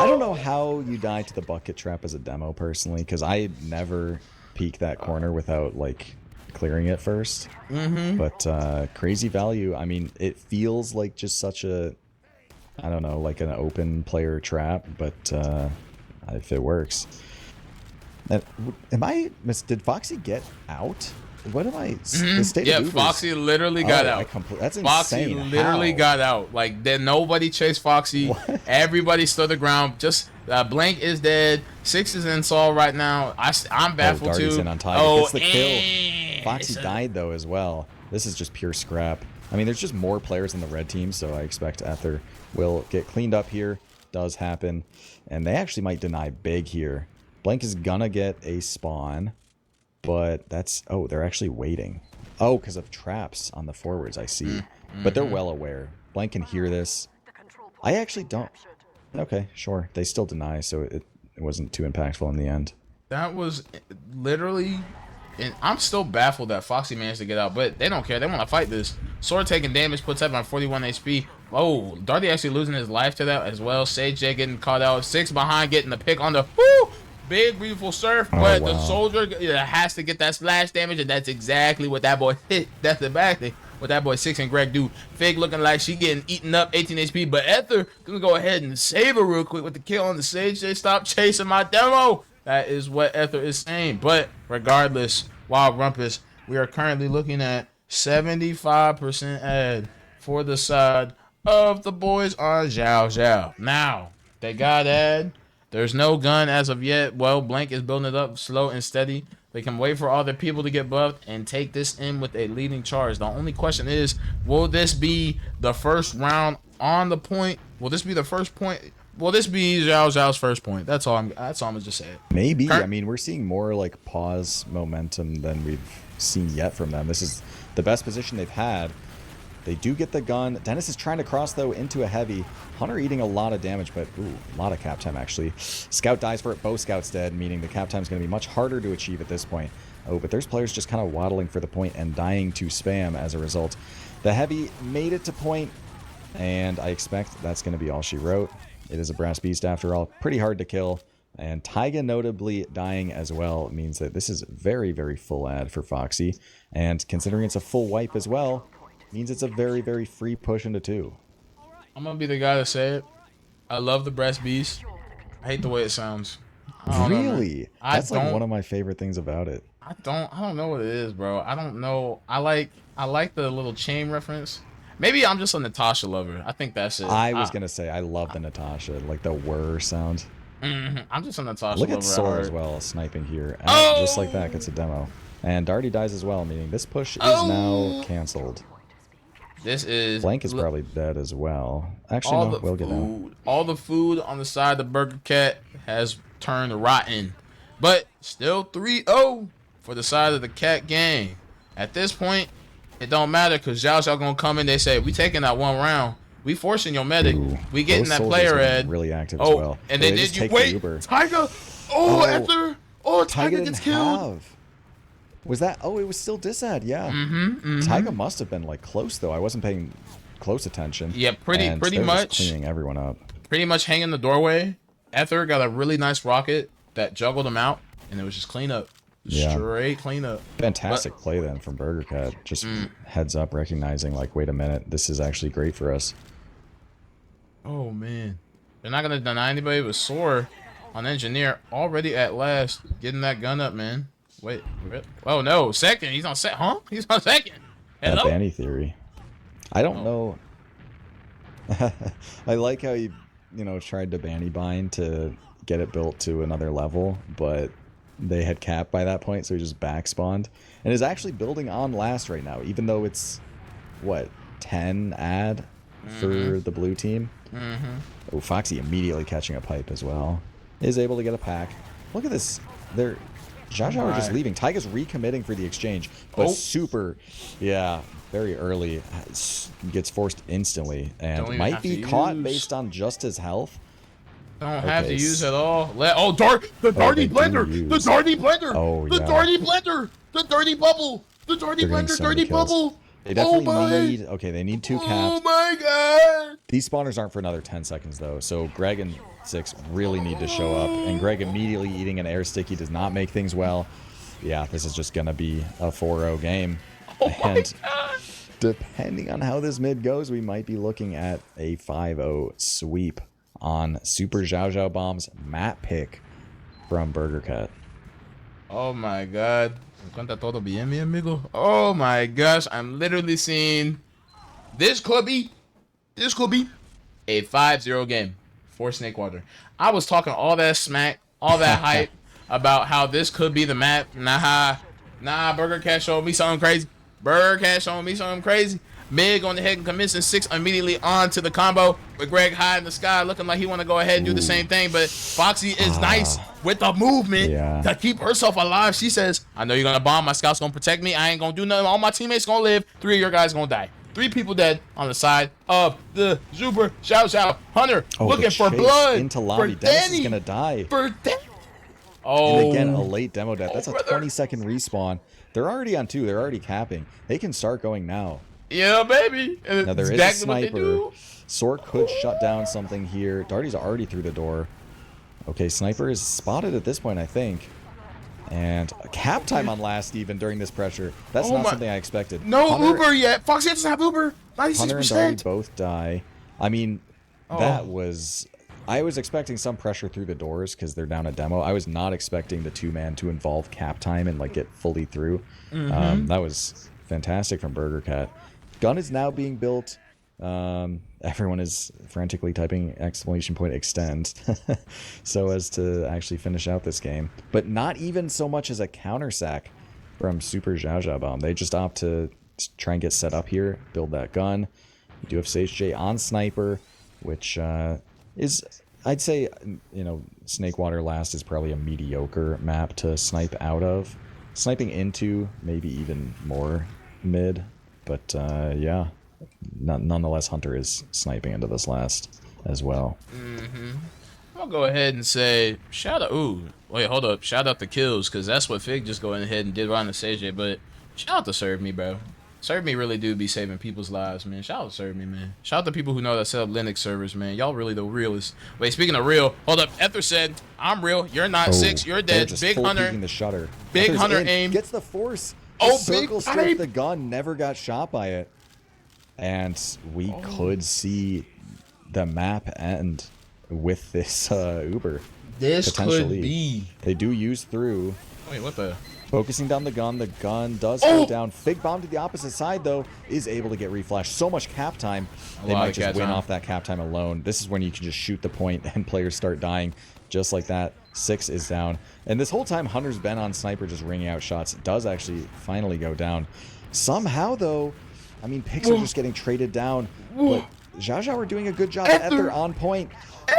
Speaker 2: I don't know how you die to the bucket trap as a demo, personally, because I never peek that corner without, like, clearing it first. But crazy value. I mean, it feels like just such a, I don't know, like an open player trap, but if it works. Did Foxy get out? What am I? The state of Ubers.
Speaker 1: Foxy literally got out.
Speaker 2: That's insane.
Speaker 1: Foxy literally got out. Like, then nobody chased Foxy. What? Everybody stood the ground. Just Blank is dead. 6 is in Saul right now. I'm baffled too.
Speaker 2: Darty's in on Tiger. Gets the kill. Foxy died though as well. This is just pure scrap. I mean, there's just more players in the red team, so I expect Ether will get cleaned up here. Does happen, and they actually might deny big here. Blank is gonna get a spawn. But that's... Oh, they're actually waiting. Oh, because of traps on the forwards, I see. But they're well aware. Blank can hear this. I actually don't... Okay, sure. They still deny, so it wasn't too impactful in the end.
Speaker 1: That was literally... And I'm still baffled that Foxy managed to get out, but they don't care. They want to fight this. Sword taking damage, puts up on 41 HP. Oh, Darty actually losing his life to that as well. Sage J getting caught out. 6 behind, getting the pick on the... Woo! Big beautiful surf, but the soldier has to get that splash damage, and that's exactly what that boy hit. That's exactly what that boy 6 and Greg do. Fig looking like she getting eaten up, 18 HP, but Ether gonna go ahead and save her real quick with the kill on the Sage. They stop chasing my demo. That is what Ether is saying. But regardless, Wild Rumpus, we are currently looking at 75% ad for the side of the boys on SuperXiaoXiao. Now they got ad. There's no gun as of yet. Well, Blank is building it up slow and steady. They can wait for all their people to get buffed and take this in with a leading charge. The only question is, will this be the first round on the point? Will this be the first point? Will this be SuperXiaoXiao's first point? That's all I'm gonna just say.
Speaker 2: Maybe. I mean, we're seeing more like pause momentum than we've seen yet from them. This is the best position they've had. They do get the gun. Dennis is trying to cross, though, into a heavy. Hunter eating a lot of damage, but ooh, a lot of cap time, actually. Scout dies for it. Both Scouts dead, meaning the cap time is going to be much harder to achieve at this point. Oh, but there's players just kind of waddling for the point and dying to spam as a result. The heavy made it to point, and I expect that's going to be all she wrote. It is a brass beast, after all. Pretty hard to kill. And Taiga notably dying as well means that this is very, very full ad for Foxy. And considering it's a full wipe as well, means it's a very, very free push into 2.
Speaker 1: I'm gonna be the guy to say it. I love the breast beast. I hate the way it sounds.
Speaker 2: Really? That's like one of my favorite things about it.
Speaker 1: I don't know what it is, bro. I don't know. I like the little chain reference. Maybe I'm just a Natasha lover. I think that's it.
Speaker 2: I was gonna say I love the Natasha, like the whir sound.
Speaker 1: I'm just a Natasha
Speaker 2: lover. Look at Sora as well, sniping here. Just like that, gets a demo. And Darty dies as well, meaning this push is now canceled.
Speaker 1: This is
Speaker 2: Blank is probably dead as well. Actually, no, we'll get down.
Speaker 1: All the food on the side of the Burger Cat has turned rotten. But still 3-0 for the side of the Cat gang. At this point, it don't matter because Xiao gonna come in. They say, we taking that one round. We forcing your medic.
Speaker 2: Ooh,
Speaker 1: we getting that player ed.
Speaker 2: Really active as well.
Speaker 1: And they did you wait. Tiger. Oh, after. Oh, Tiger gets killed.
Speaker 2: Was that? Oh, it was still disad. Yeah. Tiger must have been like close though. I wasn't paying close attention.
Speaker 1: Yeah, pretty much
Speaker 2: just cleaning everyone up.
Speaker 1: Pretty much hanging the doorway. Ether got a really nice rocket that juggled him out, and it was just cleanup. Straight cleanup.
Speaker 2: Fantastic play then from Burger Cat. Just heads up, recognizing like, wait a minute, this is actually great for us.
Speaker 1: Oh man, they're not gonna deny anybody with Soar on Engineer already at last, getting that gun up, man. Wait, oh no, second. He's on set, huh? He's on second. Hello?
Speaker 2: That Banny theory. I don't know. I like how you tried to Banny bind to get it built to another level, but they had cap by that point, so he just back spawned and is actually building on last right now, even though it's what 10 ad for the blue team. Oh, Foxy immediately catching a pipe as well. Is able to get a pack. Look at this. They're Xiao are just leaving. Taiga's recommitting for the exchange, but Super, very early, gets forced instantly and might be caught based on just his health.
Speaker 1: Don't have to use at all. The Darty Blender! The Darty Blender!
Speaker 2: Oh,
Speaker 1: the Darty Blender! The Dirty Bubble! The Darty Blender, Dirty Bubble!
Speaker 2: They definitely need... Okay, they need 2 caps.
Speaker 1: Oh my god!
Speaker 2: These spawners aren't for another 10 seconds, though, so Greg and 6 really need to show up, and Greg immediately eating an air sticky does not make things well. Yeah, this is just gonna be a 4-0 game. And depending on how this mid goes, we might be looking at a 5-0 sweep on SuperXiaoXiao Bomb's map pick from Burger Cat.
Speaker 1: Oh my god. Oh my gosh, I'm literally seeing this could be a 5-0 game for Snakewater. I was talking all that smack, all that hype about how this could be the map. Nah, Burger Cat showed me something crazy. Mig on the head and convincing 6 immediately on to the combo with Greg high in the sky, looking like he want to go ahead and do the same thing. But Foxy is nice with the movement to keep herself alive. She says, I know you're going to bomb. My scout's going to protect me. I ain't going to do nothing. All my teammates going to live. 3 of your guys going to die. 3 people dead on the side of the SuperXiaoXiao. Hunter looking for blood.
Speaker 2: Into lobby. Dennis is going to die. And again, a late demo death. That's a 20-second respawn. They're already on 2. They're already capping. They can start going now.
Speaker 1: Yeah, baby. And
Speaker 2: now there is a sniper. Sork could shut down something here. Darty's already through the door. Okay, sniper is spotted at this point, I think. And a cap time on last even during this pressure. That's not something I expected.
Speaker 1: No Hunter, Uber yet. Foxy doesn't have Uber. 96%.
Speaker 2: Hunter and Darty both die. I mean, that was... I was expecting some pressure through the doors because they're down a demo. I was not expecting the 2-man to involve cap time and like get fully through. That was fantastic from Burger Cat. Gun is now being built. Everyone is frantically typing !extend so as to actually finish out this game. But not even so much as a counter sack from SuperXiaoXiao Bomb. They just opt to try and get set up here, build that gun. We do have Sage J on Sniper, which is, I'd say, Snakewater last is probably a mediocre map to snipe out of. Sniping into, maybe even more mid. But yeah, nonetheless, Hunter is sniping into this last as well.
Speaker 1: I'll go ahead and say shout out. Ooh, wait, hold up. Shout out the kills because that's what Fig just going ahead and did right on the Sage. But shout out to Serve Me, bro. Serve Me really do be saving people's lives, man. Shout out to Serve Me, man. Shout out to people who know that set up Linux servers, man. Y'all really the realest. Wait, speaking of real, hold up. Ether said, "I'm real. You're not 6. You're dead." Big Hunter.
Speaker 2: The shutter.
Speaker 1: Big
Speaker 2: Ether's
Speaker 1: Hunter
Speaker 2: in,
Speaker 1: aim.
Speaker 2: Gets the force.
Speaker 1: Big
Speaker 2: straight the gun, never got shot by it. And we could see the map end with this Uber.
Speaker 1: This could be.
Speaker 2: They do use through.
Speaker 1: Wait, what the?
Speaker 2: Focusing down the gun does go down. Fig bomb to the opposite side, though, is able to get reflashed. So much cap time. They might just win off that cap time alone. This is when you can just shoot the point and players start dying just like that. 6 is down. And this whole time, Hunter's been on Sniper just ringing out shots. It does actually finally go down. Somehow, though, I mean, picks are just getting traded down, but Xiaoxiao are doing a good job. Ether on point.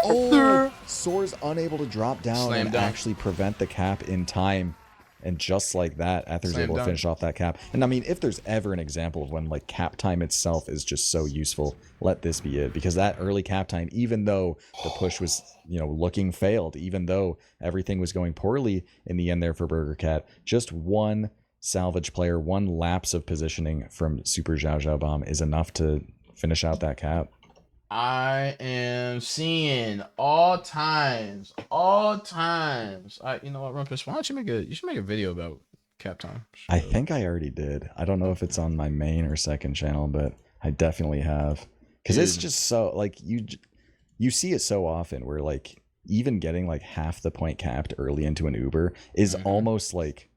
Speaker 2: Oh, Soar's unable to drop down and actually prevent the cap in time. And just like that, Ether's able to finish off that cap. And I mean, if there's ever an example of when like cap time itself is just so useful, let this be it. Because that early cap time, even though the push was, you know, looking failed, even though everything was going poorly in the end there for Burger Cat, just one salvage player, one lapse of positioning from SuperXiaoXiao Bomb is enough to finish out that cap.
Speaker 1: I am seeing all times. You know what, Rumpus? Why don't you should make a video about cap time.
Speaker 2: I think I already did. I don't know if it's on my main or second channel, but I definitely have. Because it's just so, like, you see it so often where, like, even getting, like, half the point capped early into an Uber is almost, like,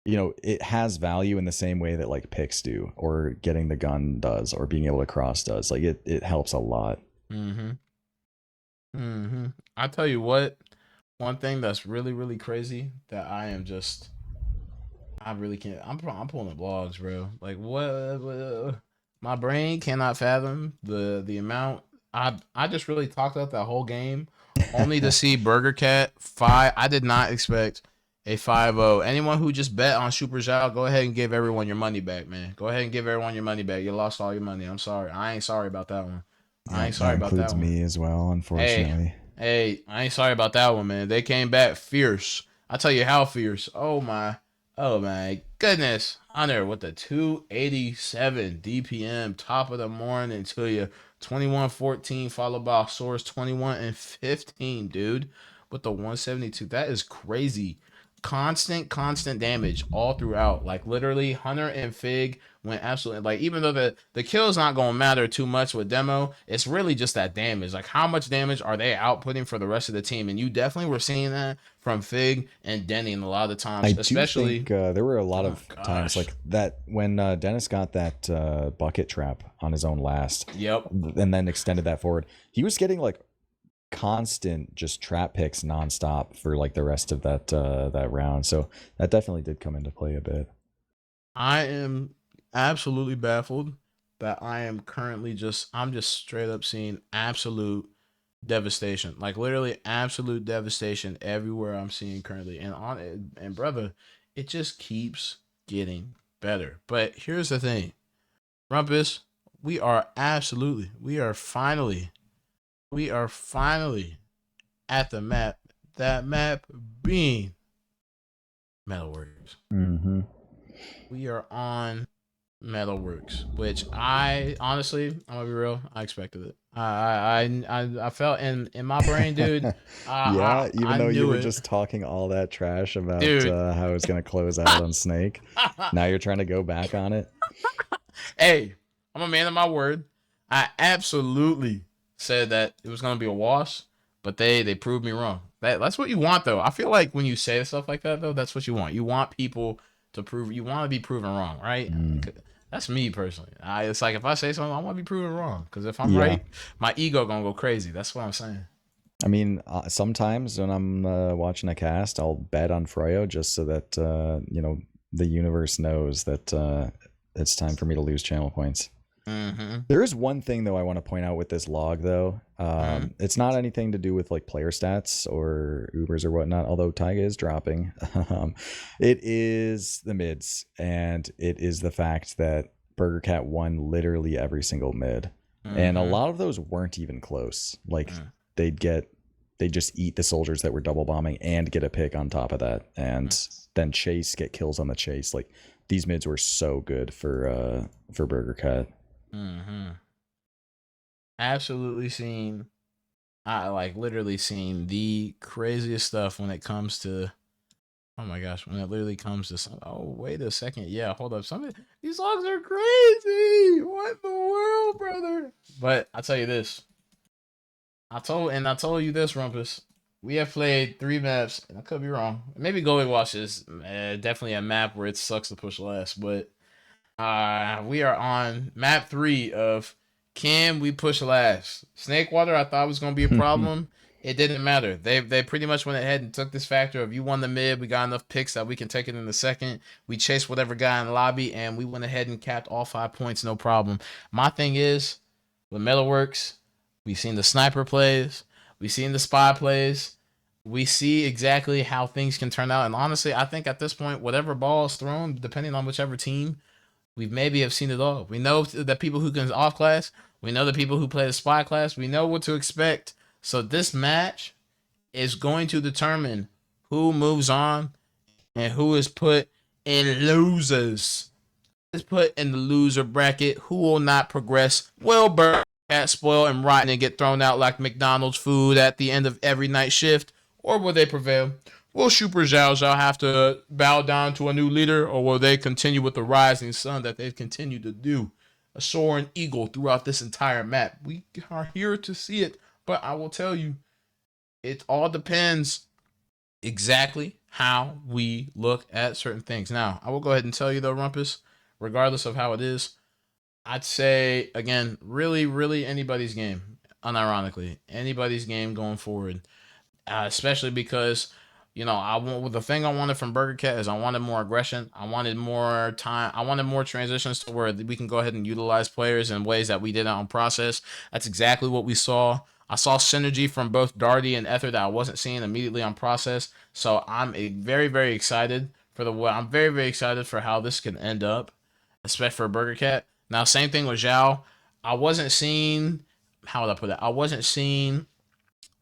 Speaker 2: you know, it has value in the same way that, like, picks do, or getting the gun does, or being able to cross does. Like, it helps a lot.
Speaker 1: I tell you what, one thing that's really, really crazy that I really can't. I'm pulling the blogs, bro. Like what? My brain cannot fathom the amount. I just really talked up that whole game, only to see Burger Cat 5. I did not expect a 5-0. Anyone who just bet on SuperXiao, go ahead and give everyone your money back, man. Go ahead and give everyone your money back. You lost all your money. I'm sorry. I ain't sorry about that one. I ain't sorry about that one.
Speaker 2: That includes me as well, unfortunately.
Speaker 1: Hey, I ain't sorry about that one, man. They came back fierce. I'll tell you how fierce. Oh my goodness. Hunter with the 287 DPM, top of the morning to you. 21-14, followed by Source 21-15, dude. With the 172. That is crazy. Constant damage all throughout. Like literally Hunter and Fig went absolutely, like, even though the kill's not gonna matter too much with demo, it's really just that damage. Like how much damage are they outputting for the rest of the team? And you definitely were seeing that from Fig and Denny in a lot of the times. Especially
Speaker 2: think, there were a lot of times like that when Dennis got that bucket trap on his own last.
Speaker 1: Yep.
Speaker 2: And then extended that forward. He was getting like constant just trap picks nonstop for like the rest of that round. So that definitely did come into play a bit.
Speaker 1: I am absolutely baffled that I'm just straight up seeing absolute devastation. Like literally absolute devastation everywhere I'm seeing currently. And brother, it just keeps getting better. But here's the thing. Rumpus, we are finally at the map. That map being Metalworks. We are on Metalworks, which I honestly, I'm gonna be real, I expected it. I felt in my brain, dude.
Speaker 2: Even though you were just talking all that trash about how it's gonna close out on Snake, now you're trying to go back on it.
Speaker 1: Hey, I'm a man of my word. I absolutely said that it was gonna be a wash, but they proved me wrong. That's what you want, though. I feel like when you say stuff like that, though, that's what you want. You want people to prove. You want to be proven wrong, right? That's me personally. It's like if I say something, I want to be proven wrong. Because if I'm right, my ego gonna go crazy. That's what I'm saying.
Speaker 2: I mean, sometimes when I'm watching a cast, I'll bet on Froyo just so that you know, the universe knows that it's time for me to lose channel points. There is one thing though I want to point out with this log though. It's not anything to do with like player stats or Ubers or whatnot, although Taiga is dropping. It is the mids, and it is the fact that Burger Cat won literally every single mid. And a lot of those weren't even close. Like they just eat the soldiers that were double bombing and get a pick on top of that, and then get kills on the chase. Like these mids were so good for Burger Cat.
Speaker 1: Absolutely seen. I like literally seen the craziest stuff when it comes to. Oh my gosh! When it literally comes to some. Oh wait a second! Yeah, hold up. These logs are crazy. What in the world, brother? But I'll tell you this. I told you this, Rumpus. We have played 3 maps, and I could be wrong. Maybe Goalie Wash is definitely a map where it sucks to push last, but we are on map 3 of can we push last. Snakewater, I thought was gonna be a problem. it didn't matter. They pretty much went ahead and took this factor of you won the mid, we got enough picks that we can take it in the second. We chased whatever guy in the lobby, and we went ahead and capped all 5 points, no problem. My thing is, with Metalworks, we've seen the sniper plays, we've seen the spy plays, we see exactly how things can turn out. And honestly, I think at this point, whatever ball is thrown, depending on whichever team, we maybe have seen it all. We know that people who can off class, we know the people who play the spy class, we know what to expect. So this match is going to determine who moves on and who is put in losers. Is put in the loser bracket. Who will not progress? Will burn, cat spoil, and rotten and get thrown out like McDonald's food at the end of every night shift? Or will they prevail? Will SuperXiaoXiao have to bow down to a new leader, or will they continue with the rising sun that they've continued to do? A soaring eagle throughout this entire map. We are here to see it, but I will tell you, it all depends exactly how we look at certain things. Now, I will go ahead and tell you though, Rumpus, regardless of how it is, I'd say, again, really, really anybody's game, unironically. Anybody's game going forward. Especially because, the thing I wanted from Burger Cat is I wanted more aggression. I wanted more time. I wanted more transitions to where we can go ahead and utilize players in ways that we did on process. That's exactly what we saw. I saw synergy from both Darty and Ether that I wasn't seeing immediately on process. So very, very excited I'm very, very excited for how this can end up, especially for Burger Cat. Now, same thing with Zhao. I wasn't seeing, how would I put it? I wasn't seeing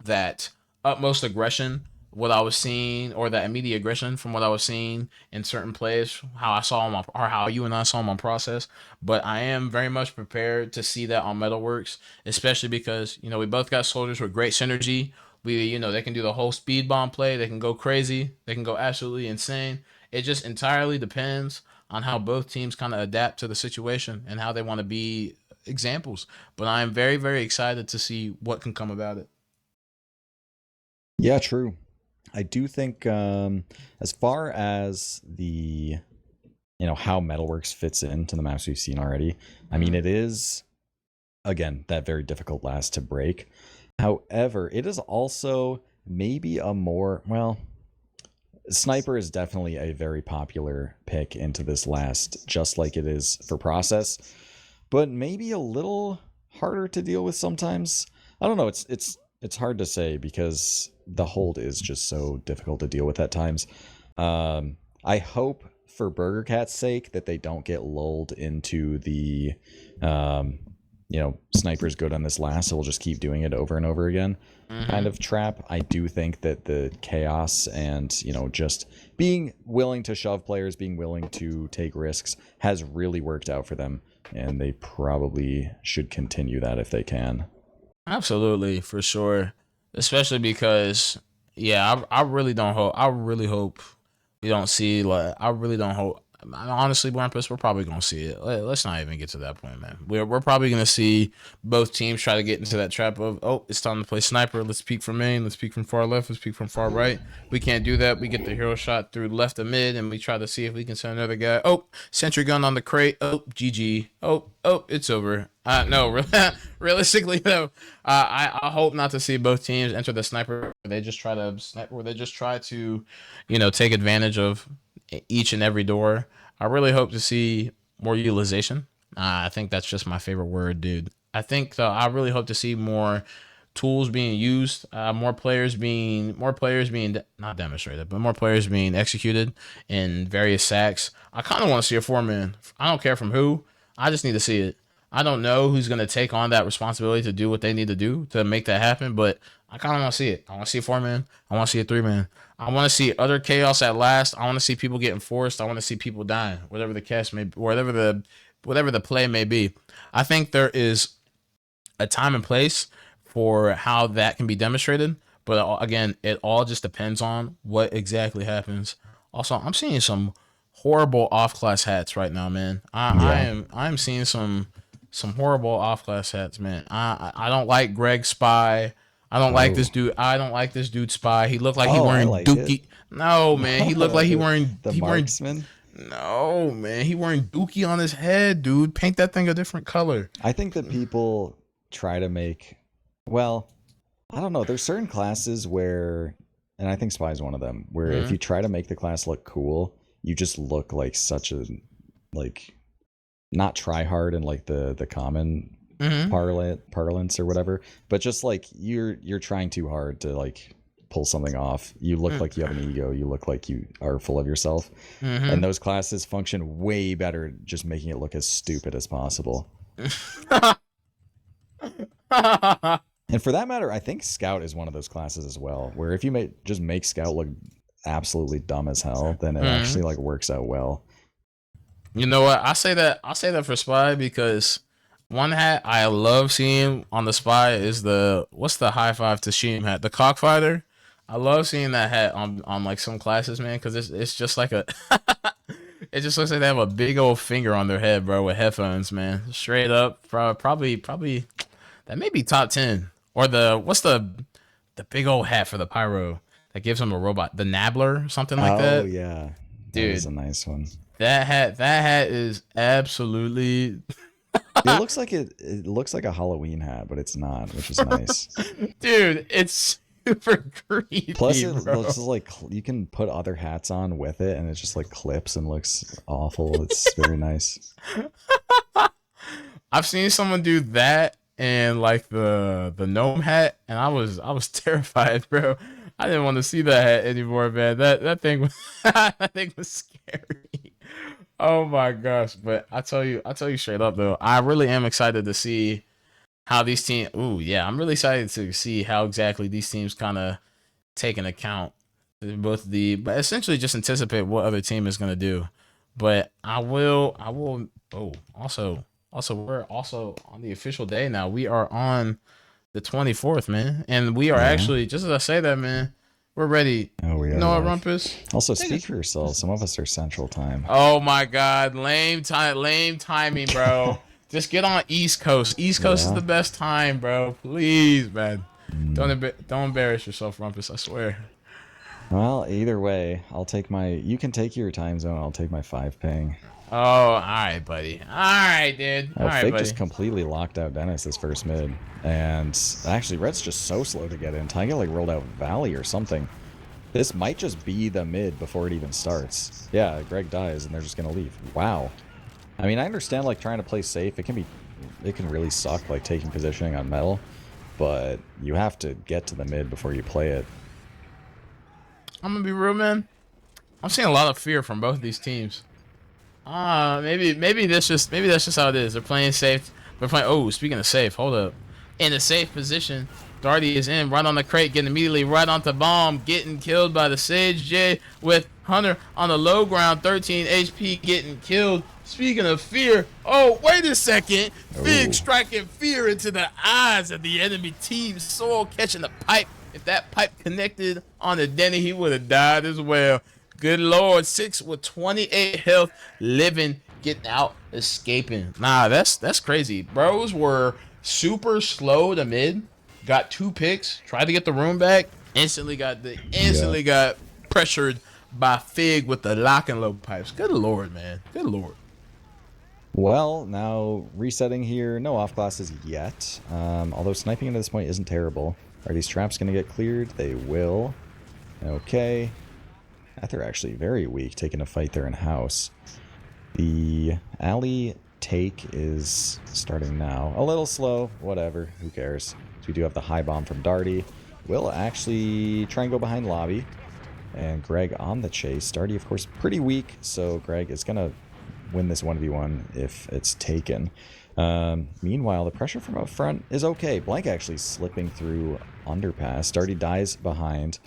Speaker 1: that utmost aggression, what I was seeing, or that immediate aggression from what I was seeing in certain plays, how I saw them, or how you and I saw them on process. But I am very much prepared to see that on Metalworks, especially because, we both got soldiers with great synergy. They can do the whole speed bomb play. They can go crazy. They can go absolutely insane. It just entirely depends on how both teams kind of adapt to the situation and how they want to be examples. But I am very, very excited to see what can come about it.
Speaker 2: Yeah, true. I do think as far as the, how Metalworks fits into the maps we've seen already, I mean, it is, again, that very difficult last to break. However, it is also maybe Sniper is definitely a very popular pick into this last, just like it is for process, but maybe a little harder to deal with sometimes. I don't know. It's hard to say because the hold is just so difficult to deal with at times. I hope for Burger Cat's sake that they don't get lulled into the, snipers good on this last, so we'll just keep doing it over and over again kind of trap. I do think that the chaos and, just being willing to shove players, being willing to take risks has really worked out for them, and they probably should continue that if they can.
Speaker 1: Absolutely, for sure. Especially because, yeah, I really don't hope. I really hope we don't see, like, I really don't hope. Honestly, Bumpus, we're probably gonna see it. Let's not even get to that point, man. We're probably gonna see both teams try to get into that trap of, oh, it's time to play sniper. Let's peek from main. Let's peek from far left. Let's peek from far right. We can't do that. We get the hero shot through left to mid, and we try to see if we can send another guy. Oh, sentry gun on the crate. Oh, GG. Oh, it's over. No, realistically though, I hope not to see both teams enter the sniper. They just try to snipe, or they just try to, take advantage of each and every door. I really hope to see more utilization. I think that's just my favorite word, dude. I think though, I really hope to see more tools being used, more players being not demonstrated, but more players being executed in various sacks. I kind of want to see a 4-man. I don't care from who. I just need to see it. I don't know who's going to take on that responsibility to do what they need to do to make that happen, but I kind of want to see it. I want to see a 4-man. I want to see a 3-man. I want to see other chaos at last. I want to see people getting forced. I want to see people dying, whatever the case may be, whatever the play may be. I think there is a time and place for how that can be demonstrated, but again, it all just depends on what exactly happens. Also, I'm seeing some horrible off-class hats right now, man. I'm seeing some horrible off-class hats, man. I don't like Greg Spy. I don't like this dude. I don't like this dude Spy. He looked like he wearing Dookie. No, man. He looked like he wearing
Speaker 2: marksman.
Speaker 1: No, man. He wearing Dookie on his head, dude. Paint that thing a different color.
Speaker 2: I think that people try to make, well, I don't know. There's certain classes where, and I think Spy is one of them, where if
Speaker 1: Mm-hmm.
Speaker 2: you try to make the class look cool, you just look like such a, like, not try hard in like the common
Speaker 1: Mm-hmm.
Speaker 2: parlance or whatever, but just like you're trying too hard to like pull something off. You look like you have an ego. You look like you are full of yourself. And
Speaker 1: Mm-hmm.
Speaker 2: those classes function way better just making it look as stupid as possible. And for that matter, I think Scout is one of those classes as well, where if you just make Scout look absolutely dumb as hell, then it
Speaker 1: Mm-hmm.
Speaker 2: actually like works out well.
Speaker 1: You know what? I say that for Spy because one hat I love seeing on the Spy is the what's the high five to Sheem hat? The cockfighter. I love seeing that hat on like some classes, man, because it's just like a it just looks like they have a big old finger on their head, bro, with headphones, man. Straight up, probably that may be top 10. Or the what's the big old hat for the pyro that gives him a robot, the Nabbler, something like
Speaker 2: Oh
Speaker 1: that,
Speaker 2: yeah, that is
Speaker 1: dude.
Speaker 2: a nice one.
Speaker 1: That hat is absolutely
Speaker 2: It looks like it looks like a Halloween hat, but it's not, which is nice.
Speaker 1: dude, it's super
Speaker 2: Plus,
Speaker 1: creepy,
Speaker 2: it looks
Speaker 1: bro.
Speaker 2: like you can put other hats on with it, and it just like clips and looks awful. It's very nice.
Speaker 1: I've seen someone do that and like the gnome hat, and I was terrified, bro. I didn't want to see that hat anymore, man. That thing was that thing was scary. Oh my gosh! But I tell you straight up though, I really am excited to see how these teams. Ooh, yeah, I'm really excited to see how exactly these teams kind of take into account both but essentially just anticipate what other team is going to do. But I will. Oh, also, we're also on the official day now. We are on the 24th, man, and we are
Speaker 2: Yeah.
Speaker 1: actually just as I say that, man, we're ready.
Speaker 2: Oh, we
Speaker 1: You
Speaker 2: are
Speaker 1: know what,
Speaker 2: live.
Speaker 1: Rumpus?
Speaker 2: Also,
Speaker 1: Take
Speaker 2: speak
Speaker 1: us.
Speaker 2: for yourself. Some of us are Central Time.
Speaker 1: Oh my God, lame timing, bro. Just get on East Coast. East Coast is
Speaker 2: Yeah.
Speaker 1: the best time, bro. Please, man.
Speaker 2: Mm.
Speaker 1: Don't embarrass yourself, Rumpus. I swear.
Speaker 2: Well, either way, I'll take my. You can take your time zone. I'll take my 5 ping.
Speaker 1: Oh, all right, buddy. All right, dude. All
Speaker 2: Oh,
Speaker 1: right,
Speaker 2: Fig just
Speaker 1: buddy.
Speaker 2: completely locked out Dennis this first mid. And actually, Red's just so slow to get in. Tiger like rolled out Valley or something. This might just be the mid before it even starts. Yeah, Greg dies and they're just gonna leave. Wow. I mean, I understand like trying to play safe. It can really suck like taking positioning on metal, but you have to get to the mid before you play it.
Speaker 1: I'm gonna be real, man. I'm seeing a lot of fear from both of these teams. Maybe that's just how it is. They're playing safe. They're playing. Oh, speaking of safe, hold up. In a safe position, Darty is in right on the crate, getting immediately right onto bomb, getting killed by the Sage J with Hunter on the low ground, 13 HP, getting killed. Speaking of fear, oh wait a second, Fig
Speaker 2: Oh.
Speaker 1: striking fear into the eyes of the enemy team. Soul catching the pipe. If that pipe connected on the Denny, he would have died as well. Good lord, 6 with 28 health, living, getting out, escaping. Nah, that's crazy. Bros were super slow to mid, got 2 picks, tried to get the room back,
Speaker 2: Yeah.
Speaker 1: instantly got pressured by Fig with the lock and low pipes. Good lord, man. Good lord.
Speaker 2: Well, now resetting here. No off classes yet. Although sniping into this point isn't terrible. Are these traps going to get cleared? They will. Okay. They're actually very weak, taking a fight there in house. The alley take is starting now. A little slow, whatever, who cares. So we do have the high bomb from Darty. We'll actually try and go behind lobby. And Greg on the chase. Darty, of course, pretty weak, so Greg is going to win this 1v1 if it's taken. Meanwhile, the pressure from up front is okay. Blank actually slipping through underpass. Darty dies behind.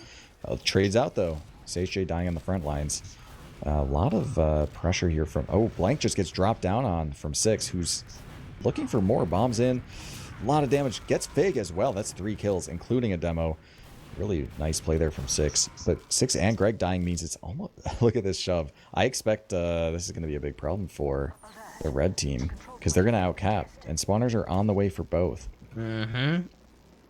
Speaker 2: Trades out, though. Sage J dying on the front lines. A lot of pressure here from... Oh, Blank just gets dropped down on from 6, who's looking for more. Bombs in. A lot of damage. Gets Fig as well. That's 3 kills, including a demo. Really nice play there from 6. But 6 and Greg dying means it's almost... Look at this shove. I expect this is going to be a big problem for the red team, because they're going to outcap, and spawners are on the way for both.
Speaker 1: And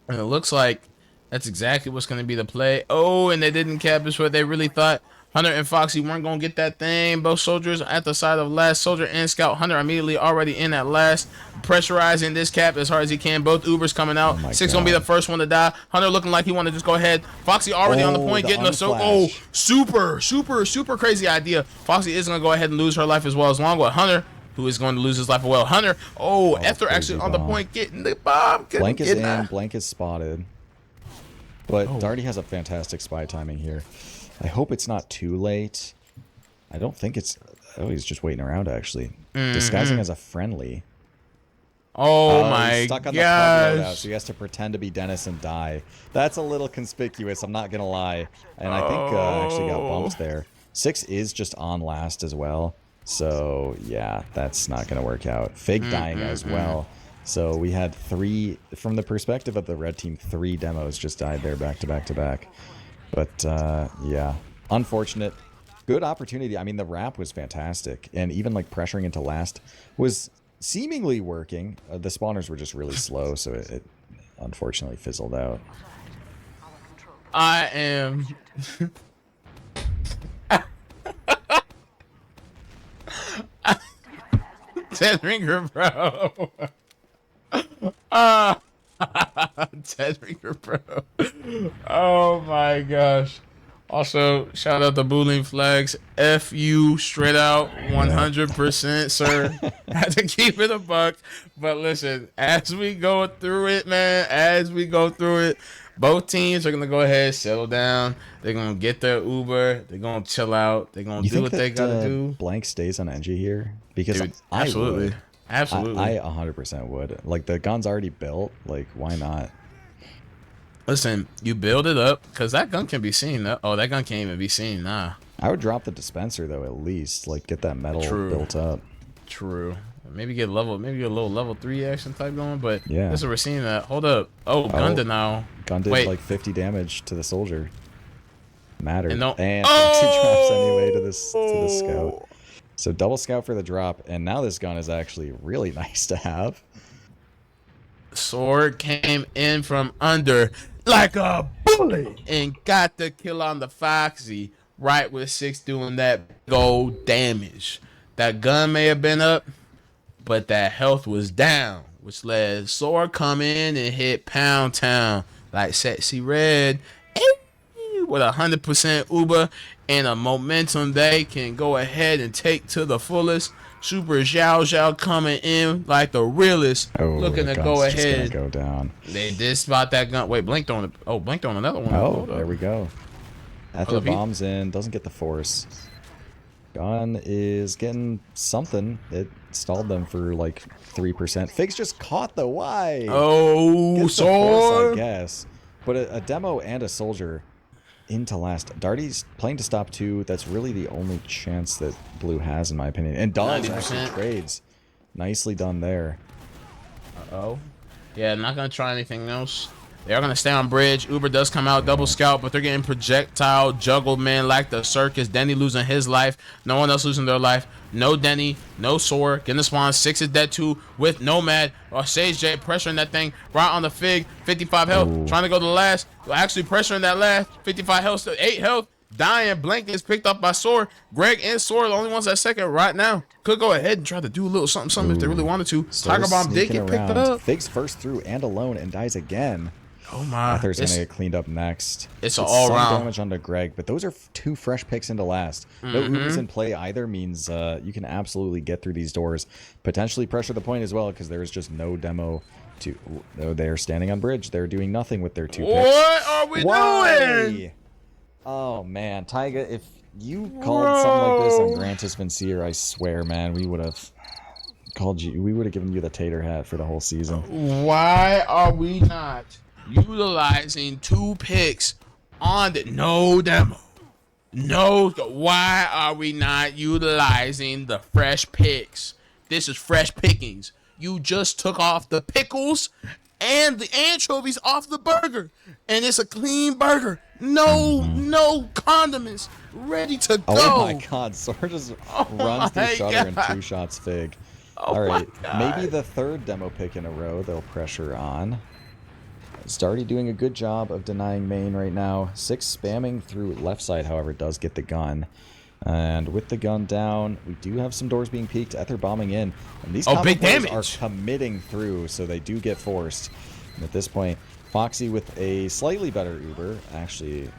Speaker 1: it looks like that's exactly what's going to be the play. Oh, and they didn't cap us what they really thought. Hunter and Foxy weren't going to get that thing. Both soldiers at the side of last. Soldier and Scout. Hunter immediately already in at last. Pressurizing this cap as hard as he can. Both Ubers coming out.
Speaker 2: Oh
Speaker 1: Six going to be the first one to die. Hunter looking like he want to just go ahead. Foxy already on the point. Getting super crazy idea. Foxy is going to go ahead and lose her life as well, as long with Hunter, who is going to lose his life as well. Hunter, after actually on the point, getting the bomb.
Speaker 2: Blank is in. Blank is spotted. But Darty has a fantastic spy timing here. I hope it's not too late. I don't think it's... Oh, he's just waiting around, actually. Disguising as a friendly.
Speaker 1: Oh my
Speaker 2: he's stuck on the front loadout, so he has to pretend to be Dennis and die. That's a little conspicuous, I'm not going to lie. And I think actually got bumped there. 6 is just on last as well. So, yeah, that's not going to work out. Fig dying as well. So we had 3, from the perspective of the red team, 3 demos just died there back to back to back. But, yeah, unfortunate. Good opportunity. I mean, the wrap was fantastic. And even, like, pressuring into last was seemingly working. The spawners were just really slow, so it unfortunately fizzled out.
Speaker 1: I am... Ted Ringer, bro. Ted Ringer, bro. Oh my gosh. Also, shout out to Boolean Flags. F you straight out 100%, sir. Had to keep it a buck. But listen, as we go through it, man, both teams are going to go ahead, settle down. They're going to get their Uber. They're going to chill out. They're going to do what they got to do.
Speaker 2: Blank stays on NG here? Because
Speaker 1: dude, absolutely.
Speaker 2: I 100% would. Like, the gun's already built. Like, why not?
Speaker 1: Listen, you build it up, because that gun can be seen. Oh, that gun can't even be seen, nah.
Speaker 2: I would drop the dispenser, though, at least. Like, get that metal built up.
Speaker 1: True. Maybe get a little level 3 action type going, but
Speaker 2: yeah.
Speaker 1: This is we're seeing that. Hold up. Gun did now.
Speaker 2: Gun did like 50 damage to the soldier. Mattered.
Speaker 1: And
Speaker 2: drops anyway to this scout. So double scout for the drop, and now this gun is actually really nice to have.
Speaker 1: Sword came in from under like a bullet and got the kill on the Foxy, right with 6 doing that gold damage. That gun may have been up, but that health was down, which led Sword come in and hit Pound Town like Sexy Red with 100% Uber and a momentum they can go ahead and take to the fullest. SuperXiaoXiao coming in like the realest, looking to go ahead.
Speaker 2: Go down.
Speaker 1: They did spot that gun. Wait, blinked on another one.
Speaker 2: Oh, there we go. After bombs in, doesn't get the force. Gun is getting something. It stalled them for like 3%. Figs just caught the Y.
Speaker 1: Oh,
Speaker 2: Sword, I guess. But a demo and a soldier into last. Darty's playing to stop 2. That's really the only chance that Blue has, in my opinion. And Dogs actually trades. Nicely done there.
Speaker 1: Uh-oh. Yeah, not going to try anything else. They are going to stay on bridge. Uber does come out, double scout, but they're getting projectile juggled, man, like the circus. Denny losing his life. No one else losing their life. No Denny, no Sword. Getting the spawn. 6 is dead too with Nomad or Sage J pressuring that thing right on the Fig. 55 health. Ooh. Trying to go to the last. Actually pressuring that last. 55 health, 8 health. Dying. Blank is picked up by Sword. Greg and Sword, the only ones at second right now. Could go ahead and try to do a little something if they really wanted to. Tiger Bomb did get picked up.
Speaker 2: Fig's first through and alone and dies again.
Speaker 1: Oh my!
Speaker 2: Arthur's gonna get cleaned up next.
Speaker 1: It's all round
Speaker 2: damage onto Greg, but those are 2 fresh picks into last. No Ubers in play either means you can absolutely get through these doors. Potentially pressure the point as well because there is just no demo to. Oh, they're standing on bridge. They're doing nothing with their 2 picks.
Speaker 1: What are we doing?
Speaker 2: Oh man, Tyga, if you called something like this on Grantis Vincier, I swear, man, we would have called you. We would have given you the tater hat for the whole season.
Speaker 1: Why are we not utilizing 2 picks on the no demo? No, why are we not utilizing the fresh picks? This is fresh pickings. You just took off the pickles and the anchovies off the burger, and it's a clean burger. No condiments, ready to go.
Speaker 2: Oh my god, Sword just runs through Shutter and 2 shots Fig. All right, maybe the 3rd demo pick in a row they'll pressure on. Starty doing a good job of denying main right now. 6 spamming through left side, however, does get the gun. And with the gun down, we do have some doors being peeked. Ether bombing in. And these
Speaker 1: big
Speaker 2: players
Speaker 1: damage.
Speaker 2: are committing through, so they do get forced. And at this point, Foxy with a slightly better Uber, actually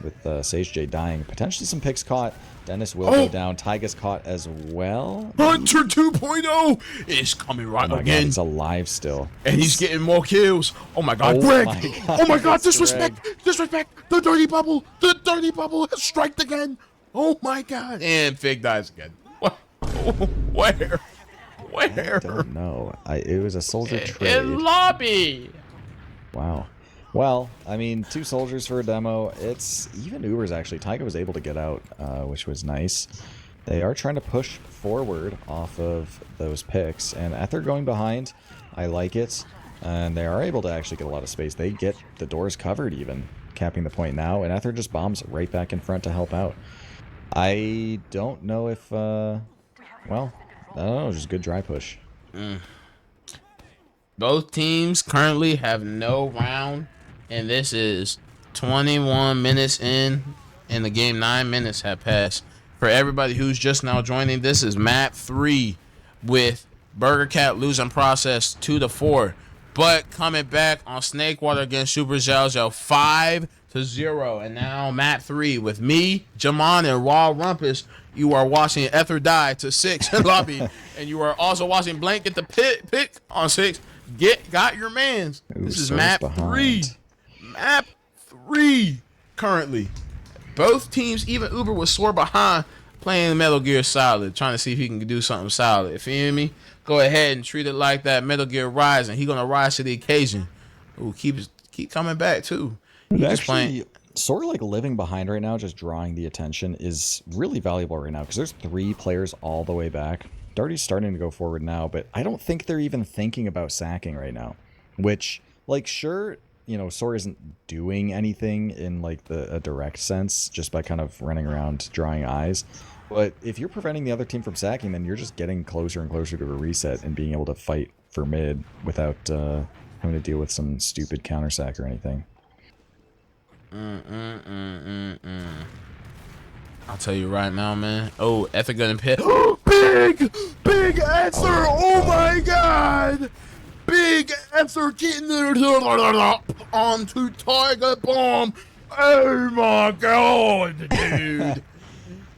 Speaker 2: with Sage J dying. Potentially some picks caught. Dennis will go down. Tyga's caught as well.
Speaker 1: Hunter 2.0 is coming right
Speaker 2: Oh my
Speaker 1: again.
Speaker 2: God, he's alive still.
Speaker 1: And he's getting more kills. Oh my God, Greg! Oh my God, disrespect! Disrespect! The dirty bubble! The dirty bubble has striked again! Oh my God! And Fig dies again. Where?
Speaker 2: I don't know. It was a soldier trade.
Speaker 1: In lobby!
Speaker 2: Wow. Well, I mean, 2 soldiers for a demo. It's even Ubers, actually. Tyga was able to get out, which was nice. They are trying to push forward off of those picks, and Ether going behind, I like it. And they are able to actually get a lot of space. They get the doors covered even, capping the point now, and Ether just bombs right back in front to help out. I don't know if, well, I don't know, just good dry push.
Speaker 1: Both teams currently have no round, and this is 21 minutes in, and the game 9 minutes have passed. For everybody who's just now joining, this is map 3 with Burger Cat losing process 2-4, but coming back on Snakewater against SuperXiaoXiao 5-0. And now map 3 with me, Jemond, and Raw Rumpus. You are watching Ether die to 6 in lobby, and you are also watching Blank get the pick on 6. Got your mans. This is map 3. Map 3 currently. Both teams, even Uber was sore behind playing Metal Gear Solid, trying to see if he can do something solid. You feel me? Go ahead and treat it like that. Metal Gear Rising. He gonna rise to the occasion. Ooh, keep coming back too.
Speaker 2: Actually, sort of like living behind right now, just drawing the attention is really valuable right now because there's 3 players all the way back. Darty's starting to go forward now, but I don't think they're even thinking about sacking right now. Which, like, sure, you know, Sor isn't doing anything in like a direct sense just by kind of running around drawing eyes. But if you're preventing the other team from sacking, then you're just getting closer and closer to a reset and being able to fight for mid without having to deal with some stupid counter sack or anything.
Speaker 1: I'll tell you right now, man. Oh, Ether gonna hit. Big answer! Oh my God! Big answer getting onto Tiger Bomb. Oh my God, dude!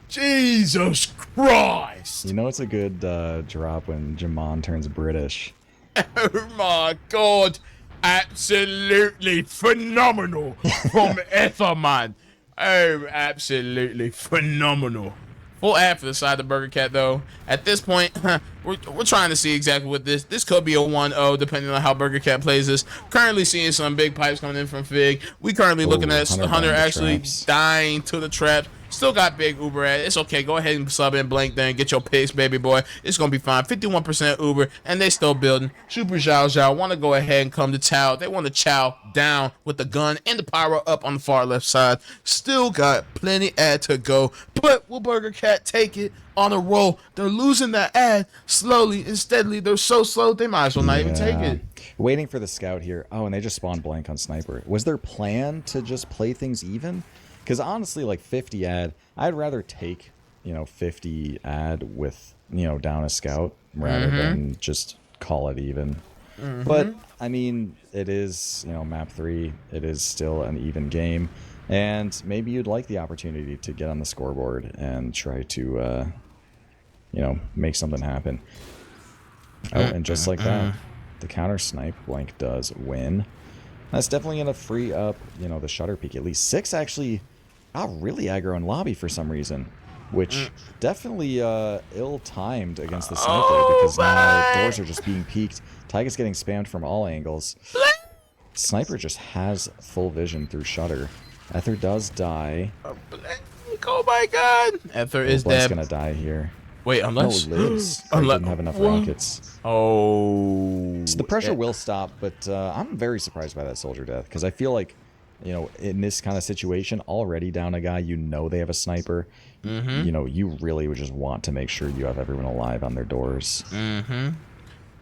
Speaker 1: Jesus Christ!
Speaker 2: You know it's a good drop when Jemond turns British.
Speaker 1: Oh my God! Absolutely phenomenal from Etherman. Oh, absolutely phenomenal. Full ad for the side of Burger Cat, though. At this point, we're trying to see exactly what this could be a 1-0, depending on how Burger Cat plays this. Currently seeing some big pipes coming in from Fig. We currently looking at Hunter actually dying to the traps. Still got big Uber at it. It's okay. Go ahead and sub in Blank then. Get your picks, baby boy. It's going to be fine. 51% Uber, and they still building. SuperXiaoXiao want to go ahead and come to chow. They want to chow down with the gun and the pyro up on the far left side. Still got plenty ad to go, but will Burger Cat take it on a roll? They're losing that ad slowly and steadily. They're so slow, they might as well not even take it.
Speaker 2: Waiting for the scout here. Oh, and they just spawned Blank on Sniper. Was their plan to just play things even? Because honestly, like 50 ad, I'd rather take, 50 ad with, down a scout rather than just call it even. But, I mean, it is, map 3. It is still an even game. And maybe you'd like the opportunity to get on the scoreboard and try to, make something happen. Oh, and just like that, the counter snipe Blank does win. That's definitely going to free up, the shutter peak. At least 6 actually got really aggro in lobby for some reason, which definitely ill-timed against the sniper because now doors are just being peeked. Tyga's getting spammed from all angles. Sniper just has full vision through shutter. Ether does die.
Speaker 1: Oh my God! Ether is
Speaker 2: Blank's
Speaker 1: dead.
Speaker 2: Gonna die here.
Speaker 1: Wait, unless
Speaker 2: lives. Didn't have enough rockets.
Speaker 1: Oh.
Speaker 2: So the pressure will stop, but I'm very surprised by that soldier death because I feel like, in this kind of situation, already down a guy, they have a sniper. You really would just want to make sure you have everyone alive on their doors.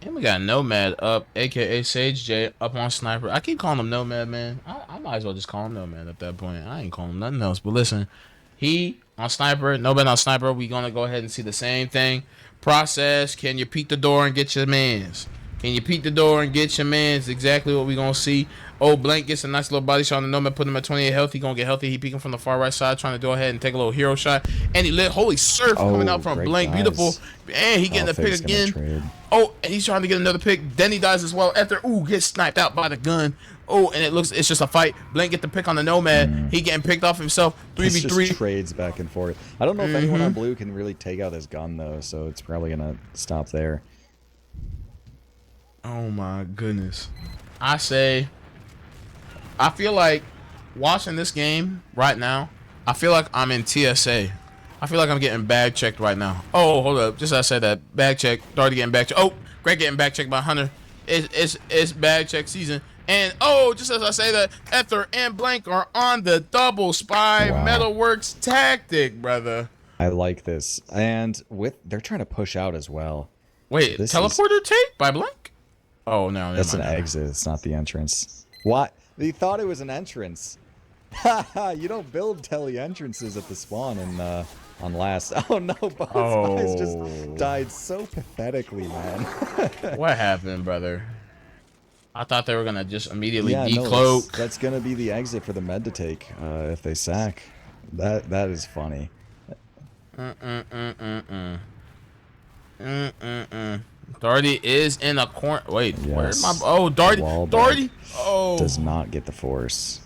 Speaker 1: And we got Nomad up, aka Sage J, up on Sniper. I keep calling him Nomad, man. I might as well just call him Nomad at that point. I ain't calling him nothing else. But listen, he on Sniper, Nomad on Sniper. We gonna go ahead and see the same thing. Process. Can you peek the door and get your mans? Can you peek the door and get your mans? Exactly what we gonna see. Oh, Blank gets a nice little body shot on the Nomad, put him at 28 health. He gonna get healthy. He peeking from the far right side, trying to go ahead and take a little hero shot. And he lit Holy Surf coming out from
Speaker 2: great
Speaker 1: Blank.
Speaker 2: guys.
Speaker 1: Beautiful. And he getting a pick again. Oh, and he's trying to get another pick. Then he dies as well after, gets sniped out by the gun. Oh, and it's just a fight. Blank get the pick on the Nomad. He getting picked off himself. 3v3.
Speaker 2: Just trades back and forth. I don't know if anyone on blue can really take out this gun, though, so it's probably going to stop there.
Speaker 1: Oh, my goodness. I feel like watching this game right now, I feel like I'm in TSA. I feel like I'm getting bag checked right now. Oh, hold up. Just as I said that. Bag check. Darty getting bag checked. Oh, Greg getting bag checked by Hunter. It's bag check season. And, just as I say that, Ether and Blank are on the double spy Metalworks tactic, brother.
Speaker 2: I like this. And they're trying to push out as well.
Speaker 1: Wait, teleporter take by Blank? Oh, no.
Speaker 2: That's an exit. It's not the entrance. What? They thought it was an entrance. Haha, you don't build tele entrances at the spawn on last. Oh no, both spies just died so pathetically, man.
Speaker 1: What happened, brother? I thought they were gonna just immediately decloak.
Speaker 2: No, that's gonna be the exit for the med to take if they sack. That is funny.
Speaker 1: Darty is in a corner. Wait, where's my... Oh, Darty. Oh.
Speaker 2: Does not get the force.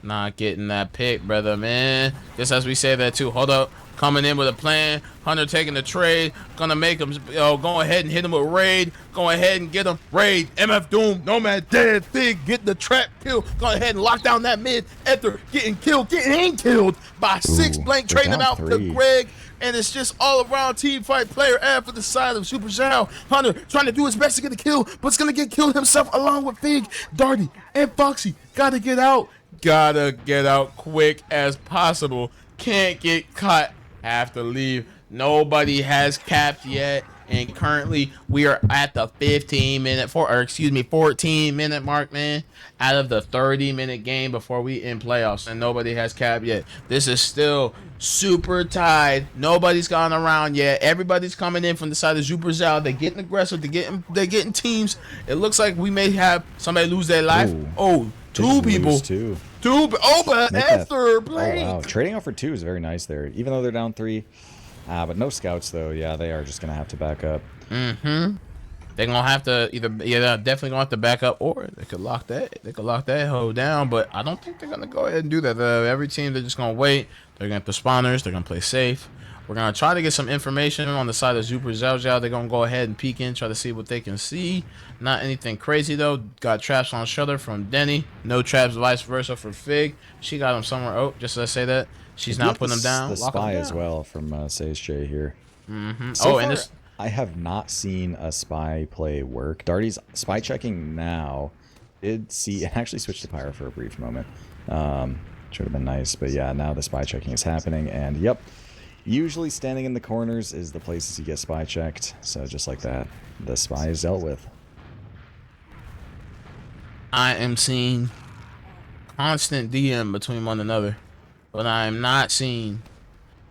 Speaker 1: Not getting that pick, brother, man. Just as we say that, too. Hold up. Coming in with a plan. Hunter taking the trade. Gonna make him, go ahead and hit him with raid. Go ahead and get him. Raid. MF Doom. Nomad dead. Fig. Get the trap kill. Go ahead and lock down that mid. Ether getting killed. Getting killed by 6. Blank trading out to Greg. And it's just all around team fight player ad for the side of SuperXiaoXiao. Hunter trying to do his best to get a kill, but it's gonna get killed himself along with Fig, Darty, and Foxy. Gotta get out. Gotta get out quick as possible. Can't get caught. Have to leave. Nobody has capped yet. And currently we are at the 14-minute mark, man, out of the 30-minute game before we in playoffs, and nobody has capped yet. This is still super tied. Nobody's gone around yet. Everybody's coming in from the side of SuperXiaoXiao. They're getting aggressive. They're getting teams. It looks like we may have somebody lose their life. Two people. But Ether, Blake.
Speaker 2: Oh, wow. Trading off for 2 is very nice there, even though they're down 3. But no scouts, though. Yeah, they are just going to have to back up.
Speaker 1: They're going to have to they're definitely going to have to back up, or they could lock that. They could lock that hoe down, but I don't think they're going to go ahead and do that. Every team, they're just going to wait. They're going to have the spawners. They're going to play safe. We're going to try to get some information on the side of SuperXiaoXiao. They're going to go ahead and peek in, try to see what they can see. Not anything crazy, though. Got traps on Shutter from Denny. No traps, vice versa for Fig. She got him somewhere. Oh, just as I say that. She's not putting them down.
Speaker 2: The spy as well from Sage J here.
Speaker 1: So far,
Speaker 2: I have not seen a spy play work. Darty's spy checking now. Did see and actually switched to Pyro for a brief moment. Should have been nice, but yeah, now the spy checking is happening, and yep. Usually standing in the corners is the places you get spy checked. So just like that, the spy is dealt with.
Speaker 1: I am seeing constant DM between one another, but I am not seeing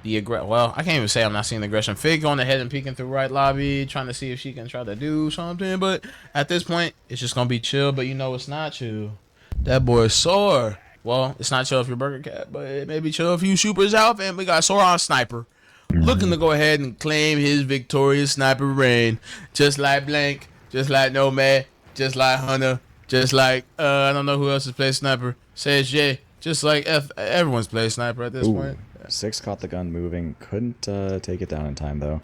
Speaker 1: the aggression. Well, I can't even say I'm not seeing the aggression. Fig going ahead and peeking through right lobby, trying to see if she can try to do something. But at this point, it's just going to be chill. But you know it's not chill. That boy is sore. Well, it's not chill if you're Burger Cat, but it may be chill if you SuperXiaoXiao, and we got sore on Sniper. Looking to go ahead and claim his victorious sniper reign. Just like Blank, just like Nomad, just like Hunter, just like, I don't know who else is playing Sniper. Sage J, just like everyone's playing Sniper at this point.
Speaker 2: 6 caught the gun moving. Couldn't take it down in time, though.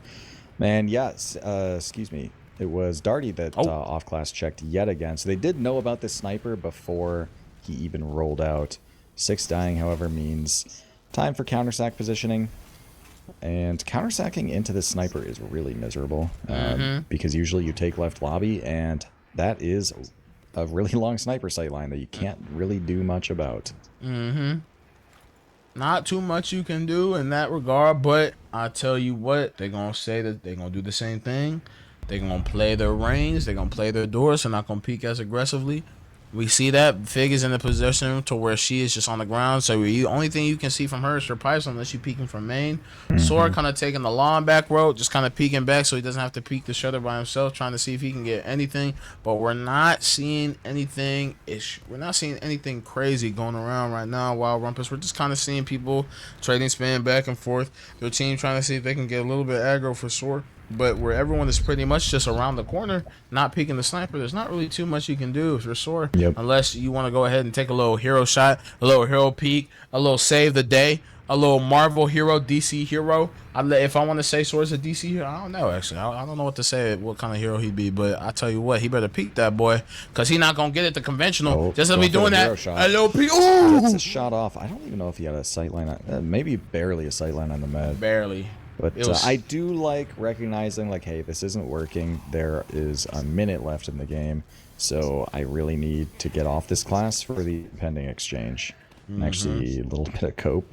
Speaker 2: Man, yes, excuse me. It was Darty that off-class checked yet again. So they did know about this Sniper before he even rolled out. 6 dying, however, means time for counter-sack positioning. And counter-sacking into the Sniper is really miserable. Because usually you take left lobby, and that is a really long Sniper sight line that you can't really do much about.
Speaker 1: Not too much you can do in that regard, but I tell you what, they're going to say that they're going to do the same thing. They're going to play their range. They're going to play their doors. They're not going to peek as aggressively. We see that Fig is in the position to where she is just on the ground. So the only thing you can see from her is her pipes unless you peeking from main. Sora kind of taking the long back road, just kind of peeking back so he doesn't have to peek the shutter by himself, trying to see if he can get anything. But we're not seeing anything. We're not seeing anything crazy going around right now. Wild Rumpus. We're just kind of seeing people trading spin back and forth. Their team trying to see if they can get a little bit aggro for Sora. But where everyone is pretty much just around the corner, not peeking the sniper, there's not really too much you can do if you're Sora. Unless you want to go ahead and take a little hero shot, a little hero peek, a little save the day, a little Marvel hero, DC hero. If I want to say Sora's a DC hero, I don't know, actually. I don't know what to say, what kind of hero he'd be. But I tell you what, he better peek that boy, because he's not going to get it the conventional. Just as we doing that, a little peek. Ooh!
Speaker 2: Gets a shot off. I don't even know if he had a sight line. Maybe barely a sight line on the med.
Speaker 1: Barely.
Speaker 2: But I do like recognizing, like, hey, this isn't working. There is a minute left in the game, so I really need to get off this class for the pending exchange. And actually, a little bit of cope,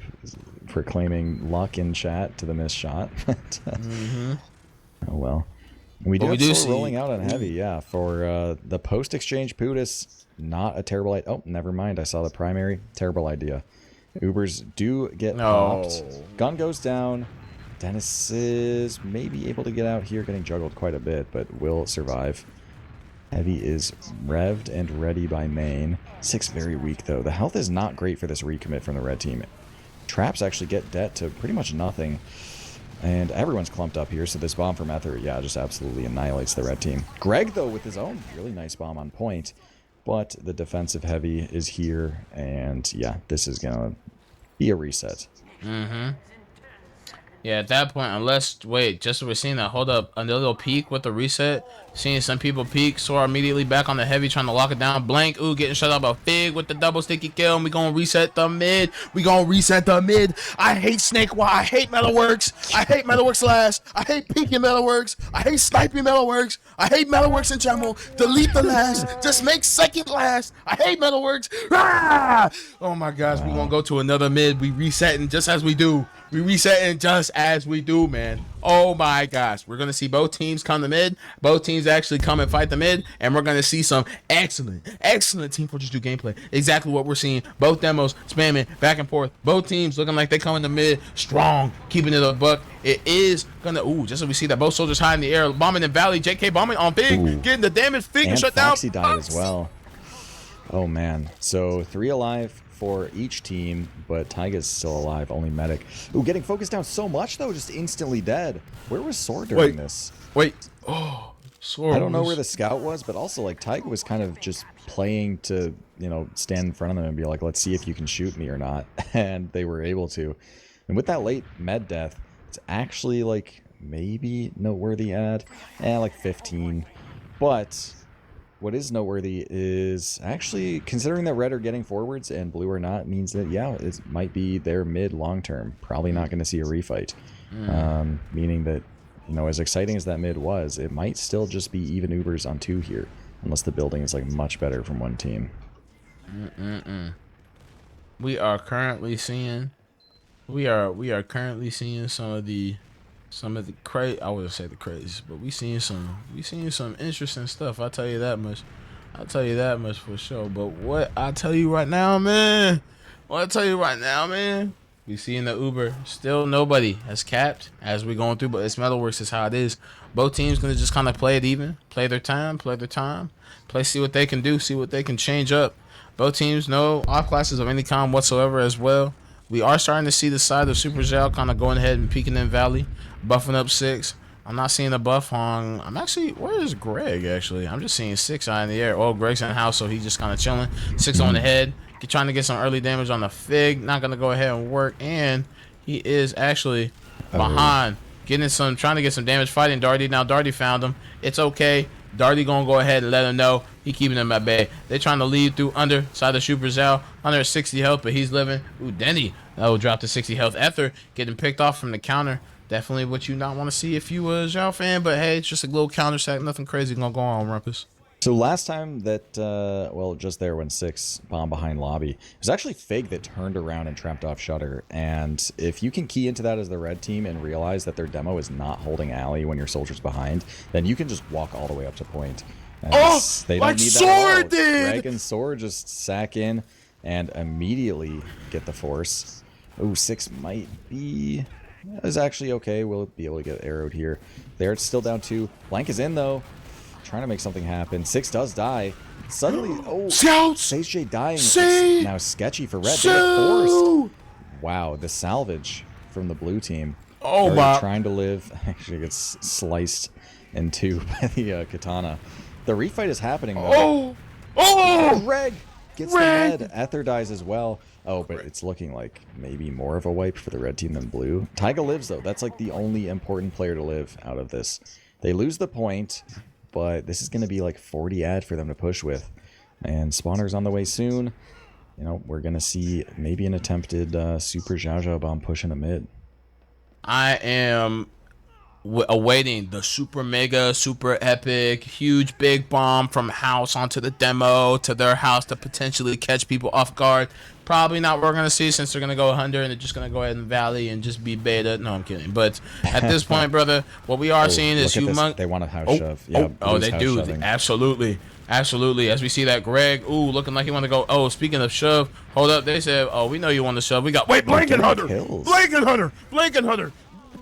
Speaker 2: proclaiming luck in chat to the missed shot. Oh, well. We do see rolling out on heavy, yeah. For the post-exchange Pootis, not a terrible idea. Oh, never mind. I saw the primary. Terrible idea. Ubers do get popped. Gun goes down. Dennis is maybe able to get out here, getting juggled quite a bit, but will survive. Heavy is revved and ready by main. 6 very weak, though. The health is not great for this recommit from the red team. Traps actually get det to pretty much nothing. And everyone's clumped up here, so this bomb from Ether, yeah, just absolutely annihilates the red team. Greg, though, with his own really nice bomb on point. But the defensive heavy is here, and yeah, this is going to be a reset.
Speaker 1: Yeah, at that point, wait, just so we're seeing that, hold up, a little peek with the reset. Seeing some people peek, Sora immediately back on the heavy, trying to lock it down. Blank, getting shut out by Fig with the double sticky kill, and we gonna reset the mid. I hate Snakewater, I hate Metalworks, I hate Metalworks last, I hate peeking Metalworks, I hate sniping Metalworks, I hate Metalworks in general. Delete the last, just make second last. I hate Metalworks. Ah! Oh my gosh, we gonna go to another mid. We resetting just as we do. Man. Oh my gosh. We're going to see both teams come to mid. Both teams actually come and fight the mid. And we're going to see some excellent Team Fortress 2 gameplay. Exactly what we're seeing. Both demos spamming back and forth. Both teams looking like they come in the mid strong, keeping it a buck. It is going to, just so we see that both soldiers high in the air. Bombing in Valley. JK bombing on Big. Getting the damage. Fig and shut down.
Speaker 2: Foxy died as well. Oh man. So 3 alive for each team, but Taiga's still alive, only medic. Getting focused down so much, though, just instantly dead. Where was Sword during this?
Speaker 1: Sword.
Speaker 2: I don't know where the scout was, but also, like, Taiga was kind of just playing to, stand in front of them and be like, let's see if you can shoot me or not. And they were able to. And with that late med death, it's actually, like, maybe noteworthy ad. Like 15. But what is noteworthy is actually considering that red are getting forwards and blue are not, means that, yeah, it might be their mid long term. Probably not going to see a refight. Meaning that, as exciting as that mid was, it might still just be even Ubers on 2 here, unless the building is like much better from one team.
Speaker 1: We are currently seeing some of the I wouldn't say the crazy, but we seeing some interesting stuff. I'll tell you that much. For sure. But what I tell you right now, man, we seeing the Uber. Still nobody has capped as we going through, but it's Metalworks is how it is. Both teams gonna just kind of play it even, play their time, see what they can do, see what they can change up. Both teams know off classes of any kind whatsoever as well. We are starting to see the side of SuperXiao kind of going ahead and peeking in Valley, buffing up 6. I'm not seeing a buff on. Where is Greg, actually? I'm just seeing 6 high in the air. Oh, Greg's in the house, so he's just kind of chilling. 6 on the head. Trying to get some early damage on the Fig. Not going to go ahead and work. And he is actually behind. Trying to get some damage fighting Darty. Now Darty found him. It's okay. Darty gonna go ahead and let him know he keeping him at bay. They're trying to lead through side of SuperXiao, under 60 health, but he's living. Denny, that will drop to 60 health. Ether getting picked off from the counter. Definitely what you not want to see if you was a Zhao fan, but hey, it's just a little counter sack. Nothing crazy gonna go on, Rumpus.
Speaker 2: So last time that, well, just there when 6 bombed behind lobby, it was actually Fig that turned around and trapped off Shutter. And if you can key into that as the red team and realize that their demo is not holding alley when your soldier's behind, then you can just walk all the way up to point.
Speaker 1: They don't need that at all.
Speaker 2: Greg and Sword just sack in and immediately get the force. Oh, 6 might be... is actually okay. We'll be able to get arrowed here. There, it's still down 2. Blank is in, though. Trying to make something happen. 6 does die. Suddenly, oh, Sage J dying. It's now sketchy for red. They get forced. Wow, the salvage from the blue team.
Speaker 1: Oh, my.
Speaker 2: Trying to live. Actually gets sliced in 2 by the katana. The refight is happening, though. Greg gets the head. Ether dies as well. Oh, but it's looking like maybe more of a wipe for the red team than blue. Taiga lives, though. That's like the only important player to live out of this. They lose the point, but this is going to be like 40 ad for them to push with. And Spawner's on the way soon. You know, we're going to see maybe an attempted SuperXiaoXiao bomb push in a mid.
Speaker 1: I am awaiting the super mega, super epic, huge big bomb from house onto the demo to their house to potentially catch people off guard. Probably not what we're going to see since they're going to go 100 and they're just going to go ahead in the valley and just be beta. No, I'm kidding. But at this point, brother, what we are seeing is humongous.
Speaker 2: They want a house shove. Yeah,
Speaker 1: they do. Shoving. Absolutely. Absolutely. As we see that Greg, looking like he want to go. Oh, speaking of shove, hold up. They said, we know you want to shove. We got, Blanket Hunter. Blanket Hunter.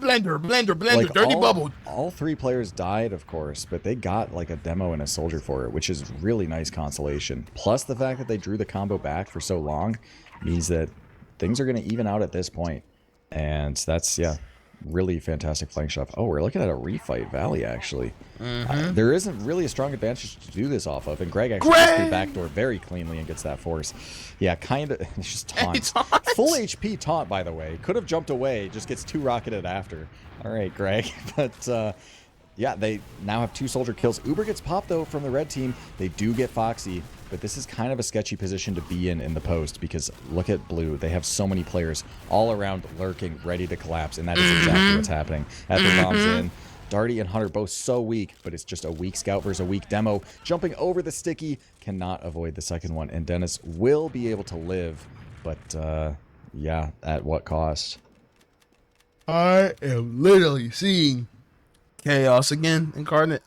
Speaker 1: Blender, dirty bubble.
Speaker 2: All 3 players died, of course, but they got like a demo and a soldier for it, which is really nice consolation. Plus the fact that they drew the combo back for so long means that things are going to even out at this point. And that's, yeah, really fantastic flank shove. Oh, we're looking at a refight Valley, actually. There isn't really a strong advantage to do this off of, and Greg actually gets through backdoor very cleanly and gets that force. Yeah, kind of. It's just taunt. Full HP taunt, by the way. Could have jumped away, just gets 2 rocketed after. All right, Greg. But, yeah, they now have 2 soldier kills. Uber gets popped, though, from the red team. They do get Foxy, but this is kind of a sketchy position to be in the post because look at blue. They have so many players all around lurking, ready to collapse, and that is exactly what's happening. Ether bombs in. Darty and Hunter both so weak, but it's just a weak scout versus a weak demo. Jumping over the sticky, cannot avoid the second one, and Dennis will be able to live, but, yeah, at what cost?
Speaker 1: I am literally seeing chaos again incarnate.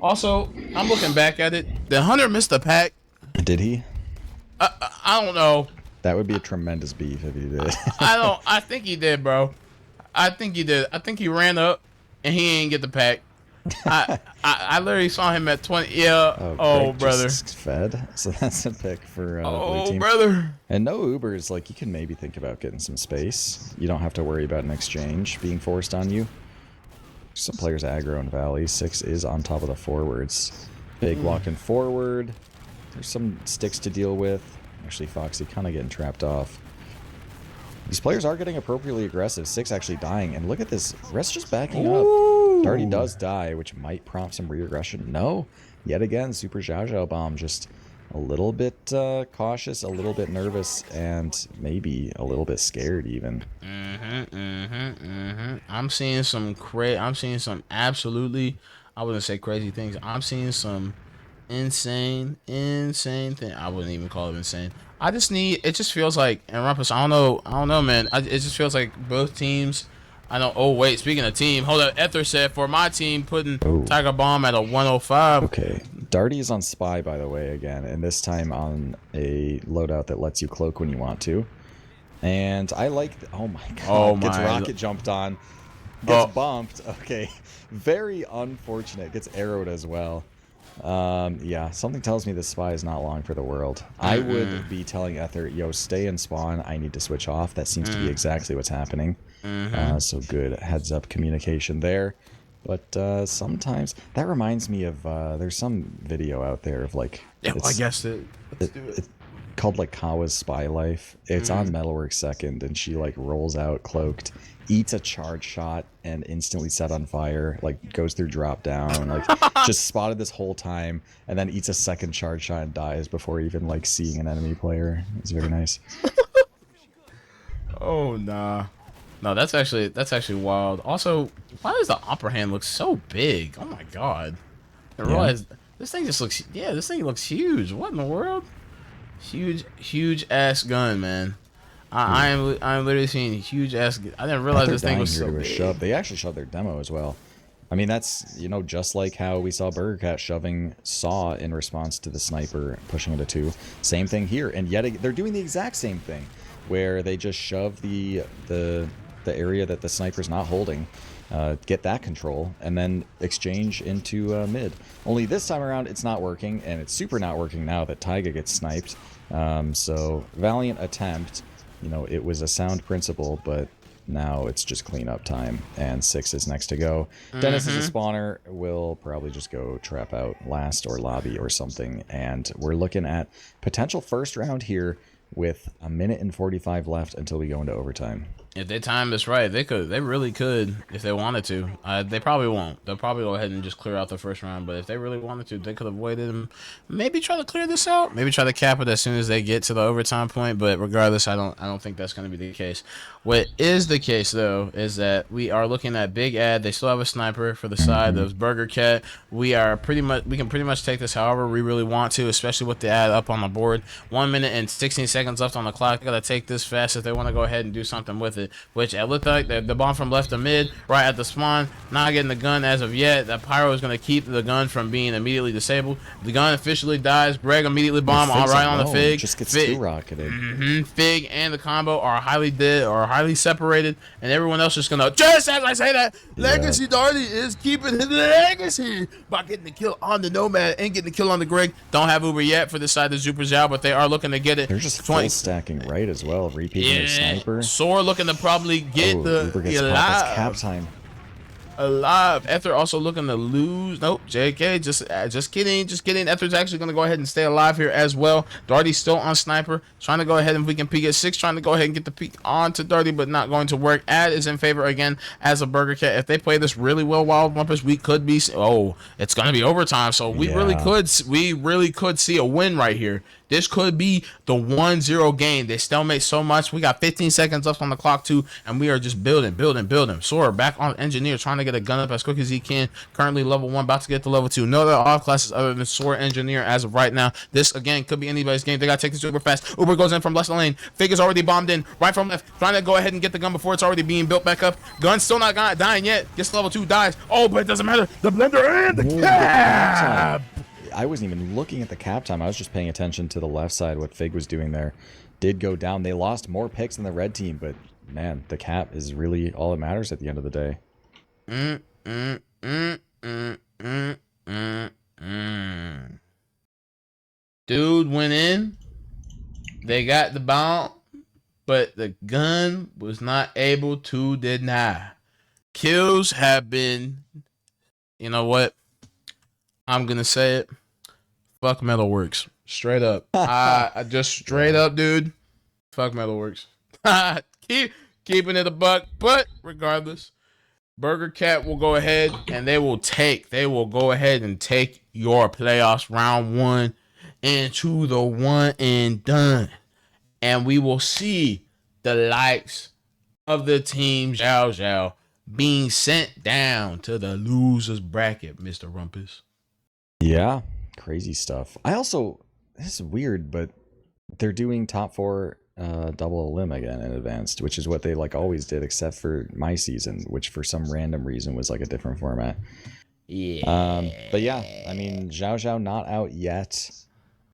Speaker 1: Also, I'm looking back at it. The Hunter missed the pack.
Speaker 2: Did he?
Speaker 1: I don't know.
Speaker 2: That would be a tremendous beef if he did.
Speaker 1: I think he did, bro. I think he did. I think he ran up and he ain't get the pack. I literally saw him at 20. Yeah. Oh, brother.
Speaker 2: Just fed. So that's a pick for the blue team.
Speaker 1: Brother.
Speaker 2: And no Ubers. Like, you can maybe think about getting some space. You don't have to worry about an exchange being forced on you. Some players aggro in Valley. 6 is on top of the forwards. Big walking forward. There's some sticks to deal with. Actually, Foxy kind of getting trapped off. These players are getting appropriately aggressive. 6 actually dying. And look at this. Rest just backing up. Darty does die, which might prompt some re-aggression. No. Yet again, SuperXiaoXiao bomb just a little bit cautious, a little bit nervous, and maybe a little bit scared even.
Speaker 1: I'm seeing some absolutely, I wouldn't say crazy things. I'm seeing some insane thing. I wouldn't even call it insane. It just feels like, and Rumpus, I don't know, man. It just feels like both teams, speaking of team, hold up, Ether said for my team putting Tiger Bomb at a 105.
Speaker 2: Okay, Darty is on Spy, by the way, again, and this time on a loadout that lets you cloak when you want to. And I like, oh my god, gets rocket jumped on, gets bumped. Okay, very unfortunate, gets arrowed as well. Yeah, something tells me this Spy is not long for the world. I would be telling Ether, yo, stay in spawn, I need to switch off. That seems to be exactly what's happening. So good heads up communication there. But sometimes that reminds me of there's some video out there of like,
Speaker 1: I guess it's
Speaker 2: called like Kawa's Spy Life. It's on Metalworks second, and she like rolls out cloaked, eats a charge shot, and instantly set on fire. Like goes through drop down, like just spotted this whole time, and then eats a second charge shot and dies before even like seeing an enemy player. It's very nice.
Speaker 1: Oh nah. No, that's actually wild. Also, why does the upper hand look so big? Oh my god! I realize this thing just looks. Yeah, this thing looks huge. What in the world? Huge ass gun, man. I'm literally seeing huge ass. I didn't realize
Speaker 2: They're
Speaker 1: this thing
Speaker 2: dying
Speaker 1: was
Speaker 2: here
Speaker 1: so
Speaker 2: to a shove.
Speaker 1: big.
Speaker 2: They actually shoved their demo as well. I mean, that's, you know, just like how we saw Burger Cat shoving Saw in response to the sniper pushing into 2. Same thing here, and yet they're doing the exact same thing, where they just shove the area that the sniper's not holding, get that control, and then exchange into mid. Only this time around, it's not working, and it's super not working now that Taiga gets sniped. So, valiant attempt. You know, it was a sound principle, but now it's just cleanup time, and 6 is next to go. Dennis is a spawner. We'll probably just go trap out last or lobby or something, and we're looking at potential first round here with 1:45 left until we go into overtime.
Speaker 1: If they time this right, they could. They really could if they wanted to. They probably won't. They'll probably go ahead and just clear out the first round. But if they really wanted to, they could have waited and maybe try to clear this out. Maybe try to cap it as soon as they get to the overtime point. But regardless, I don't think that's going to be the case. What is the case though is that we are looking at Big Ad. They still have a sniper for the side of Burger Cat. We can pretty much take this however we really want to, especially with the ad up on the board. 1 minute and 16 seconds left on the clock. They gotta take this fast if they want to go ahead and do something with it. Which it looked like the bomb from left to mid, right at the spawn. Not getting the gun as of yet. That pyro is gonna keep the gun from being immediately disabled. The gun officially dies. Greg immediately bomb all right on the Fig.
Speaker 2: Just gets
Speaker 1: Fig.
Speaker 2: rocketed.
Speaker 1: Fig and the combo are highly dead or highly separated, and everyone else is gonna, just as I say that, Legacy Darty is keeping his legacy by getting the kill on the Nomad and getting the kill on the Greg. Don't have Uber yet for this side of SuperXiao, but they are looking to get it.
Speaker 2: They're just full stacking right as well, repeating their sniper.
Speaker 1: Soar looking to probably get
Speaker 2: Uber gets popped. That's cap time.
Speaker 1: Alive. Ether also looking to lose. Nope. JK. Just kidding. Ether's actually going to go ahead and stay alive here as well. Darty's still on sniper. Trying to go ahead and if we can peek at 6. Trying to go ahead and get the peek onto Darty, but not going to work. Ad is in favor again as a Burger Cat. If they play this really well, Wild Bumpers, we could be. Oh, it's going to be overtime. So we really could see a win right here. This could be the 1-0 game. They stalemate so much. We got 15 seconds left on the clock too, and we are just building. Sora back on engineer, trying to get a gun up as quick as he can. Currently level 1, about to get to level 2. No other off classes other than Sora engineer as of right now. This again could be anybody's game. They gotta take this super fast. Uber goes in from left lane. Fig is already bombed in. Right from left, trying to go ahead and get the gun before it's already being built back up. Gun still not dying yet. Gets to level 2, dies. Oh, but it doesn't matter. The blender and the cap.
Speaker 2: I wasn't even looking at the cap time. I was just paying attention to the left side, what Fig was doing there. Did go down. They lost more picks than the red team, but man, the cap is really all that matters at the end of the day.
Speaker 1: Dude went in. They got the bomb, but the gun was not able to deny. Kills have been, you know what? I'm going to say it. Fuck Metalworks. Straight up. I just straight up, dude. Fuck Metalworks. Keeping it a buck. But regardless, Burger Cat will go ahead and they will go ahead and take your playoffs round 1 into the one and done. And we will see the likes of the team Xiao being sent down to the losers bracket, Mr. Rumpus.
Speaker 2: Yeah, crazy stuff. This is weird, but they're doing top 4 double elim again in advanced, which is what they like always did, except for my season, which for some random reason was like a different format. Yeah. But yeah, I mean, Xiao not out yet,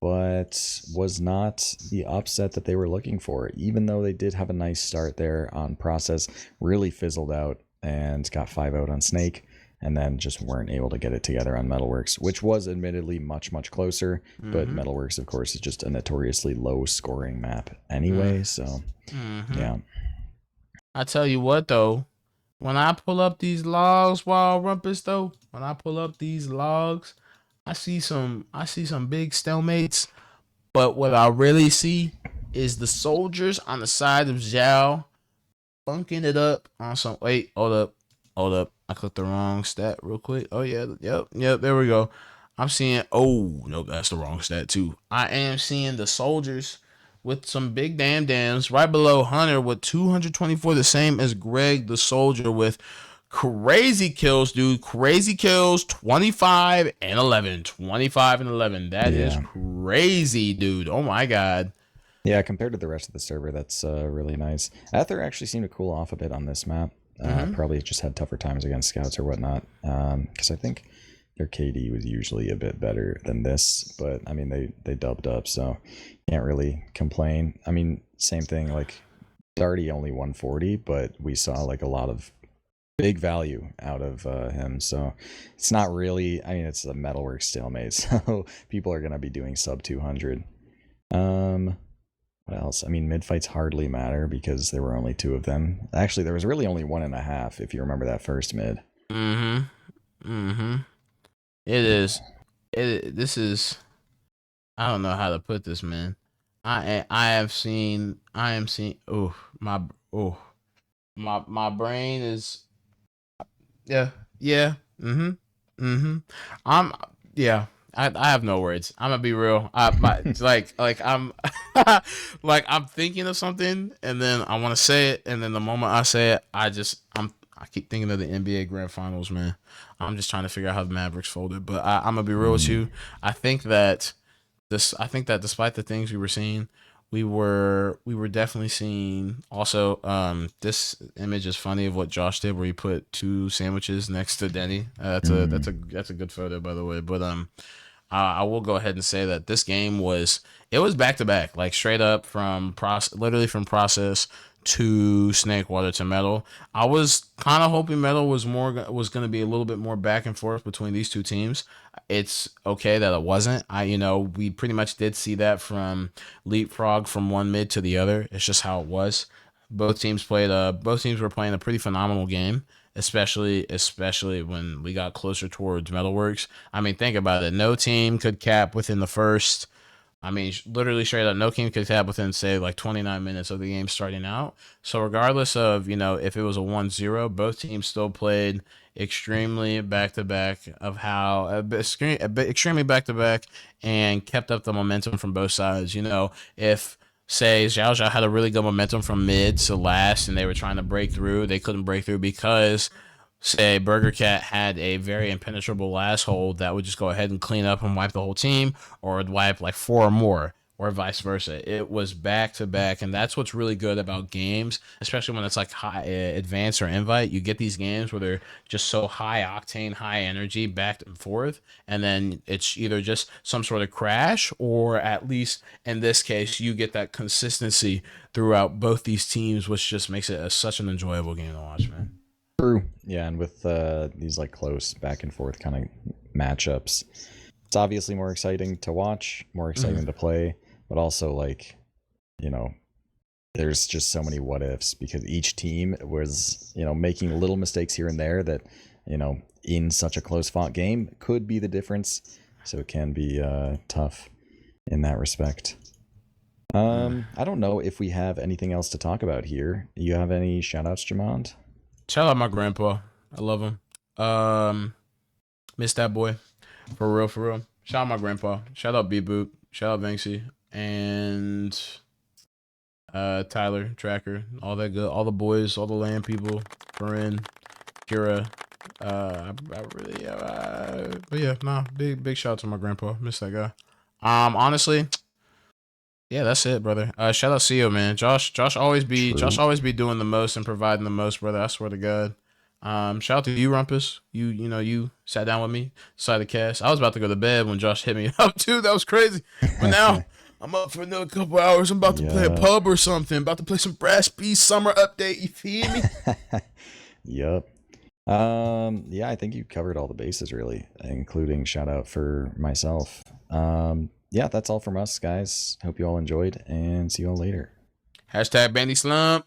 Speaker 2: but was not the upset that they were looking for, even though they did have a nice start there on process, really fizzled out and got 5 out on Snake. And then just weren't able to get it together on Metalworks, which was admittedly much, much closer. But Metalworks, of course, is just a notoriously low-scoring map anyway, so, yeah.
Speaker 1: I tell you what, though. When I pull up these logs, Wild Rumpus, though, I see some big stalemates. But what I really see is the soldiers on the side of Xiao bunking it up on some... Wait, hold up. I clicked the wrong stat real quick. Oh, yeah. Yep. There we go. I'm seeing... Oh, no, that's the wrong stat, too. I am seeing the soldiers with some big dams. Right below Hunter with 224, the same as Greg the Soldier with crazy kills, dude. Crazy kills, 25 and 11. 25 and 11. That is crazy, dude. Oh my God.
Speaker 2: Yeah, compared to the rest of the server, that's really nice. Aether actually seemed to cool off a bit on this map. Probably just had tougher times against scouts or whatnot. Because I think their KD was usually a bit better than this, but I mean they dubbed up, so can't really complain. I mean, same thing, like Darty only 140, but we saw like a lot of big value out of him, so it's not really, I mean, it's a Metalworks stalemate, so people are gonna be doing sub 200. What else? I mean, mid fights hardly matter because there were only 2 of them. Actually, there was really only 1.5 if you remember that first mid.
Speaker 1: This is, I don't know how to put this, man. I am seeing, my brain is, yeah. I have no words. I'm gonna be real. I'm I'm thinking of something, and then I want to say it, and then the moment I say it, I keep thinking of the NBA Grand Finals, man. I'm just trying to figure out how the Mavericks folded, but I'm gonna be real with you. I think that despite the things we were seeing, we were definitely seeing also. This image is funny of what Josh did, where he put 2 sandwiches next to Denny. That's a good photo, by the way. But I will go ahead and say that this game was back to back, like straight up from literally from process to Snakewater to Metal. I was kind of hoping Metal was going to be a little bit more back and forth between these 2 teams. It's okay that it wasn't. We pretty much did see that from leapfrog from one mid to the other. It's just how it was. Both teams were playing a pretty phenomenal game, especially when we got closer towards Metalworks. I mean, think about it. No team could cap within the first, literally straight up, no team could cap within, say, like 29 minutes of the game starting out. So regardless of, if it was a 1-0, both teams still played extremely back-to-back extremely back-to-back and kept up the momentum from both sides. If, say, Xiao had a really good momentum from mid to last and they were trying to break through, they couldn't break through because, say, Burger Cat had a very impenetrable last hold that would just go ahead and clean up and wipe the whole team, or would wipe like 4 or more, or vice versa. It was back to back, and that's what's really good about games, especially when it's like high advanced or invite. You get these games where they're just so high octane, high energy, back and forth, and then it's either just some sort of crash, or at least in this case, you get that consistency throughout both these teams, which just makes it such an enjoyable game to watch, man.
Speaker 2: True. Yeah, and with these like close back and forth kind of matchups, it's obviously more exciting to watch, more exciting to play, but also like, there's just so many what ifs because each team was, making little mistakes here and there that, in such a close fought game could be the difference. So it can be tough in that respect. I don't know if we have anything else to talk about here. You have any shout outs, Jemond?
Speaker 1: Shout out my grandpa. I love him. Miss that boy. For real, for real. Shout out my grandpa. Shout out B-Boot. Shout out Banksy. And Tyler, Tracker, all that good. All the boys, all the land people. Corinne, Kira. But yeah, big shout out to my grandpa. Miss that guy. Honestly, yeah, that's it, brother. Shout out siyo, man. Josh always be doing the most and providing the most, brother. I swear to God. Shout out to you, Rumpus. You sat down with me, decided to cast. I was about to go to bed when Josh hit me up too. That was crazy. But now I'm up for another couple hours. I'm about to play a pub or something. About to play some Brass Beast Summer Update. You feel me?
Speaker 2: Yep. Yeah, I think you covered all the bases really, including shout out for myself. Yeah, that's all from us, guys. Hope you all enjoyed, and see you all later.
Speaker 1: #Bandy Slump.